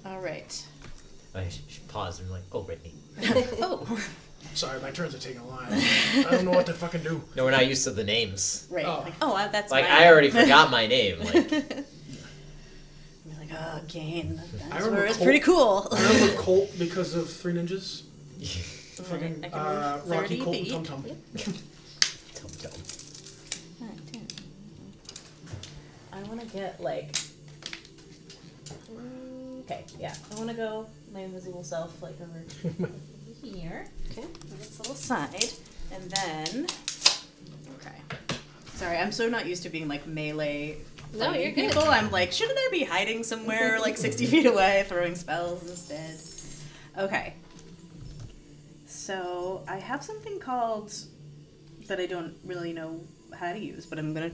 All right. I should pause and be like, oh, Brittany. Oh, Sorry, my turns are taking a while. I don't know what to fucking do. No, we're not used to the names. right. Oh. Like, that's Like, mine. I already forgot my name. Like, You're like, oh, Gane. I That's remember where it's Colt. pretty cool. I remember Colt because of Three Ninjas. I Fucking can move 30 Rocky, Colt, and feet. Tum Tum. Tum Tum. Alright, 10. I want to get like. Okay, yeah. I want to go my invisible self like over here. Okay. On this little side, and then. Okay. Sorry, I'm so not used to being like melee No, fighting you're good. people. I'm like, shouldn't I be hiding somewhere like 60 feet away, throwing spells instead? Okay. So I have something called that I don't really know how to use, but I'm gonna.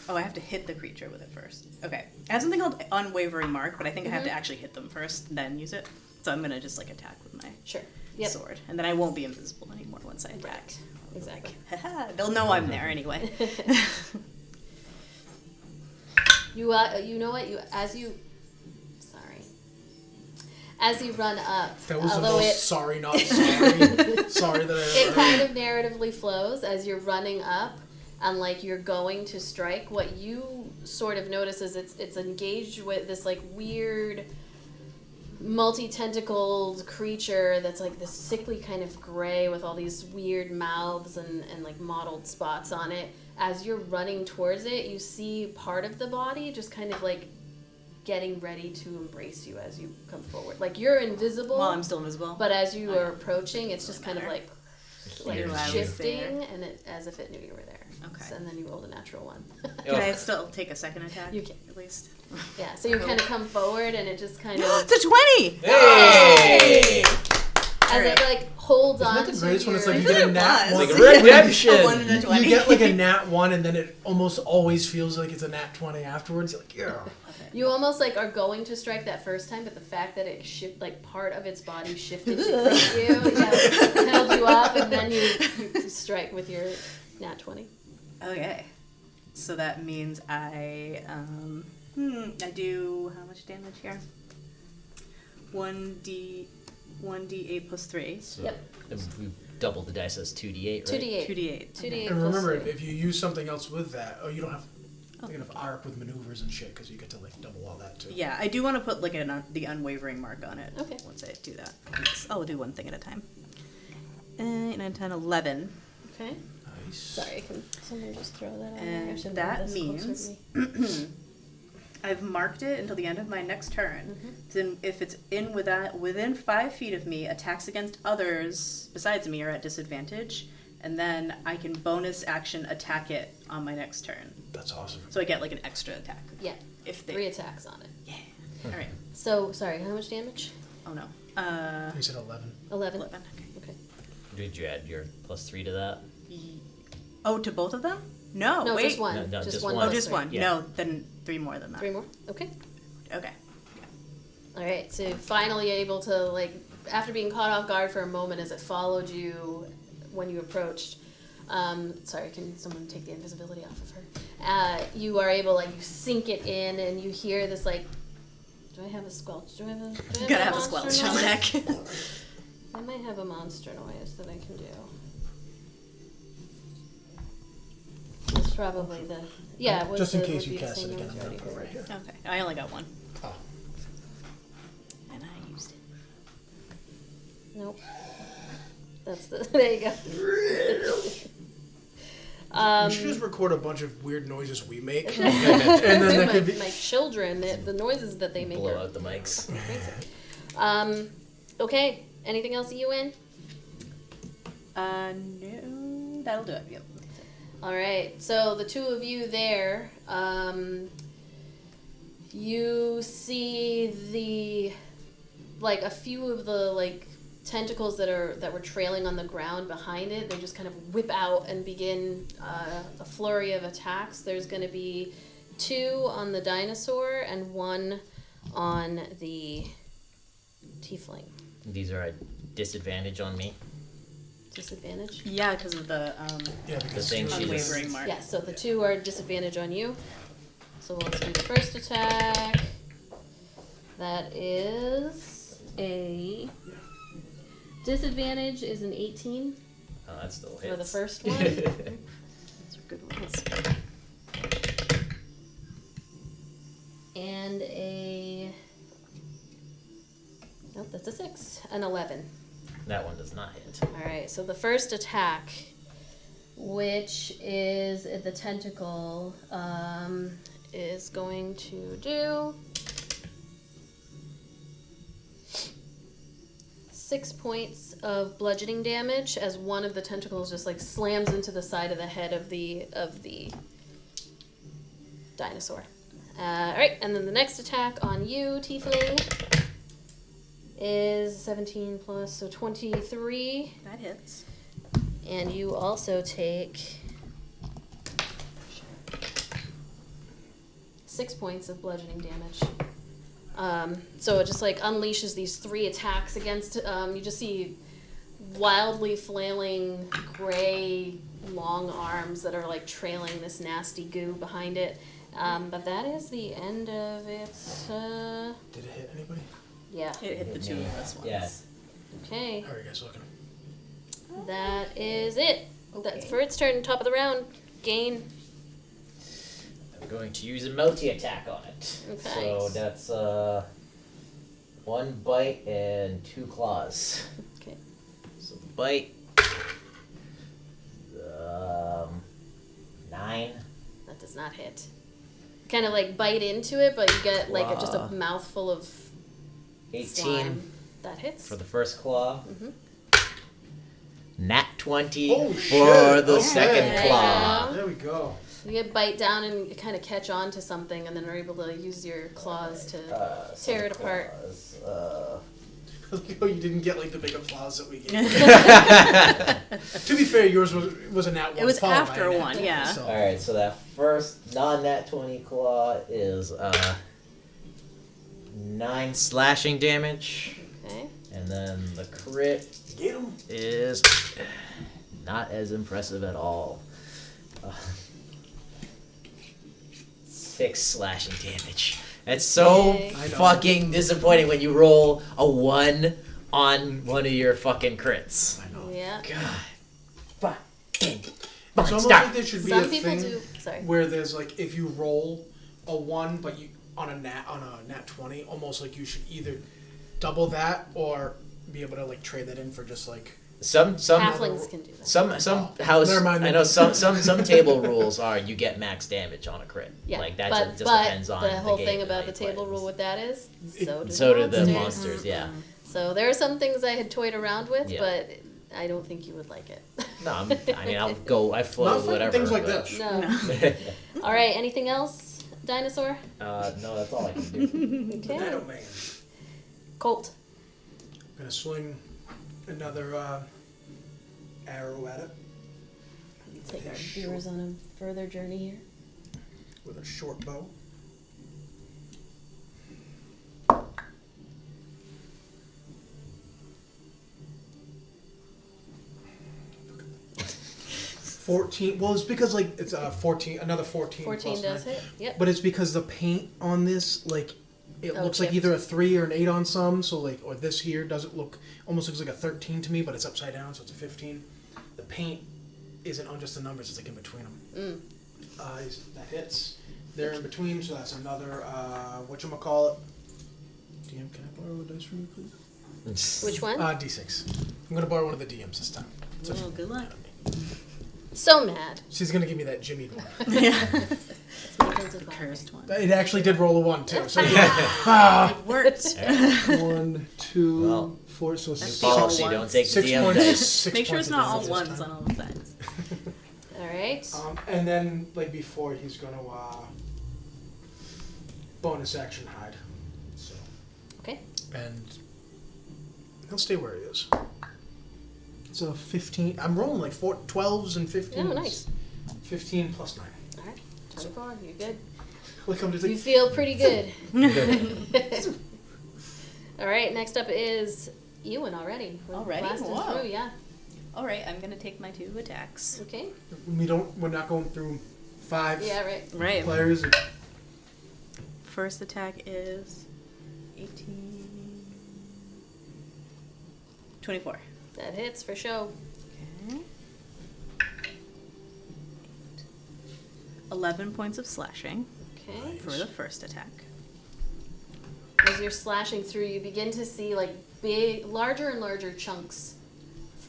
Oh, I have to hit the creature with it first. Okay. I have something called Unwavering Mark, but I think I have to actually hit them first, then use it. So I'm gonna just like attack with my Sure. Yep. sword, and then I won't be invisible anymore once I attack. Right. Exactly. Haha, they'll know I'm there anyway. You know what? As you run up, That was the although most sorry, not sorry. Sorry that I it kind of narratively flows as you're running up, and like you're going to strike. What you sort of notice is it's engaged with this like weird, multi-tentacled creature that's like this sickly kind of gray with all these weird mouths and like mottled spots on it. As you're running towards it, you see part of the body just kind of like getting ready to embrace you as you come forward. Like you're invisible. Well, I'm still invisible. But as you are approaching, it's just kind of like Knew I was shifting, and it as if it knew you were there. Okay. So, and then you rolled a natural one. Can I still take a second attack? You can. At least. Yeah. So you kind of come forward, and it just kind of It's a 20! Hey! as it like holds Isn't on that the to greatest one? It's like your- you get a nat Plus. one. Like redemption. A 1 and a 20. You get like a nat 1, and then it almost always feels like it's a nat 20 afterwards. You're like, yeah. You almost like are going to strike that first time, but the fact that it like part of its body shifted to greet you, held you up, and then you strike with your nat 20. Okay. So that means I do how much damage here? 1d8 plus 3. So Yep. if we double the dice as 2d8, right? 2d8. 2d8. 2d8. And remember, plus if you use something else with that, you don't have enough arc with maneuvers and shit, because you get to like double all that too. Yeah, I do want to put like the unwavering mark on it. Okay. Once I do that. I'll do one thing at a time. 8, 9, 10, 11. Okay. Nice. Sorry, can someone just throw that on there? I And should that have this closer to means me. I've marked it until the end of my next turn. Mm-hmm. Then, if it's within 5 feet of me, attacks against others besides me are at disadvantage, and then I can bonus action attack it on my next turn. That's awesome. So I get like an extra attack. Yeah, If they. 3 attacks on it. Yeah. All right. So, sorry, how much damage? Oh no. You said 11. 11. 11. Okay. Okay. Did you add your +3 to that? Oh, to both of them? No. No, wait. just one. No, just just one. one. Oh, plus just 3. one. Yeah. No, then 3 more than that. 3 more? Okay. Okay. All right, so finally able to, like, after being caught off guard for a moment as it followed you when you approached, sorry, can someone take the invisibility off of her? You are able, like, you sink it in, and you hear this, like, do I have a squelch? Do I have Gotta have a monster squelch on noise? deck. I might have a monster noise that I can do. It's probably the, yeah, it was Just in the- case would you be the cast it same again, noise I'm gonna already put it heard. right here. Okay. I only got one. Oh. And I used it. Nope. That's the, there you go. We should just record a bunch of weird noises we make. And then that my, could be. my children, the noises that they make Blow are out the mics. crazy. Okay. Anything else, Ieuan? No. That'll do it. Yep. All right. So the two of you there, you see the, like, a few of the, like, tentacles that were trailing on the ground behind it. They just kind of whip out and begin a flurry of attacks. There's going to be 2 on the dinosaur and 1 on the tiefling. These are at disadvantage on me. Disadvantage? Yeah, because of the Yeah, because same you're- sheet. unwavering mark. Yeah, so the 2 are disadvantage on you. So let's do the first attack. That is a disadvantage is an 18 Oh, that still for hits. the first one. Those are good rolls. And a nope, that's a 6. An 11. That one does not hit. Alright, so the first attack, which is the tentacle, is going to do 6 points of bludgeoning damage as one of the tentacles just like slams into the side of the head of the dinosaur. Alright, and then the next attack on you, Tiefling, is 17 plus, so 23. That hits. And you also take 6 points of bludgeoning damage. So it just like unleashes these 3 attacks against. You just see wildly flailing gray long arms that are like trailing this nasty goo behind it. But that is the end of its. Did it hit anybody? Yeah. It hit the 2 of us once. Yeah. Okay. How are you guys looking? That is it. That's for its turn. Top of the round. Gane. I'm going to use a multi-attack on it. Okay. So that's 1 bite and 2 claws. Okay. So bite. 9. That does not hit. Kind of like bite into it, but you get like just a Wow. mouthful of 18 slime. That hits. for the first claw. Mhm. Nat 20 Oh, for shit. the Okay. second There you claw. go. There we go. You get bite down and kind of catch on to something, and then are able to use your claws to tear it apart. Oh, you didn't get like the big applause that we gave. To be fair, yours was a nat 1. It was followed by after a nat 1, 20, yeah. So. Alright, so that first non-nat 20 claw is 9 slashing damage. Okay. And then the crit Get him. is not as impressive at all. 6 slashing damage. That's so Yay. I know. fucking disappointing when you roll a 1 on one of your fucking crits. I know. Yeah. God. Fucking. It's almost Stop. like there should be Some a people thing do. Sorry. where there's like if you roll a 1, but you on a nat 20, almost like you should either double that or be able to like trade that in for just like. Some Halflings can do that. some house. Never mind I then. know some table rules are you get max damage on a crit. Yeah. Like that but just depends on the whole game thing and about how the you table play. rule with that is So do the monsters. monsters. Yeah. So there are some things I had toyed around with, Yeah. but I don't think you would like it. No, I mean I flow Not with for whatever. things like but- this. No. All right. Anything else, dinosaur? No, that's all I can do. Okay. Nano Man. Colt. I'm gonna swing another arrow at it Take our viewers on a further journey here. with a short bow. $14. Well, it's because like it's 14. Another 14. 14 plus does 9. hit. Yep. But it's because the paint on this, like, it Oh, looks like chipped. either a 3 or an 8 on some. So like, or this here doesn't look almost looks like a 13 to me, but it's upside down, so it's a 15. The paint isn't on just the numbers; it's like in between them. That hits. They're in between, so that's another whatchamacallit. DM, can I borrow a dice from you, please? Which one? D6. I'm gonna borrow one of the DMs this time. So Oh, good luck. So mad. she's gonna give me that Jimmy one. It's my turn to buy. Cursed one. It actually did roll a 1 too. So yeah. Worked. 1, 2, Well, 4. So That's six, the all Policy, ones. don't take the 6 DM points. dice. 6 Make sure points it's of not all damage this ones time. on all sides. All right. And then, like before, he's gonna bonus action hide. So, Okay. and he'll stay where he is. It's a 15. I'm rolling like 12s and 15s. Oh, nice. 15 plus 9. All right. 24. You're good. Like I'm just You like, feel pretty good. All right. Next up is Ieuan already. We're Already? blasting Wow. through. Yeah. All right, I'm gonna take my 2 attacks. Okay. we're not going through 5 Yeah. Right. Right. players. First attack is 18. 24. That hits for show. Okay. 11 points of slashing Okay. for the first attack. As you're slashing through, you begin to see like larger and larger chunks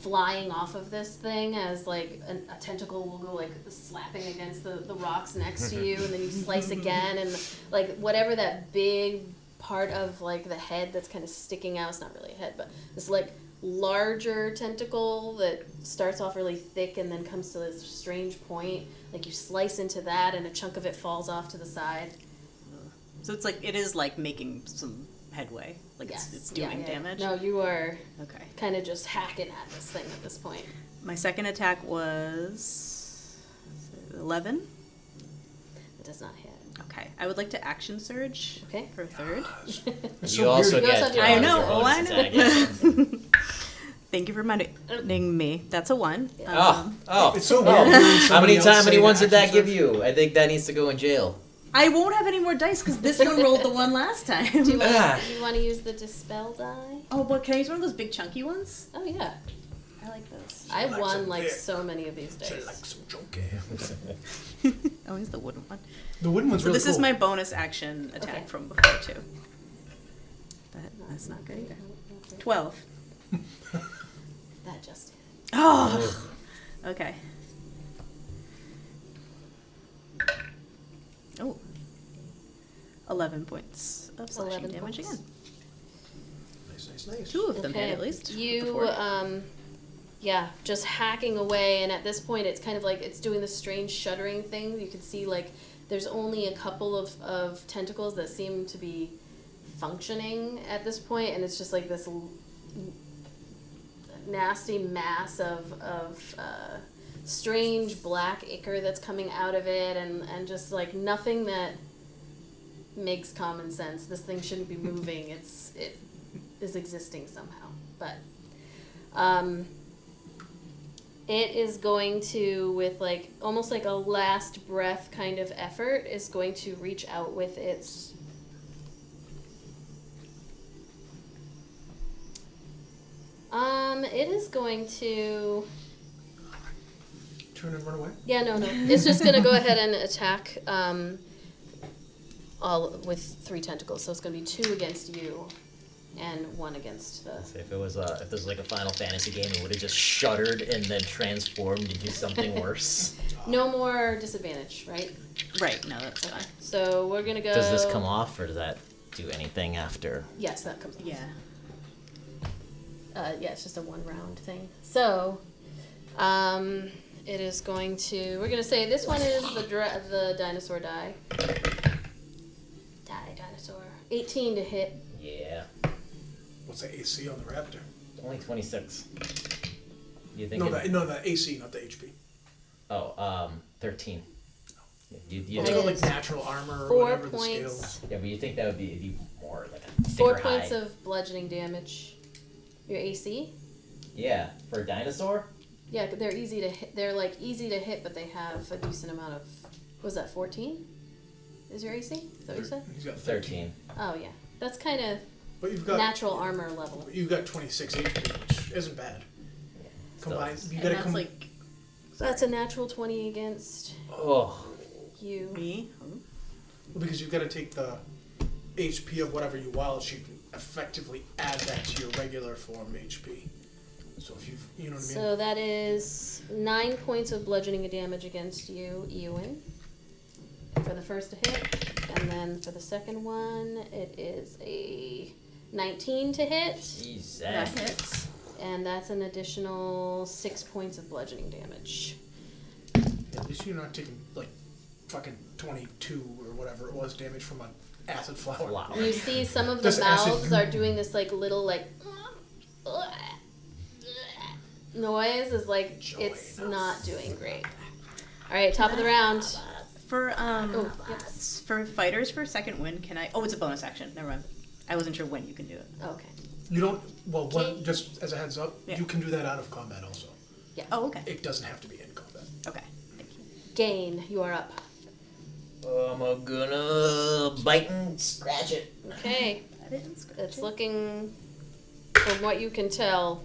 flying off of this thing as like a tentacle will go like slapping against the rocks next to you, and then you slice again, and like whatever that big part of like the head that's kind of sticking out, it's not really a head, but this like larger tentacle that starts off really thick and then comes to this strange point, like you slice into that and a chunk of it falls off to the side. So it's like, it is like making some headway. Like it's doing damage. No, you are Okay. kind of just hacking at this thing at this point. My second attack was 11. It does not hit. Okay. I would like to action surge Okay. for a third. It's You so also weird. You also get. have to- I your know. bonus Oh, I attack, know. yeah. Thank you for reminding me. That's a 1. Oh. It's so weird. hearing How many somebody else how many say ones did that action give surge. you? I think that needs to go in jail. I won't have any more dice because this one rolled the 1 last time. Do you Ah. want to use the dispel die? Oh, but can I use one of those big chunky ones? Oh yeah. I like those. I like won some like dick. so many of these She days. likes some junkie. I'll use the wooden one. The wooden one's So really this cool. is my bonus action attack Okay. from before too. That's not good either. 12. That just hit. Oh. Okay. Oh. 11 points of slashing 11 damage points. again. Nice. 2 of them hit Okay. at least. You before. just hacking away, and at this point it's kind of like it's doing this strange shuddering thing. You can see like there's only a couple of tentacles that seem to be functioning at this point, and it's just like this nasty mass of strange black ichor that's coming out of it, and just like nothing that makes common sense. This thing shouldn't be moving. It is existing somehow, but it is going to, with like almost like a last breath kind of effort, is going to reach out with its it is going to Turn and run away. yeah no it's just gonna go ahead and attack all with 3 tentacles, so it's gonna be 2 against you and 1 against the If it was if this was like a Final Fantasy game, it would have just shuddered and then transformed into something worse. no more disadvantage, right? Right, no, that's fine. So we're gonna go. Does this come off, or does that do anything after? Yes, that comes off. Yeah. Yeah, it's just a 1 round thing. So, it is going to. We're gonna say this one is the dinosaur die. Dinosaur. 18 to hit. Yeah, What's the AC on the raptor? only 26. You think? No, the AC, not the HP. 13. You I'll think, take like natural armor or 4 whatever the points. scale. yeah, but you think that would be more like a 4 thicker points high. of bludgeoning damage. Your AC. Yeah, for a dinosaur. Yeah, they're easy to hit. They're like easy to hit, but they have a decent amount of. Was that 14? Is your AC? Is that what you said? He's got 13. Oh yeah, that's kind of But you've got natural armor level. You've got 26 HP, which isn't bad. Combined, you And gotta that's come. like That's a natural 20 against Oh, you. me. Because you've got to take the HP of whatever you wild shape and effectively add that to your regular form HP. So if you know what I mean? So that is 9 points of bludgeoning damage against you, Ieuan, for the first hit. And then for the second one, it is a 19 to hit. Jesus. That hits. And that's an additional 6 points of bludgeoning damage. At least you're not taking like fucking 22 or whatever it was damage from an acid flower. Wow. You see some of the Just acid mouths are doing this like little like noise is like it's not doing great. All right, top of the round. For Oh, yep. for fighters for second win, can I? Oh, it's a bonus action. Never mind. I wasn't sure when you can do it. Okay. You don't. Well, Okay. just as a heads up, Yeah. you can do that out of combat also. Oh, okay. It doesn't have to be in combat. Okay. Thank you. Gane, you are up. I'm gonna bite and scratch it. Okay. I didn't scratch It's it. looking, from what you can tell,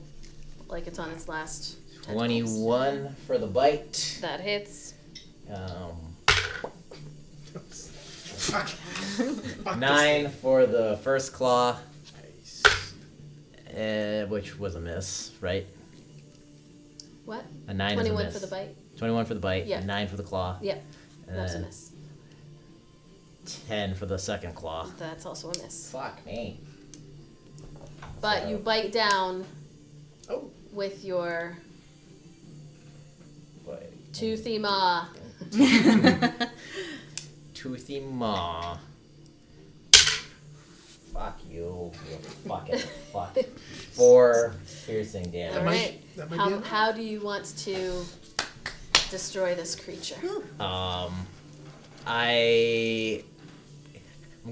like it's on its last tentacles. 21 for the bite. That hits. Fuck. Fuck 9 for the first claw, this thing. which was a miss, right? What? A 9 is a 21 miss. for the bite. 21 for the bite, Yeah. 9 for the claw, Yep. and That's a then miss. 10 for the second claw. That's also a miss. Fuck me. But you bite down Oh. with your Wait. toothy maw. Toothy maw. You fucking fuck. 4 piercing damage. All right. That might be it. How do you want to destroy this creature? I'm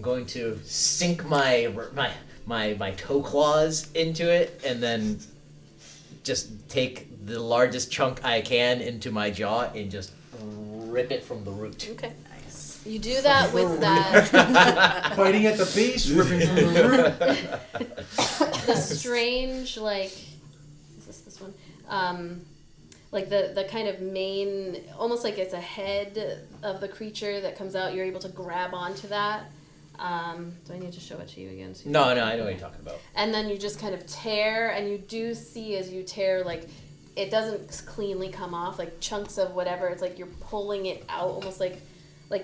going to sink my toe claws into it and then just take the largest chunk I can into my jaw and just rip it from the root. Okay. Nice. You do that with that Biting at the base, ripping from the root. the strange is this one? Like the kind of main, almost like it's a head of the creature that comes out. You're able to grab onto that. Do I need to show it to you again? So No, I know what you're talking about. And then you just kind of tear, and you do see as you tear, like, it doesn't cleanly come off, like chunks of whatever. It's like you're pulling it out, almost like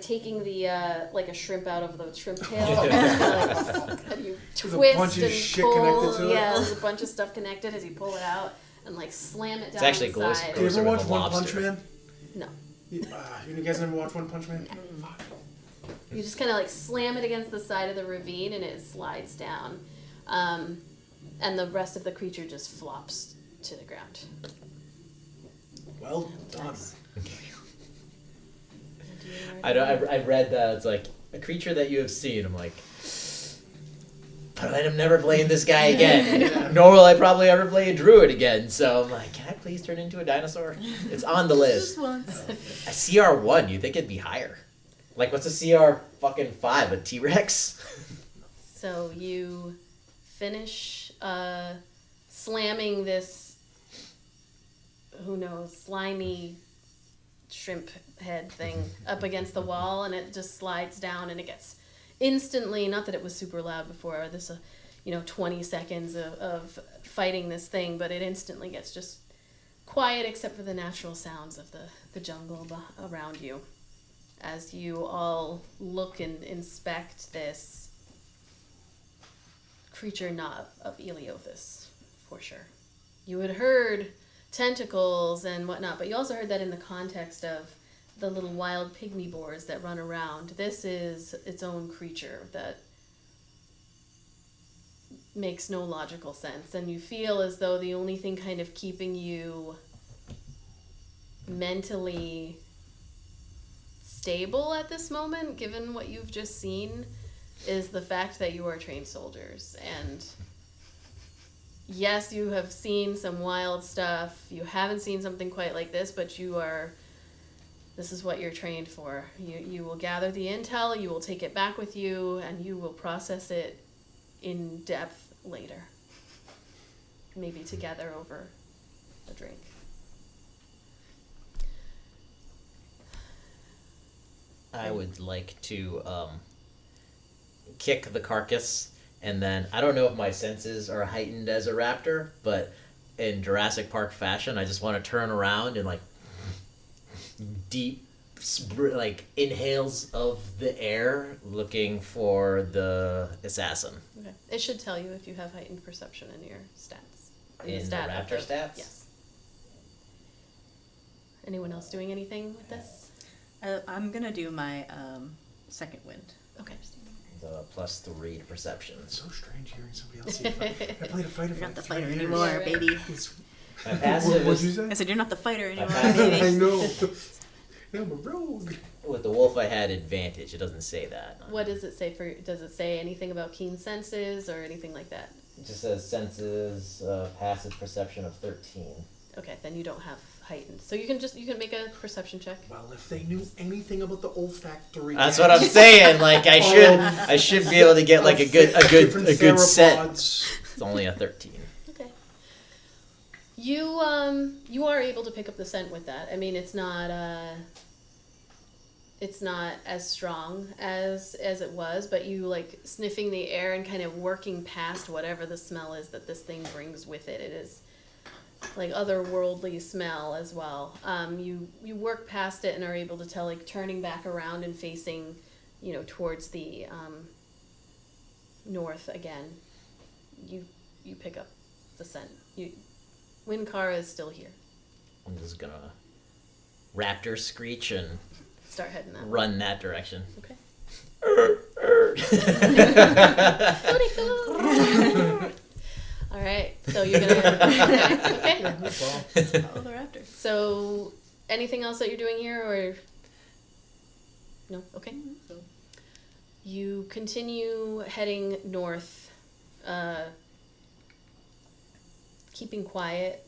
taking the like a shrimp out of the shrimp tail. And you There's a twist bunch of and shit pull. connected to it. Yeah, there's a bunch of stuff connected as you pull it out and like slam it down. It's actually the side. Do you ever Closer with watch a One Punch lobster. Man? No. You guys never watch One Punch Man? Fuck. You just kind of like slam it against the side of the ravine and it slides down. And the rest of the creature just flops to the ground. Well done. I read that it's like a creature that you have seen. I'm like, but I'm never playing this guy again. Nor will I probably ever play a druid again. So I'm like, can I please turn into a dinosaur? It's on the list. Just once. A CR1, you'd think it'd be higher. Like, what's a CR fucking 5? A T-Rex? So you finish slamming this, who knows, slimy shrimp head thing up against the wall, and it just slides down, and it gets instantly, not that it was super loud before, this 20 seconds of fighting this thing, but it instantly gets just quiet except for the natural sounds of the jungle around you. As you all look and inspect this creature not of Eleothis, for sure. You had heard tentacles and whatnot, but you also heard that in the context of the little wild pygmy boars that run around. This is its own creature that makes no logical sense, and you feel as though the only thing kind of keeping you mentally stable at this moment, given what you've just seen, is the fact that you are trained soldiers. And yes, you have seen some wild stuff. You haven't seen something quite like this, but this is what you're trained for. You will gather the intel, you will take it back with you, and you will process it in depth later. Maybe together over a drink. I would like to kick the carcass, and then I don't know if my senses are heightened as a raptor, but in Jurassic Park fashion, I just want to turn around and like deep inhales of the air looking for the assassin. Okay. It should tell you if you have heightened perception in your stats. In the raptor stats? Yes. Anyone else doing anything with this? I'm gonna do my second wind. Okay. The +3 to perception. It's so strange hearing somebody else say fight. I played a fighter for You're not the like 3 fighter years. anymore, Yeah, right. baby. My passive What'd you is, say? I said you're not the fighter anymore, passive baby. I know. I'm a rogue. with the wolf I had advantage. It doesn't say that. What does it say does it say anything about keen senses or anything like that? It just says senses, passive perception of 13. Okay, then you don't have heightened. So you can make a perception check. Well, if they knew anything about the olfactory. That's what I'm saying. Like I should be able to get like a good set. It's only a 13. Okay. You are able to pick up the scent with that. I mean, it's not as strong as it was, but you like sniffing the air and kind of working past whatever the smell is that this thing brings with it. It is like otherworldly smell as well. You work past it and are able to tell, like turning back around and facing, towards the north again. You pick up the scent. Wyncarawickloop is still here. I'm just gonna raptor screech and Start heading that way. run that direction. Okay. All right, so you're gonna. Okay. Well, Follow the raptor. So, anything else that you're doing here, or no? Okay. So, You continue heading north, keeping quiet.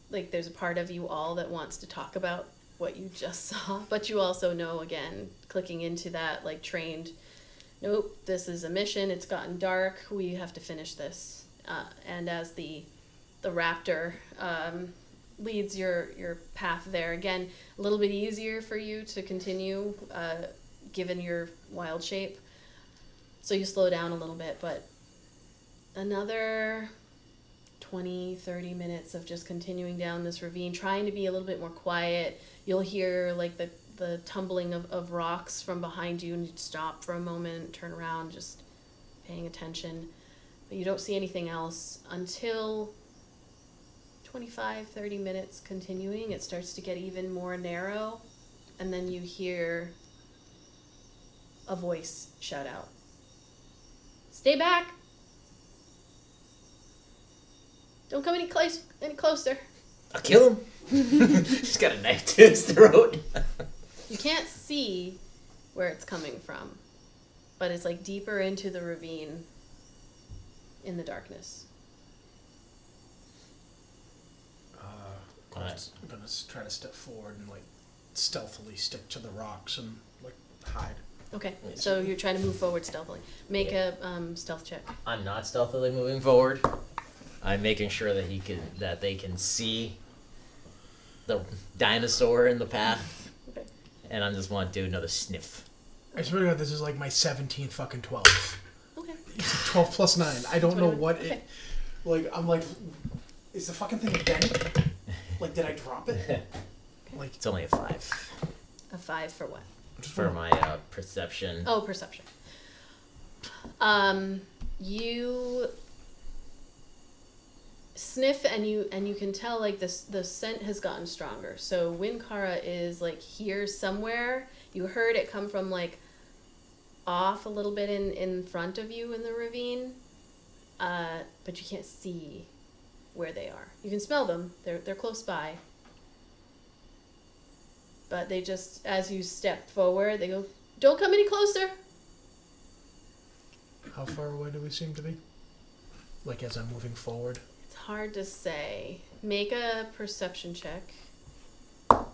Like there's a part of you all that wants to talk about what you just saw, but you also know, again, clicking into that like trained. Nope, this is a mission. It's gotten dark. We have to finish this. And as the raptor leads your path there, again, a little bit easier for you to continue, given your wild shape. So you slow down a little bit, but another 20, 30 minutes of just continuing down this ravine, trying to be a little bit more quiet. You'll hear like the tumbling of rocks from behind you, and you'd stop for a moment, turn around, just paying attention. But you don't see anything else until 25, 30 minutes continuing. It starts to get even more narrow, and then you hear a voice shout out. Stay back! Don't come any closer. I'll kill him. He's got a knife to his throat. You can't see where it's coming from, but it's like deeper into the ravine in the darkness. I'm gonna try to step forward and like stealthily stick to the rocks and like hide. Okay, so you're trying to move forward stealthily. Make a stealth check. I'm not stealthily moving forward. I'm making sure that they can see the dinosaur in the path, Okay. and I just want to do another sniff. I swear to God, this is like my 17th fucking 12. Okay. 12 plus 9. I don't know 21. what Okay. it. Like, I'm like, is the fucking thing bent? Like, did I drop it? Like, It's only a 5 A 5 for what? for my perception. Oh, perception. You sniff and you can tell like the scent has gotten stronger. So Wyncarawickloop is like here somewhere. You heard it come from like off a little bit in front of you in the ravine, but you can't see where they are. You can smell them. They're close by. But they just, as you step forward, they go, "Don't come any closer." how far away do we seem to be? Like, as I'm moving forward? It's hard to say. Make a perception check. Oh,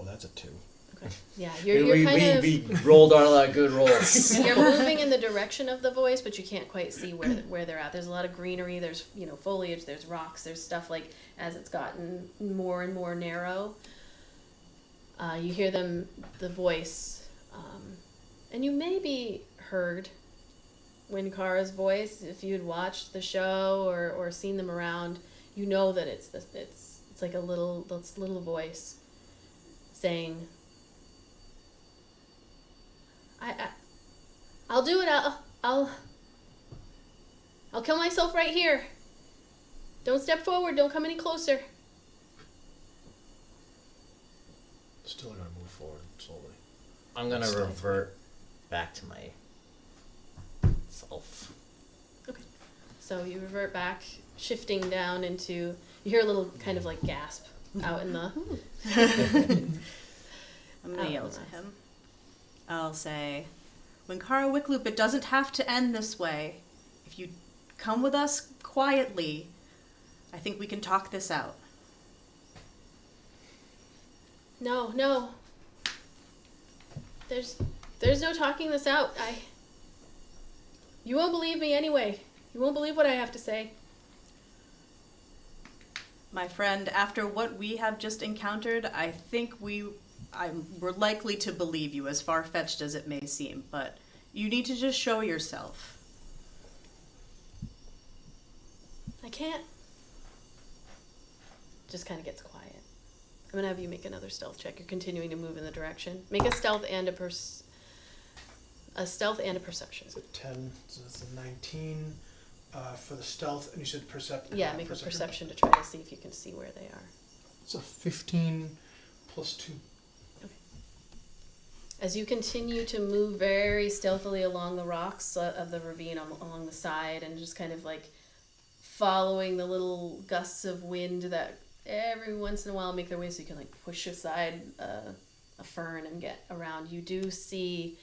that's a 2. Okay. Yeah, you're kind of we rolled all our good rolls. you're moving in the direction of the voice, but you can't quite see where they're at. There's a lot of greenery. There's foliage. There's rocks. There's stuff like as it's gotten more and more narrow. You hear the voice, and you maybe heard Wyncara's voice if you'd watched the show or seen them around. You know that it's like a little voice saying, I'll do it. I'll kill myself right here. Don't step forward. Don't come any closer. Still gonna move forward slowly. I'm gonna Stealth. revert back to my self. Okay. So you revert back, shifting down into. You hear a little kind of like gasp out in the. I'm gonna yell to him. I'll say, Wyncarawickloop, it doesn't have to end this way. If you come with us quietly, I think we can talk this out. No. There's no talking this out. You won't believe me anyway. You won't believe what I have to say. My friend, after what we have just encountered, I think we're likely to believe you, as far-fetched as it may seem, but you need to just show yourself. I can't. Just kind of gets quiet. I'm gonna have you make another stealth check. You're continuing to move in the direction. Make a stealth and a perception. Is it 10? So that's a 19 for the stealth, and you said perception. Yeah, make a perception to try to see if you can see where they are. It's a 15 plus 2. As you continue to move very stealthily along the rocks of the ravine along the side and just kind of like following the little gusts of wind that every once in a while make their way so you can like push aside a fern and get around, you do see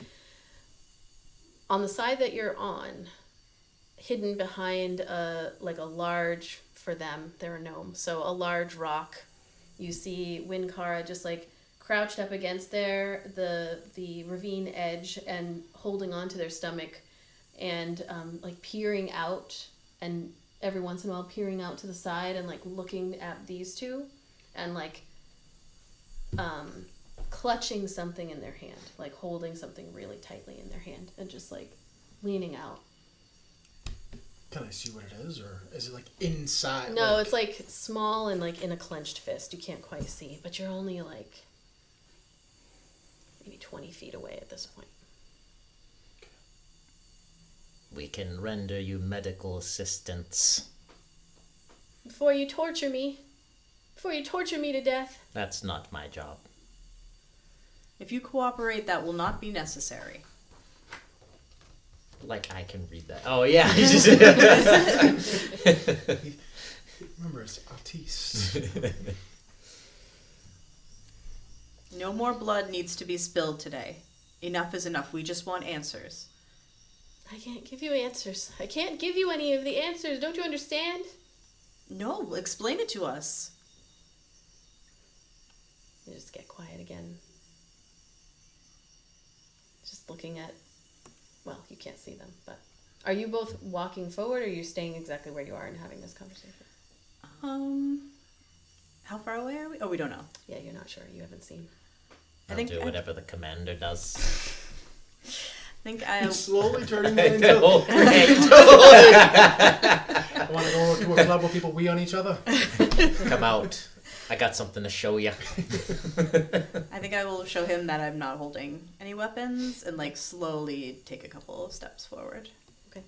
on the side that you're on, hidden behind a large, for them, they're a gnome, so a large rock, you see Wyncarawickloop just like crouched up against the ravine edge and holding onto their stomach and like peering out, and every once in a while peering out to the side and like looking at these two and like clutching something in their hand, like holding something really tightly in their hand and just like leaning out. Can I see what it is, or is it like inside? No, it's like small and like in a clenched fist. You can't quite see, but you're only like maybe 20 feet away at this point. We can render you medical assistance. Before you torture me to death. That's not my job. If you cooperate, that will not be necessary. Like, I can read that. Oh, yeah. Remember, it's autiste. No more blood needs to be spilled today. Enough is enough. We just want answers. I can't give you answers. I can't give you any of the answers. Don't you understand? No, explain it to us. You just get quiet again. Just looking at... Well, you can't see them, but... Are you both walking forward, or are you staying exactly where you are and having this conversation? How far away are we? Oh, we don't know. Yeah, you're not sure. You haven't seen. I'll do whatever the commander does. I think It's slowly turning that into... I want to go to a club where people wee on each other. Come out. I got something to show you. I think I will show him that I'm not holding any weapons and like slowly take a couple of steps forward. Okay.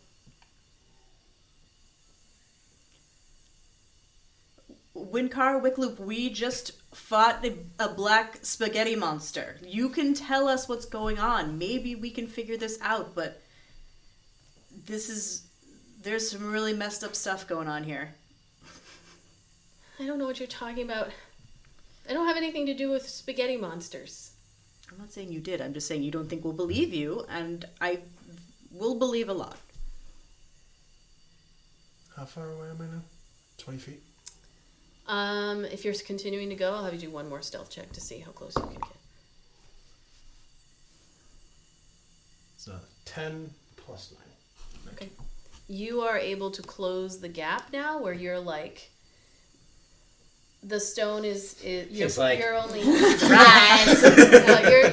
Wyncarawickloop, we just fought a black spaghetti monster. You can tell us what's going on. Maybe we can figure this out, but there's some really messed up stuff going on here. I don't know what you're talking about. I don't have anything to do with spaghetti monsters. I'm not saying you did. I'm just saying you don't think we'll believe you, and I will believe a lot. How far away am I now? 20 feet? If you're continuing to go, I'll have you do one more stealth check to see how close you can get. It's not 10 plus 9. Okay. You are able to close the gap now where you're like... The stone is you're only Rise!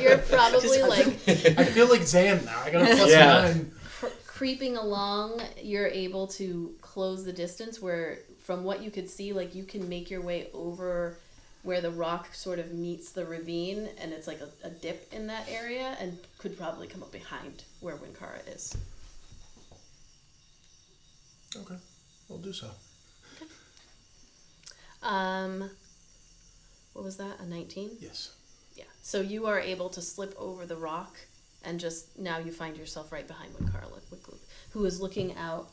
you're probably I feel like Zan now. I got a plus 9. Creeping along. You're able to close the distance where, from what you could see, like you can make your way over where the rock sort of meets the ravine, and it's like a dip in that area, and could probably come up behind where Wyncarawickloop is. Okay, we'll do so. What was that? A 19? Yes. Yeah. So you are able to slip over the rock, and just now you find yourself right behind Wyncarawickloop, who is looking out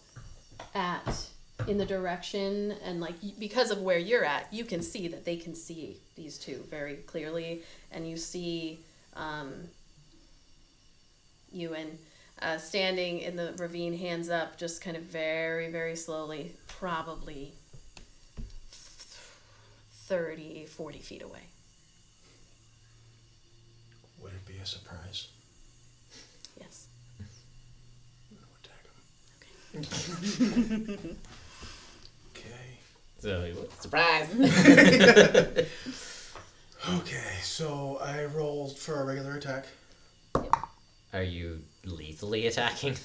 in the direction, and like because of where you're at, you can see that they can see these two very clearly, and you see Ieuan standing in the ravine, hands up, just kind of very, very slowly, probably 30, 40 feet away. Would it be a surprise? Yes. I'm gonna attack him. Okay. So, surprise! Okay, so I rolled for a regular attack. Are you lethally attacking?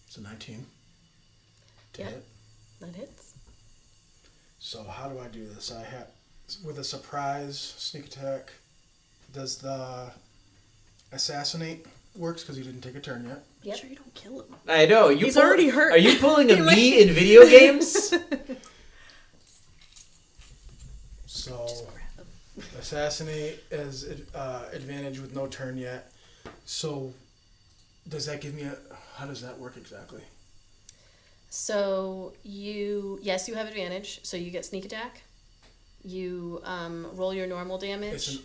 It's a 19. To Yeah. hit. That hits. So how do I do this? I have with a surprise sneak attack. Does the assassinate works because he didn't take a turn yet? Yep. Sure you don't kill him. I know. He's already hurt. Are you pulling a me in video games? So assassinate as advantage with no turn yet. So, does that give me a... How does that work exactly? So you have advantage. So you get sneak attack. You roll your normal damage.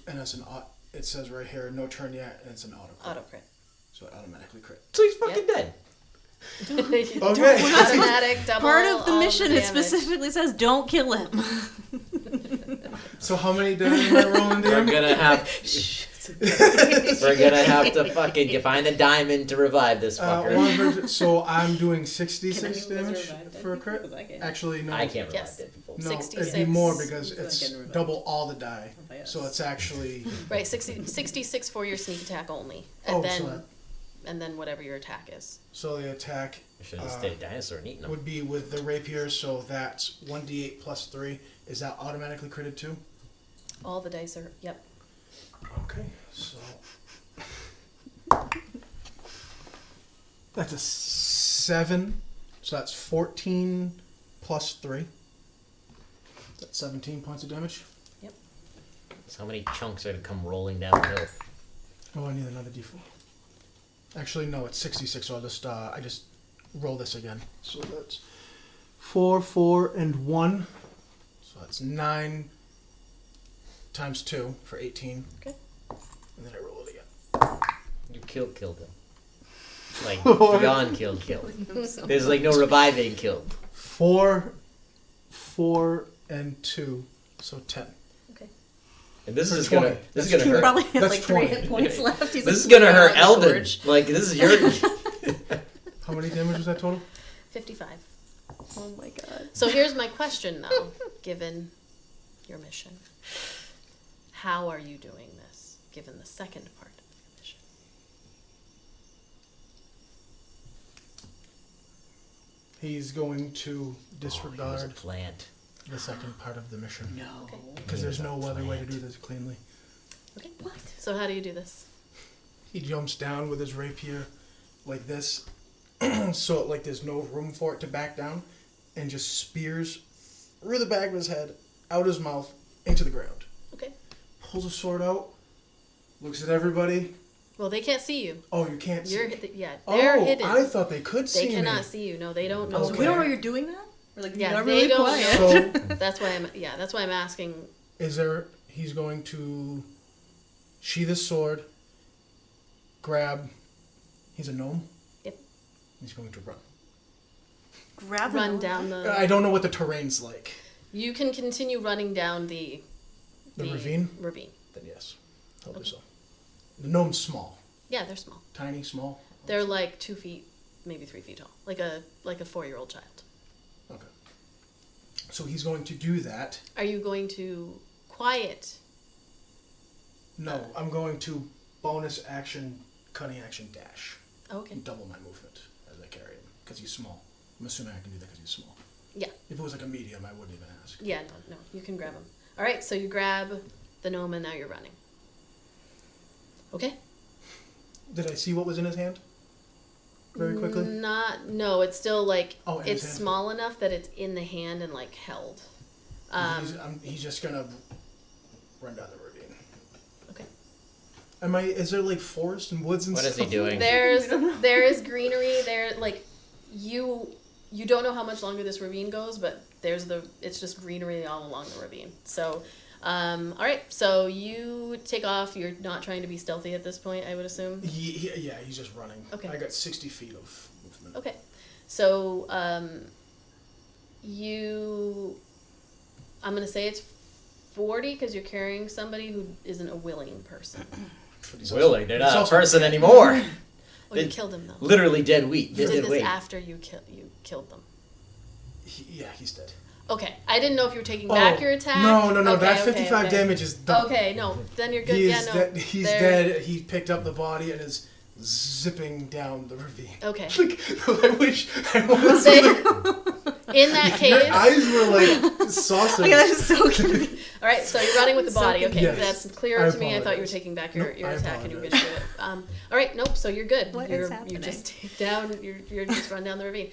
It says right here, no turn yet, and it's an auto crit. Auto crit. So it automatically crit. So he's fucking dead. Okay. Automatic double. Part of the all mission, damage. it specifically says don't kill him. So how many damage am I rolling We're down? gonna have. We're gonna have to fucking find a diamond to revive this fucker. So I'm doing Can 66 anyone damage revive that? for a crit? Because I can. Actually, no. I can't revive Yes. dead people. No, 66. it'd be more because It's like it's getting revived. double all the die. Oh, yes. So it's actually... Right, 66 for your sneak attack only, Oh, and then whatever your attack is. So the attack I should have stayed dinosaur and eaten him. would be with the rapier, so that's 1d8 plus 3. Is that automatically critted too? All the dice are. Yep. Okay, so... That's a 7. So that's 14 plus 3. That's 17 points of damage. So how many chunks are to come rolling down the hill? Oh, I need another d4. Actually, no, it's 66, so I just roll this again. So that's 4, 4, and 1. So that's 9 times 2 for 18. Okay. And then I roll it again. You killed him. Like, beyond killed. There's like no reviving killed. 4, 4, and 2, so 10. Okay. And this is 20. gonna That's gonna He hurt. probably has That's like 3 hit 20. points left. He's This is like, gonna hurt "Oh, Eldon. George." Like this is your. How many damage was that total? 55. Oh my god. So here's my question, though, given your mission. How are you doing this, given the second part of your mission? He's going to disregard a plant. the second part of the mission. No. Okay. Because there's no other way to do this cleanly. Okay. What? So how do you do this? He jumps down with his rapier like this, so like there's no room for it to back down, and just spears through the back of his head, out his mouth, into the ground. Okay. Pulls a sword out, looks at everybody. Well, they can't see you. Oh, you can't see. You're they're Oh, hidden. I thought they could see They me. cannot see you. No, they don't know. Okay. So we don't know you're doing that? We're like, Yeah, you got they really don't quiet. know. That's why I'm asking. Is there? He's going to sheath his sword. Grab. He's a gnome. Yep. He's going to run. Grab Run him. down the. I don't know what the terrain's like. You can continue running down the ravine? Ravine. Then yes, help yourself. The gnome's small, Yeah, they're small. tiny, small. They're like 2 feet, maybe 3 feet tall, like a 4-year-old child. Okay. So he's going to do that. Are you going to quiet? No, I'm going to bonus action, cutting action, dash. Okay. And double my movement as I carry him because he's small. I'm assuming I can do that because he's small. Yeah. If it was like a medium, I wouldn't even ask. Yeah. No. You can grab him. All right. So you grab the gnome, and now you're running. Okay. Did I see what was in his hand? Very quickly. No. It's still like Oh, in his it's hand. small enough that it's in the hand and like held. He's just gonna run down the ravine. Okay. Is there like forest and woods and What stuff? is he doing? There is greenery there. Like you don't know how much longer this ravine goes, but it's just greenery all along the ravine. So, all right. So you take off. You're not trying to be stealthy at this point, I would assume. Yeah, he's just running. Okay. I got 60 feet of movement. Okay. So I'm gonna say it's 40 because you're carrying somebody who isn't a willing person. But he's Willing, they're he's not a also person dead. anymore. Oh, you They- killed him though. Literally dead wheat. You Dead did this weight. after you killed them. Yeah, he's dead. Okay, I didn't know if you were taking back your attack. No. Okay, That okay, 55 okay. damage is done. Okay, no, then you're good. He Yeah, is no, dead. He's they're- dead. He picked up the body and is zipping down the ravine. Okay. I wish I was. In that Your case, eyes were like saucers. Okay, that is so confusing. all right. So you're running with the So body. Okay, Yes. that's clearer I to me. I thought you were apologize. taking back Nope, your I attack and you were apologize. gonna do it. All right, nope. So you're good. What you're is happening? you just take down. You're just run down the ravine.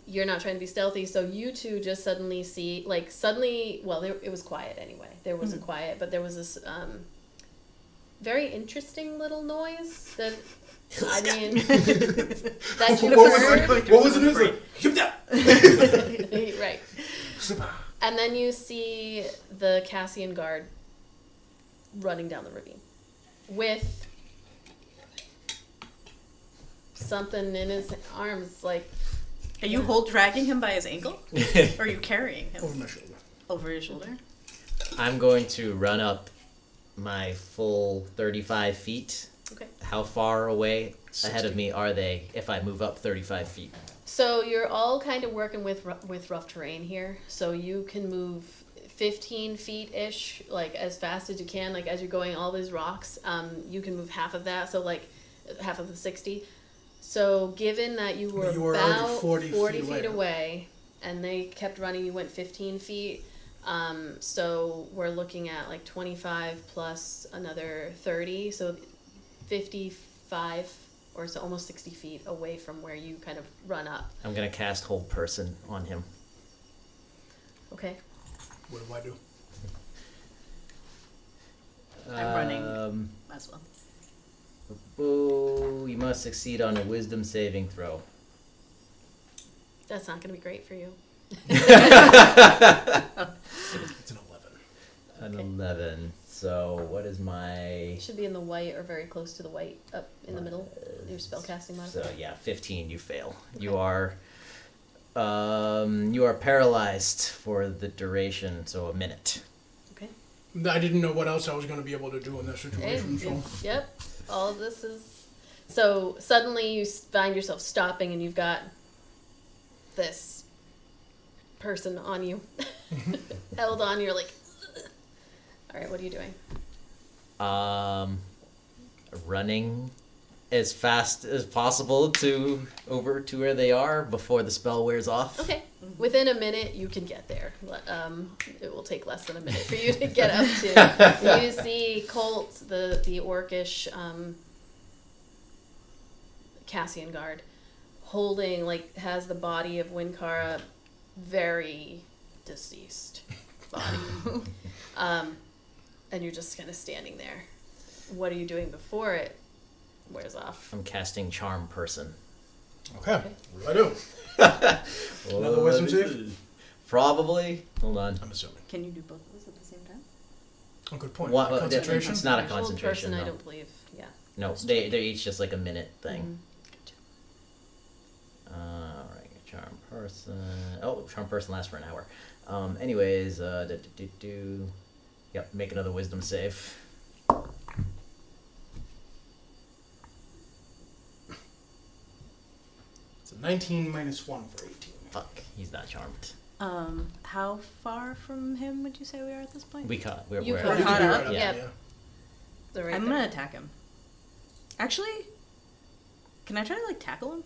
You're not trying to be stealthy, so you two just suddenly see well, it was quiet anyway. There wasn't quiet, but there was this very interesting little noise that, I mean, that you What heard. was it? Like, "Keep that." Right. And then you see the Casian Guard running down the ravine with something in his arms, like... Are you dragging him by his ankle? Or are you carrying him? Over my shoulder. Over his shoulder? I'm going to run up my full 35 feet. Okay. How far away ahead of me are they if I move up 35 feet? So you're all kind of working with rough terrain here. So you can move 15 feet-ish, like as fast as you can. Like as you're going all these rocks, you can move half of that. So like half of the 60. So given that you were already about 40 feet away, and they kept running, you went 15 feet. So we're looking at like 25 plus another 30. So 55 or so, almost 60 feet away from where you kind of run up. I'm going to cast Hold Person on him. Okay. What do I do? I'm running as well. Oh, you must succeed on a wisdom saving throw. That's not going to be great for you. It's an 11. An Okay. 11. So what is my... It should be in the white or very close to the white, up in the middle. Your spellcasting modifier. So yeah, 15. You fail. You are paralyzed for the duration, so a minute. Okay. I didn't know what else I was going to be able to do in that situation. So. Yep. All of this is... So suddenly you find yourself stopping and you've got this person on you. Held on, you're like... Ugh. All right, what are you doing? Running as fast as possible over to where they are before the spell wears off. Okay. Within a minute, you can get there. It will take less than a minute for you to get up to. You see Colt, the orcish Casian Guard, holding, like, has the body of Wyncarawickloop, very deceased body. And you're just kind of standing there. What are you doing before it wears off? I'm casting Charm Person. Okay. What do I do? Another wisdom save? Probably. Hold on. I'm assuming. Can you do both of those at the same time? Oh, good point. What, Concentration? It's not a Old concentration, person, I no. don't believe. Yeah. No, they're each just like a minute thing. Mhm. Alright, Charm Person. Oh, Charm Person lasts for an hour. Anyways, Yep, make another wisdom save. It's a 19 minus 1 for 18. Fuck, he's not charmed. How far from him would you say we are at this point? We're You we're- caught We're caught up? Yeah. Yeah. They're right I'm there. gonna attack him. Actually, can I try to like tackle him?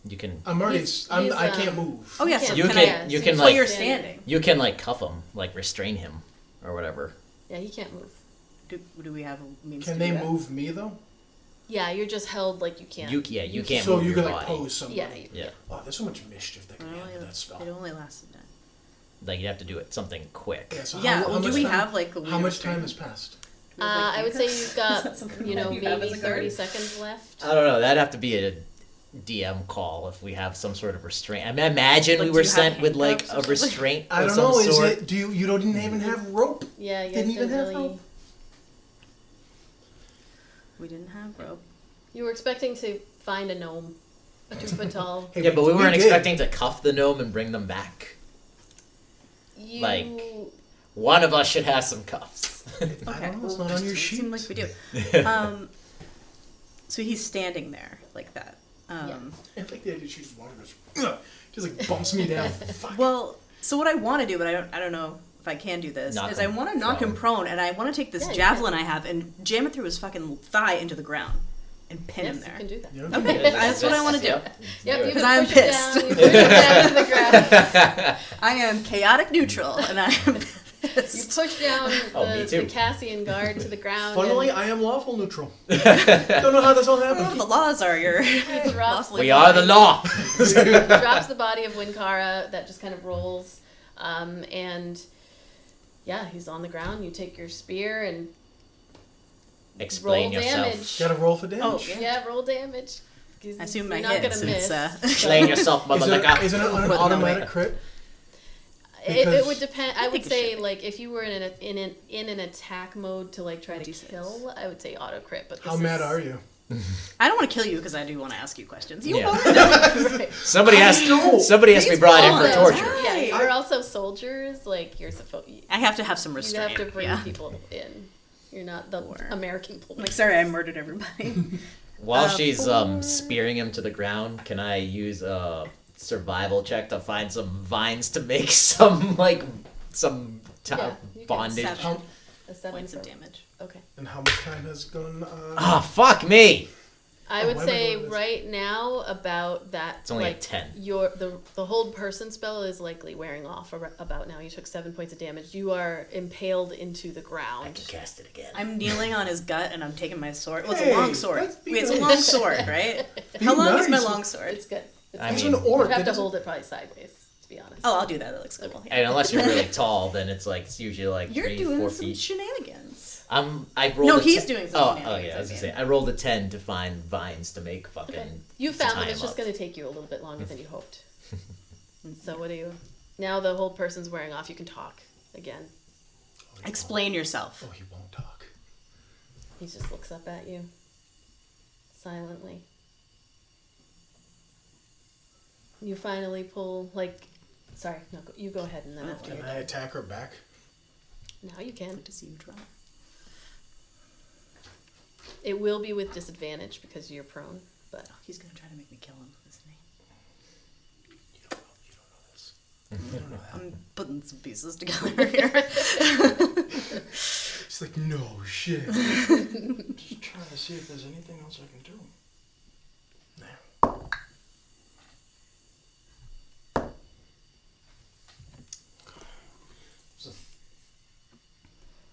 You can I'm already. He's- I he's, can't move. Oh yeah, so You can can- I? you so can, So like- you're standing. you can like cuff him, like restrain him or whatever. Yeah, he can't move. Do we have a means Can to they do that? move me though? Yeah, you're just held like you can't. You can't So move you your can body. like pose somebody. Yeah. Yeah, Wow, there's so much mischief that It can be only, with that spell. it only lasted that. like you have to do it something quick. So Yeah, how well, do much we time- have like the How much time restraint? has passed? Do we have, like, I would say handcuffs? you've Is got, that something you know, that you have maybe as a guard? 30 seconds left. I don't know. That'd have to be a DM call if we have some sort of restraint. I mean, imagine Like, we do were you have sent with like handcuffs or a something? restraint I of don't some know. Is sort. it? Do you don't even have rope? Yeah, you Didn't guys even didn't have really. rope. We didn't have rope. You were expecting to find a gnome, a 2 foot tall. Hey, Yeah, but we weren't did. expecting to cuff the gnome and bring them back. You, Like- One of us should have some cuffs. I don't know. It's not on your sheet. Seemed like we do. So he's standing there like that. Yeah. I like the idea she's water just like bumps me down. Fuck. Well, so what I want to do, but I don't know if I can do this, Knock is I him want to knock him prone. prone, and I want to take this Yeah, you javelin I have and jam it through his fucking thigh into the ground and pin yes, him there. you can do that. You know, Okay, that's what I want to do. Yep. Yep, Do you it. Because can I'm push it pissed. down, you push it down to the ground. I am chaotic neutral, and I am You pissed. push down Oh, me the too. Cassian Guard to the ground. Funnily, and I am lawful neutral. Don't know how this all I don't know what happened. the laws are. You're he drops, We are the law. drops the body of Wyncarawickloop that just kind of rolls. And yeah, he's on the ground. You take your spear and explain Roll yourself. damage. Gotta roll for damage. Oh, yeah. Yeah, roll damage. 'Cause I assume you're my not hit, gonna so miss. it's, Explain yourself, Is it, motherfucker. is it an But no, automatic wait. crit? It Because- would depend. I would think it say should be. like if you were in an attack mode to like try to D6. kill, I would say auto crit. But How mad are you? I don't want to kill you because I do want to ask you questions. You Yeah. want to know. Right. Somebody has to be Please brought in roll for it. torture. Yeah, Right. you're also soldiers. Like you're supposed. I have to have some You restraint. have to bring yeah. people in. You're not the Or- American police. Like, sorry, I murdered everybody. While Uh, she's four. spearing him to the ground, can I use a survival check to find some vines to make some Yeah, you can bondage? seven. How, A 7 Points of for- damage. Okay. and how much time has gone? Ah, fuck me! I Oh, would why am I say doing this? right now about that. It's only a like 10. the hold person spell is likely wearing off about now. You took 7 points of damage. You are impaled into the I ground. can cast it again. I'm kneeling on his gut and I'm taking my sword. Well, it's Hey, a long sword. that's Wait, it's a nice. long sword, right? Be How long is my nice. long sword? It's good. It's I good. It's mean, an orc. you have it to doesn't- hold it probably sideways, to be honest. Oh, I'll do that. That looks cool. And unless you're really tall, then it's usually like You're 3, doing 4 some feet. shenanigans. I rolled No, a he's 10 doing some Oh, yeah, shenanigans, I was I gonna say mean. I rolled a 10 to find vines to make fucking. Okay. You found tie it. It's him just up. going to take you a little bit longer than you hoped. So what do you? Now the whole person's wearing off. You can talk again. Explain yourself. Oh, he won't talk. He just looks up at you silently. You finally pull Sorry, no. You go ahead and then after Can you're I done. attack her back? Now you can. Good to see you draw. It will be with disadvantage because you're prone. But Oh, he's gonna try to make me kill him, isn't he? You don't know that. I'm putting some pieces together here. It's like, no shit. Just trying to see if there's anything else I can do. There.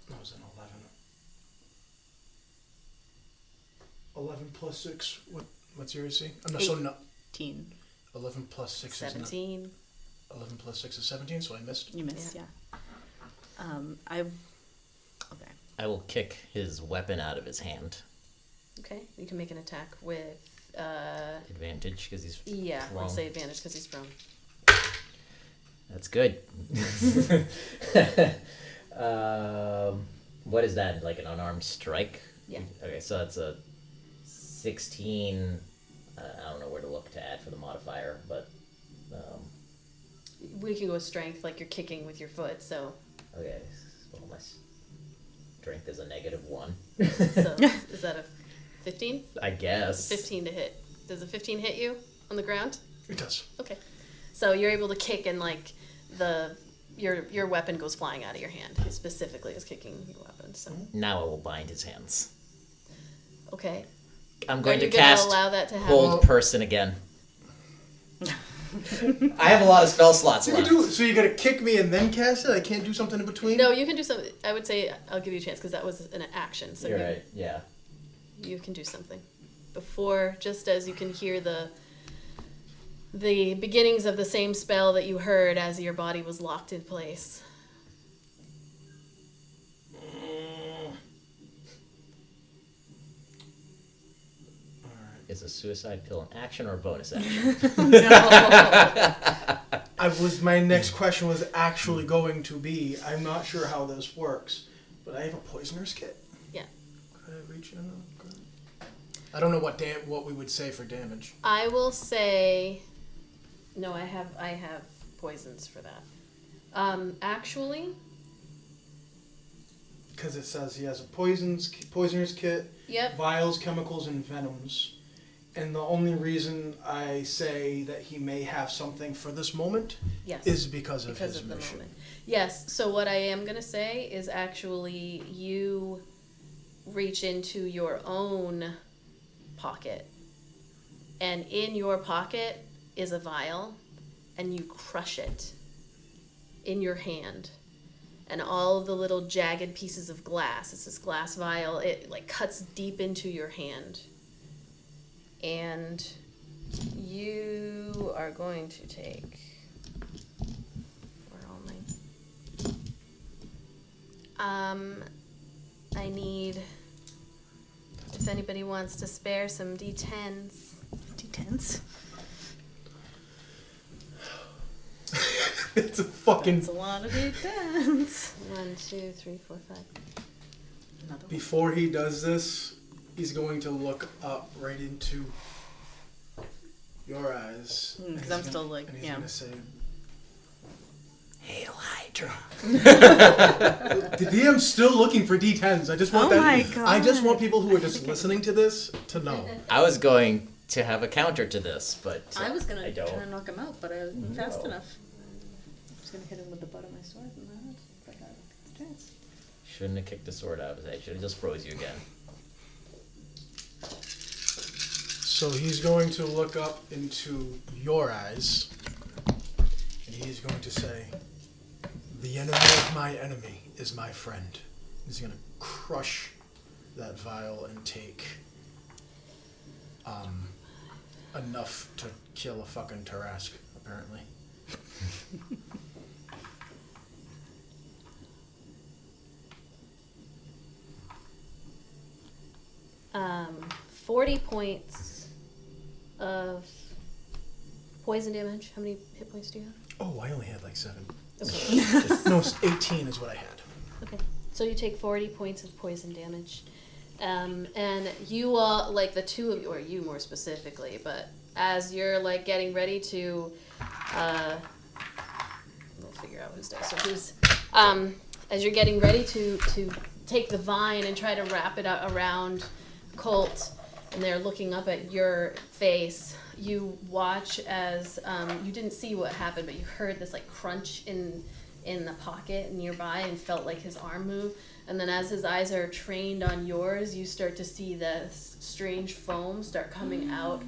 That was an 11. 11 plus 6. What's your AC? I'm not so no. 18. 11 plus 6 is 17. 11 plus 6 is 17, so I missed. You missed, yeah. Okay. I will kick his weapon out of his hand. Okay, you can make an attack with. Advantage because he's Yeah, prone. I'll say advantage because he's prone. That's good. What is that? Like an unarmed strike? Yeah. Okay, so it's a 16. I don't know where to look to add for the modifier, but We can go with strength, like you're kicking with your foot. So, okay. Well, my strength is a -1. so is that a 15? I guess. 15 to hit. Does a 15 hit you on the ground? It does. Okay. So you're able to kick and like your weapon goes flying out of your hand. He specifically is kicking your weapon. So Now I will bind his hands. okay. I'm Are going you to gonna cast allow that to happen? Hold Person again. I have a lot of spell slots So you, left. so you gotta kick me and then cast it? I can't do something in between? No, you can do something. I would say I'll give you a chance because that was an action. So You're right. Yeah. you can do something before, just as you can hear the beginnings of the same spell that you heard as your body was locked in place. Is a suicide pill an action or a bonus action? My next question was actually going to be, I'm not sure how this works, but I have a poisoner's kit. Yeah. Could I reach in? Okay. I don't know what we would say for damage. I will say, no, I have poisons for that. Actually, Because it says he has a poisoner's kit, yep. vials, chemicals, and venoms. And the only reason I say that he may have something for this moment Yes. is because of because his of the mission. moment. Yes. So what I am gonna say is actually you reach into your own pocket, and in your pocket is a vial, and you crush it in your hand, and all of the little jagged pieces of glass. It's this glass vial. It like cuts deep into your hand, and you are going to take. I need anybody wants to spare some D10s. D10s. It's a fucking. That's a lot of D10s. 1, 2, 3, 4, 5. Another one. Before he does this, he's going to look up right into your eyes. Because I'm still like, And he's yeah. going to say, Hail Hydra. the DM's still looking for D10s. I just want Oh my God. I just want people who are just listening to this to know. I was going to have a counter to this, but I was I gonna don't. try to knock him out, but I wasn't fast No. enough. I was gonna hit him with the butt of my sword in the head. But I got a chance. Shouldn't have kicked the sword out of his head. Should have just froze you again. So he's going to look up into your eyes, and he's going to say, "The enemy of my enemy is my friend." He's going to crush that vial and take enough to kill a fucking Tarask, apparently. Um, 40 points of poison damage. How many hit points do you have? Oh, I only had like 7. Okay. No, 18 is what I had. Okay. So you take 40 points of poison damage. And you all, like the two of you, or you more specifically, but as you're like getting ready to, we'll figure out whose dice. So who's, as you're getting ready to take the vine and try to wrap it around Colt, and they're looking up at your face, you watch as, you didn't see what happened, but you heard this like crunch in the pocket nearby and felt like his arm move. And then as his eyes are trained on yours, you start to see the strange foam start coming out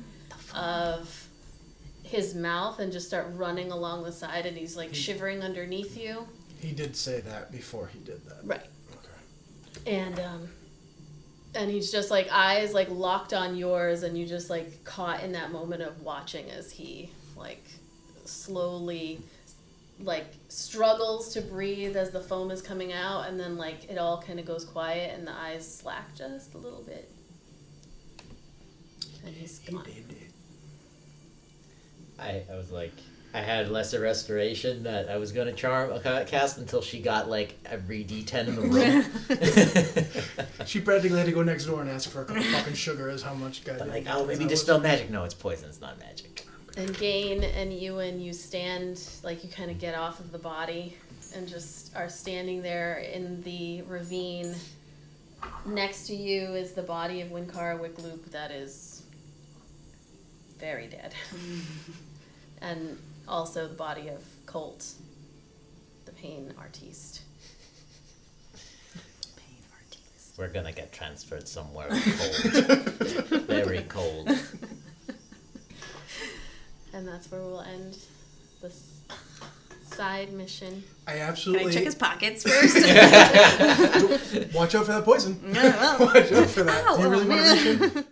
of his mouth and just start running along the side, and he's like shivering underneath you. He did say that before he did that. Right. Okay. And he's just like eyes like locked on yours, and you just like caught in that moment of watching as he like slowly like struggles to breathe as the foam is coming out, and then like it all kind of goes quiet and the eyes slack just a little bit, and he's gone. I was like, I had lesser restoration that I was gonna cast until she got like every D10 in the room. She practically had to go next door and ask for a cup of fucking sugar as how much I'm goddamn. like, oh, maybe dispel magic. No, it's poison. It's not magic. And Gane and Ieuan, you stand, like you kind of get off of the body and just are standing there in the ravine. Next to you is the body of Wyncarawickloop that is very dead. And also the body of Colt, the pain artiste. We're gonna get transferred somewhere cold. Very cold. And that's where we'll end this side mission. I Can absolutely. I check his pockets first? Watch out for that poison. Yeah, well. Watch out for that. Ow, Do you really want to man. reach in?